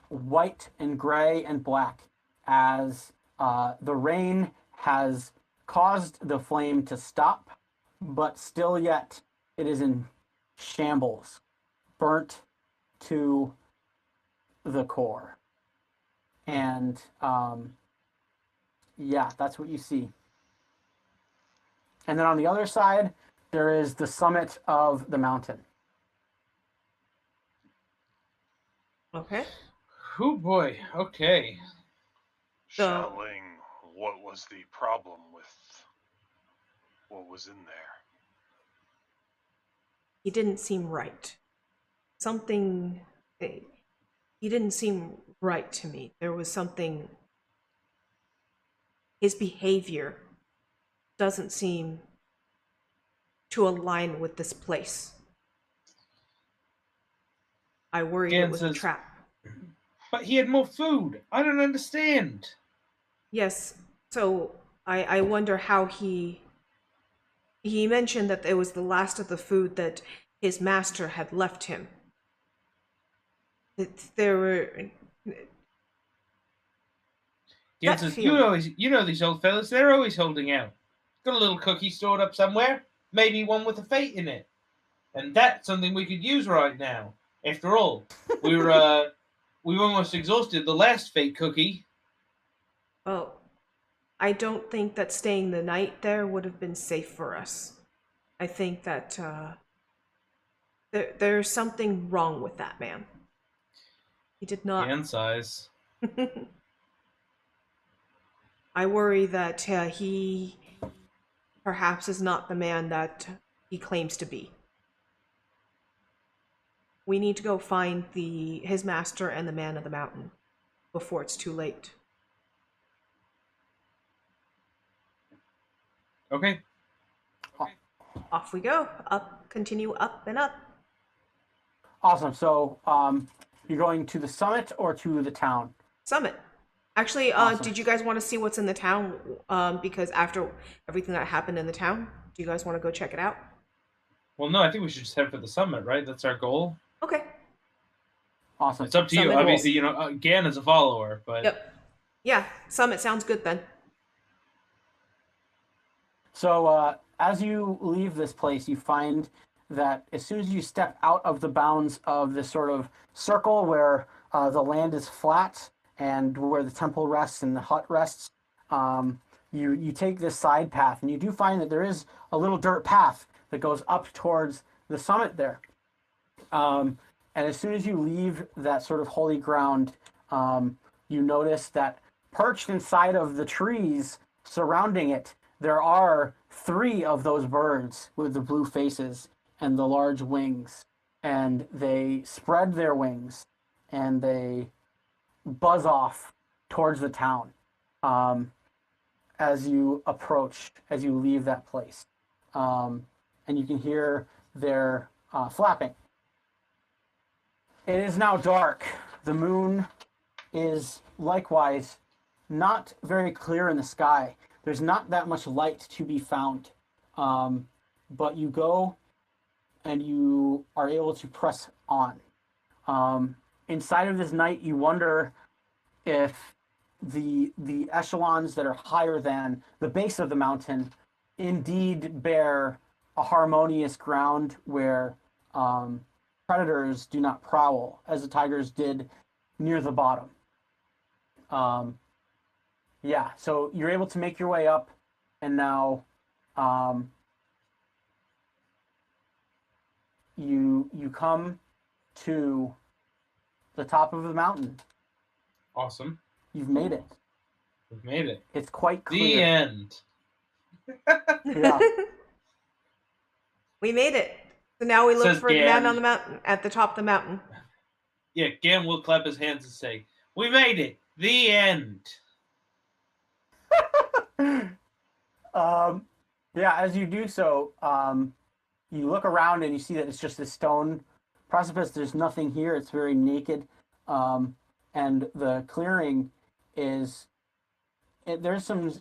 white and gray and black, as the rain has caused the flame to stop, but still yet it is in shambles, burnt to the core. And yeah, that's what you see. And then on the other side, there is the summit of the mountain. Okay. Oh boy. Okay. Xiaoling, what was the problem with what was in there? He didn't seem right. Something. He didn't seem right to me. There was something. His behavior doesn't seem to align with this place. I worried it was a trap. But he had more food. I don't understand. Yes, so I wonder how he mentioned that it was the last of the food that his master had left him. There were Gant says, you know these old fellas, they're always holding out. Got a little cookie stored up somewhere, maybe one with a fate in it. And that's something we could use right now. After all, we've almost exhausted the last fate cookie. Oh, I don't think that staying the night there would have been safe for us. I think that there's something wrong with that man. He did not. Hand size. I worry that he perhaps is not the man that he claims to be. We need to go find his master and the man of the mountain before it's too late. Okay. Off we go. Continue up and up. Awesome. So you're going to the summit or to the town? Summit. Actually, Awesome. Did you guys want to see what's in the town? Because after everything that happened in the town, do you guys want to go check it out? Well, no, I think we should just head for the summit, right? That's our goal. Okay. Awesome. It's up to you. Summit. Obviously, Gan is a follower, but... Yep. Yeah, Summit sounds good then. So as you leave this place, you find that as soon as you step out of the bounds of this sort of circle where the land is flat and where the temple rests and the hut rests, you take this side path, and you do find that there is a little dirt path that goes up towards the summit there. And as soon as you leave that sort of holy ground, you notice that perched inside of the trees surrounding it, there are 3 of those birds with the blue faces and the large wings. And they spread their wings and they buzz off towards the town as you leave that place. And you can hear their flapping. It is now dark. The moon is likewise not very clear in the sky. There's not that much light to be found. But you go and you are able to press on. Inside of this night, you wonder if the echelons that are higher than the base of the mountain indeed bear a harmonious ground where predators do not prowl, as the tigers did near the bottom. Yeah, so you're able to make your way up, and now you come to the top of the mountain. Awesome. You've made it. We've made it. It's quite clear. The end. Yeah. We made it. So now we look Says for the man Gan. on the mountain at the top of the mountain. Yeah, Gan will clap his hands and say, "We made it. The end." Yeah, as you do so, you look around and you see that it's just a stone precipice. There's nothing here. It's very naked. Um, and the clearing is there's some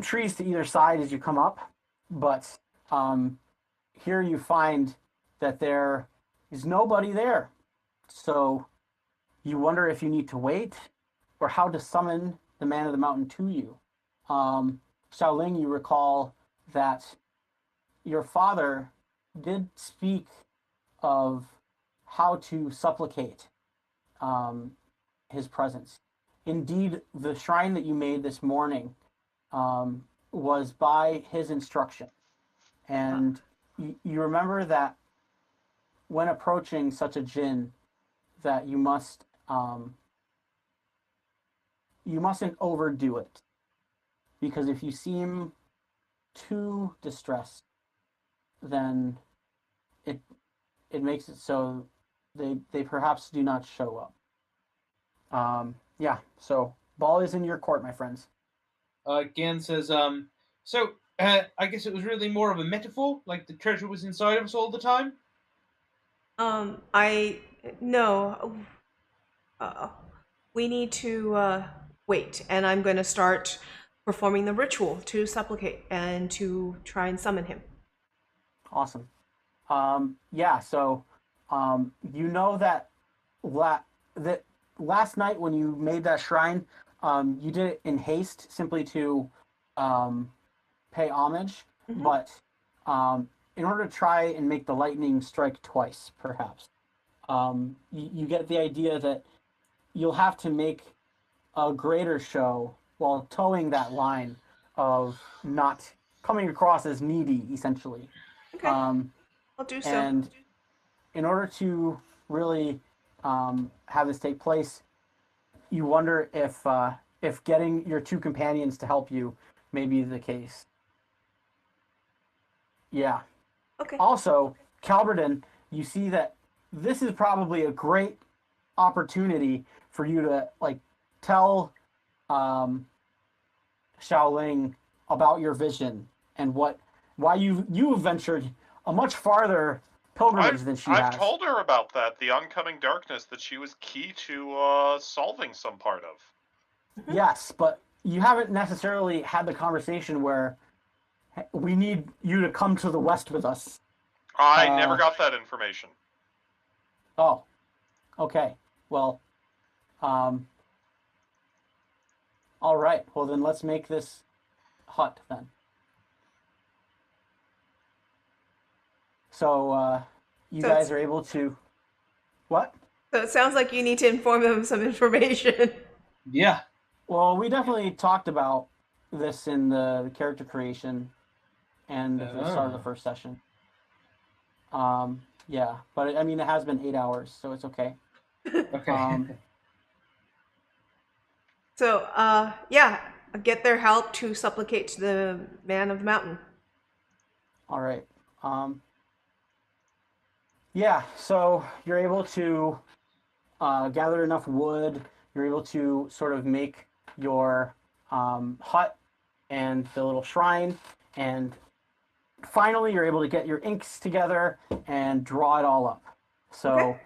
trees to either side as you come up, but here you find that there is nobody there. So you wonder if you need to wait or how to summon the man of the mountain to you. Xiaoling, you recall that your father did speak of how to supplicate his presence. Indeed, the shrine that you made this morning was by his instruction. And you remember that when approaching such a jinn, that you mustn't overdo it, because if you seem too distressed, then it makes it so they perhaps do not show up. Yeah, so ball is in your court, my friends. Gan says, "So I guess it was really more of a metaphor, like the treasure was inside of us all the time." I no. We need to wait, and I'm going to start performing the ritual to supplicate and to try and summon him. Awesome. Yeah, so you know that that last night when you made that shrine, you did it in haste simply to pay homage, Mhm. but in order to try and make the lightning strike twice, perhaps, you get the idea that you'll have to make a greater show while towing that line of not coming across as needy, essentially. Okay, Um, I'll do so. and in order to really have this take place, you wonder if getting your two companions to help you may be the case. Yeah. Okay. Also, Calverton, you see that this is probably a great opportunity for you to like tell Xiaoling about your vision and why you have ventured a much farther pilgrimage than she I've has. told her about that, the oncoming darkness, that she was key to solving some part of. Mhm. Yes, but you haven't necessarily had the conversation where we need you to come to the west with us. I never got that information. Oh, okay. Well, all right. Well, then let's make this hut then. So you So guys it's- are able to what? So it sounds like you need to inform them of some information. Yeah. Well, we definitely talked about this in the character creation and at the start of the first session. Yeah, but I mean, it has been 8 hours, so it's okay. Okay. So, yeah, get their help to supplicate to the man of the mountain. All right. Yeah, so you're able to gather enough wood. You're able to sort of make your hut and the little shrine, and finally you're able to get your inks together and draw it all up. So Okay.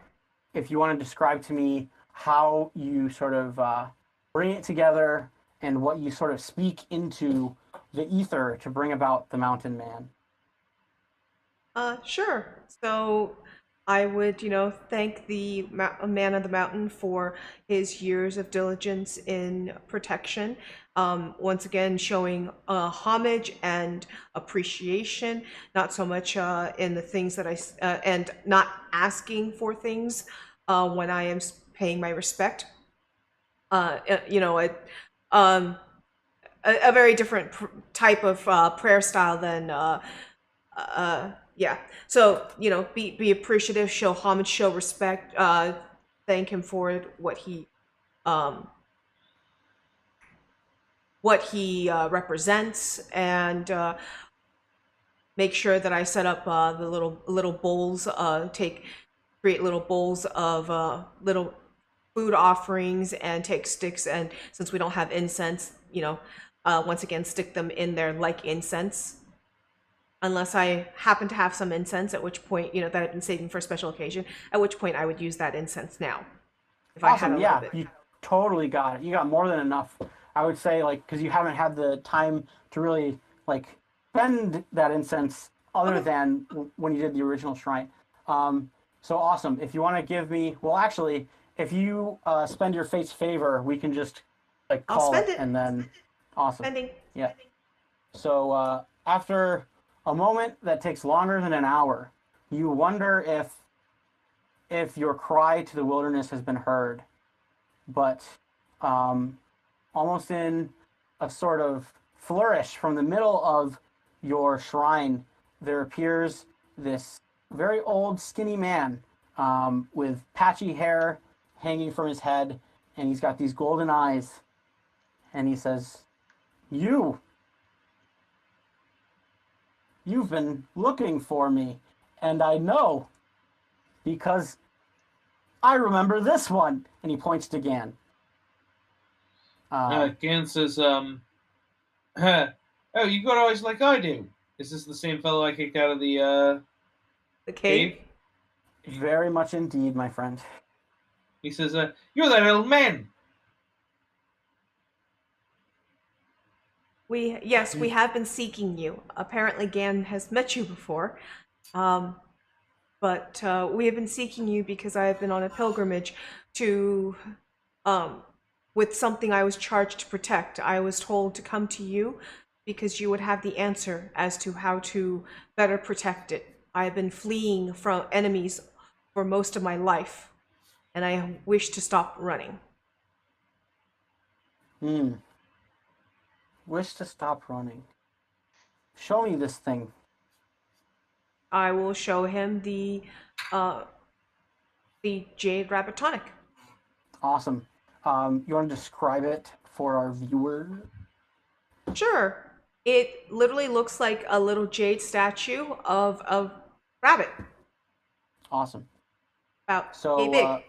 if you want to describe to me how you sort of bring it together and what you sort of speak into the ether to bring about the mountain man. Sure. So I would, thank the man of the mountain for his years of diligence in protection. Once again, showing homage and appreciation, not so much in the things that and not asking for things when I am paying my respect. Um, a very different type of prayer style than yeah. So be appreciative, show homage, show respect, thank him for what he um what he represents, and make sure that I set up the little bowls, create little bowls of little food offerings, and take sticks, and since we don't have incense, once again stick them in there like incense. Unless I happen to have some incense, at which point, that I've been saving for a special occasion, at which point I would use that incense now. If I had Awesome. a little Yeah, bit. you totally got it. You got more than enough. I would say, like, because you haven't had the time to really like spend that incense other Okay. than when you did the original shrine. So awesome. If you want to give me, well, actually, if you spend your fate's favor, we can just like I'll call spend it, it. and then awesome. Spending. Yeah. So after a moment that takes longer than an hour, you wonder if your cry to the wilderness has been heard, but almost in a sort of flourish from the middle of your shrine, there appears this very old, skinny man with patchy hair hanging from his head, and he's got these golden eyes, and he says, "You've been looking for me, and I know because I remember this one," and he points to Gan. Gan says, "Oh, you got eyes like I do. Is this the same fellow I kicked out of the The cave. cave?" Very much indeed, my friend. He says, "You're that old man." Yes, we have been seeking you. Apparently, Gan has met you before, but we have been seeking you because I have been on a pilgrimage to, with something I was charged to protect. I was told to come to you because you would have the answer as to how to better protect it. I have been fleeing from enemies for most of my life, and I wish to stop running. Wish to stop running. Show me this thing. I will show him the Jade Rabbit Tonic. Awesome. You want to describe it for our viewer? Sure. It literally looks like a little jade statue of a rabbit, Awesome. about So, yay big.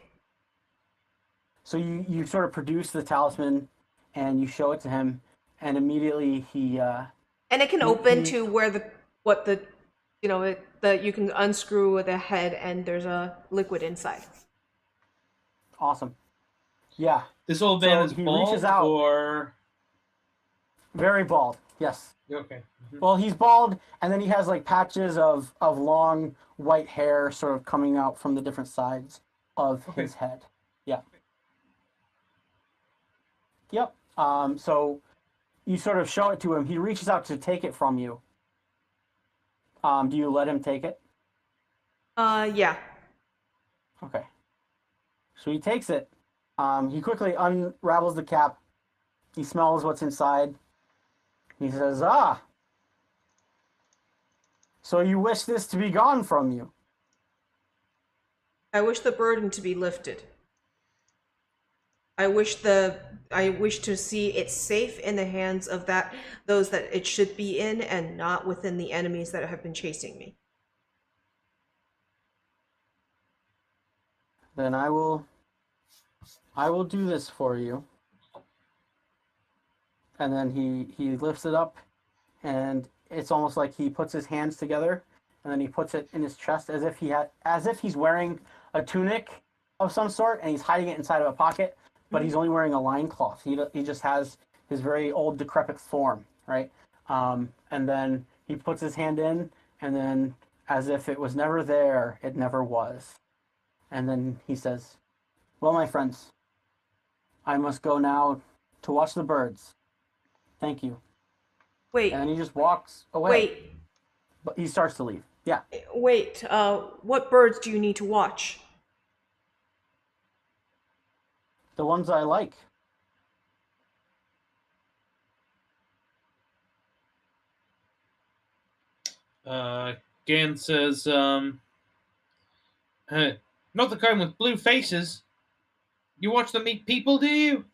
So you sort of produce the talisman, and you show it to him, and immediately he. And it can open to where you can unscrew the head and there's a liquid inside. Awesome. Yeah. This old man So is he bald, reaches out. or Very bald. Yes. okay. Well, he's bald, and then he has like patches of long white hair sort of coming out from the different sides of his head. Yeah. Yep. So you sort of show it to him. He reaches out to take it from you. Do you let him take it? Yeah. Okay. So he takes it. He quickly unravels the cap. He smells what's inside. He says, "Ah, so you wish this to be gone from you?" I wish the burden to be lifted. I wish to see it safe in the hands of those that it should be in, and not within the enemies that have been chasing me. Then I will do this for you. And then he lifts it up, and it's almost like he puts his hands together, and then he puts it in his chest as if he's wearing a tunic of some sort, and he's hiding it inside of a pocket, but he's only wearing a loincloth. He just has his very old decrepit form, right? And then he puts his hand in, and then as if it was never there, it never was. And then he says, "Well, my friends, I must go now to watch the birds. Thank you." Wait, And then he just walks away. But he starts to leave. Yeah. wait. What birds do you need to watch? The ones I like. Gan says, "Not the kind with blue faces. You watch them eat people, do you?"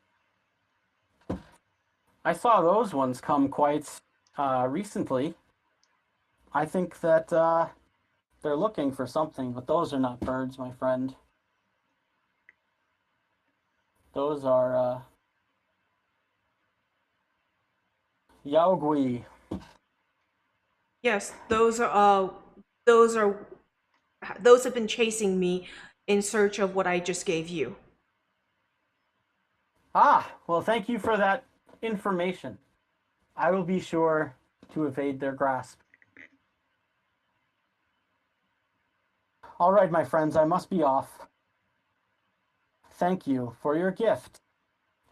I saw those ones come quite recently. I think that they're looking for something, but those are not birds, my friend. Those are yaogui. Yes, those are those have been chasing me in search of what I just gave you. Ah, well, thank you for that information. I will be sure to evade their grasp. All right, my friends, I must be off. Thank you for your gift.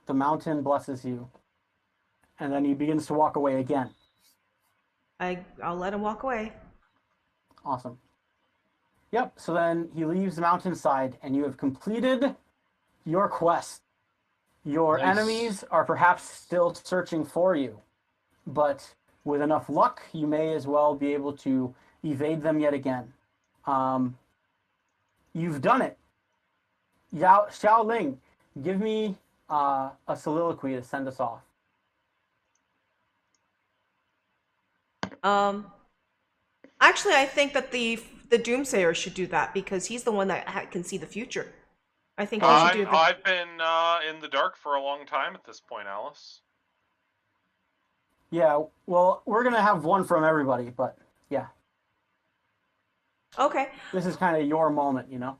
The mountain blesses you. And then he begins to walk away again. I'll let him walk away. Awesome. Yep, so then he leaves the mountainside, and you have completed your quest. Your Nice. enemies are perhaps still searching for you, but with enough luck, you may as well be able to evade them yet again. You've done it. Xiaoling, give me a soliloquy to send us off. Actually, I think that the Doomsayer should do that because he's the one that can see the future. I think he should do the. I've been in the dark for a long time at this point, Alice. Yeah, well, we're going to have one from everybody, but yeah, Okay. this is kind of your moment, you know?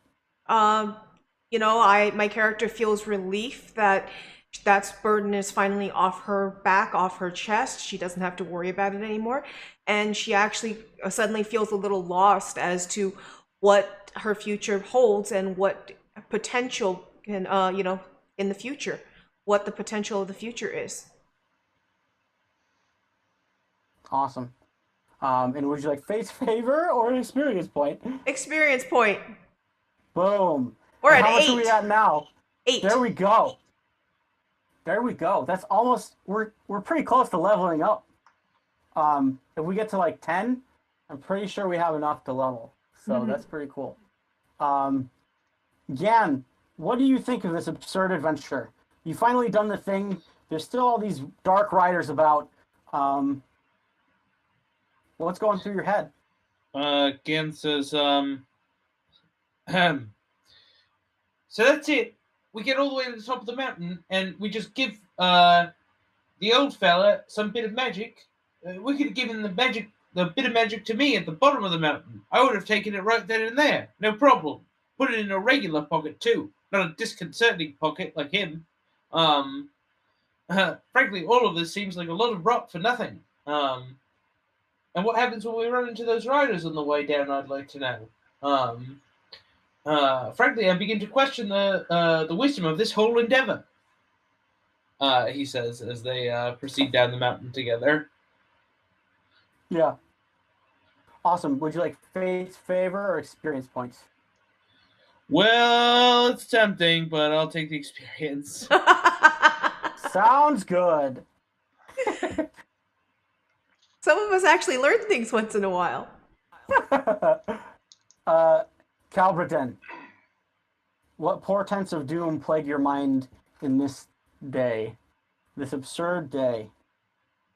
My character feels relief that burden is finally off her back, off her chest. She doesn't have to worry about it anymore, and she actually suddenly feels a little lost as to what her future holds and what potential can, in the future, what the potential of the future is. Awesome. And would you like face favor or an experience point? Experience point. Boom. We're And at how much are we 8. at now? 8. There we go. There we go. That's almost we're pretty close to leveling up. If we get to like 10, I'm pretty sure we have enough to level. So that's pretty cool. Yan, what do you think of this absurd adventure? You finally done the thing. There's still all these dark riders about. What's going through your head? Gen says, so that's it. We get all the way to the top of the mountain, and we just give the old fella some bit of magic. We could have given the bit of magic to me at the bottom of the mountain. I would have taken it right then and there, no problem. Put it in a regular pocket too, not a disconcerting pocket like him. Frankly, all of this seems like a lot of rot for nothing. And what happens when we run into those riders on the way down, I'd like to know. Frankly, I begin to question the wisdom of this whole endeavor, he says as they proceed down the mountain together. Yeah. Awesome. Would you like face favor or experience points? Well, it's tempting, but I'll take the experience. Sounds good. Some of us actually learn things once in a while. Calbriton, what portents of doom plague your mind in this day, this absurd day?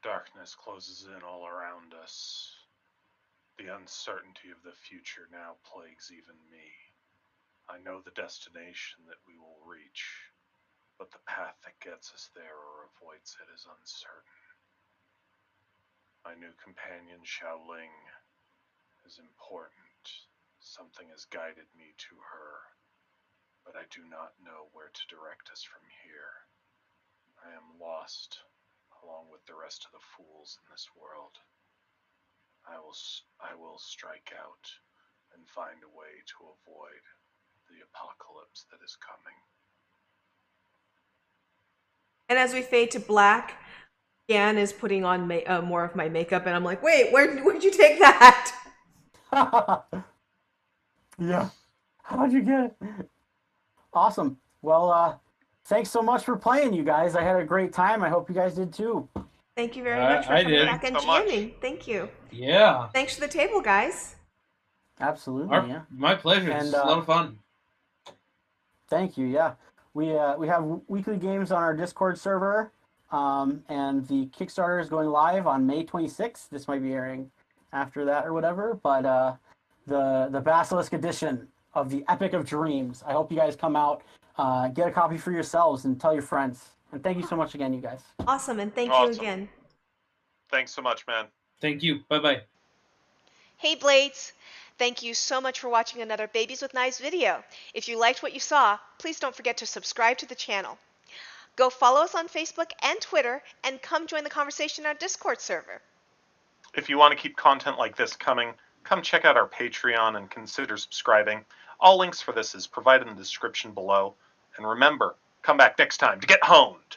Darkness closes in all around us. The uncertainty of the future now plagues even me. I know the destination that we will reach, but the path that gets us there or avoids it is uncertain. My new companion, Xiaoling, is important. Something has guided me to her, but I do not know where to direct us from here. I am lost, along with the rest of the fools in this world. I will strike out and find a way to avoid the apocalypse that is coming. And as we fade to black, Gan is putting on more of my makeup, and I'm like, wait, where'd you take that? Yeah. How'd you get it? Awesome. Well, thanks so much for playing, you guys. I had a great time. I hope you guys did too. Thank you very much for I coming did. back and Thanks so much. jamming. Thank you. Yeah. Thanks for the table, guys. Absolutely, yeah. My pleasure. It's And, a lot of fun. Thank you, yeah. We have weekly games on our Discord server. And the Kickstarter is going live on May 26th. This might be airing after that or whatever, but the Basilisk edition of the Epic of Dreams. I hope you guys come out, get a copy for yourselves, and tell your friends. And thank you so much again, you guys. Awesome, and thank you Awesome. again. Thanks so much, man. Thank you. Bye-bye. Hey Blades! Thank you so much for watching another Babies with Knives video. If you liked what you saw, please don't forget to subscribe to the channel. Go follow us on Facebook and Twitter, and come join the conversation in our Discord server. If you want to keep content like this coming, come check out our Patreon and consider subscribing. All links for this is provided in the description below. And remember, come back next time to get honed!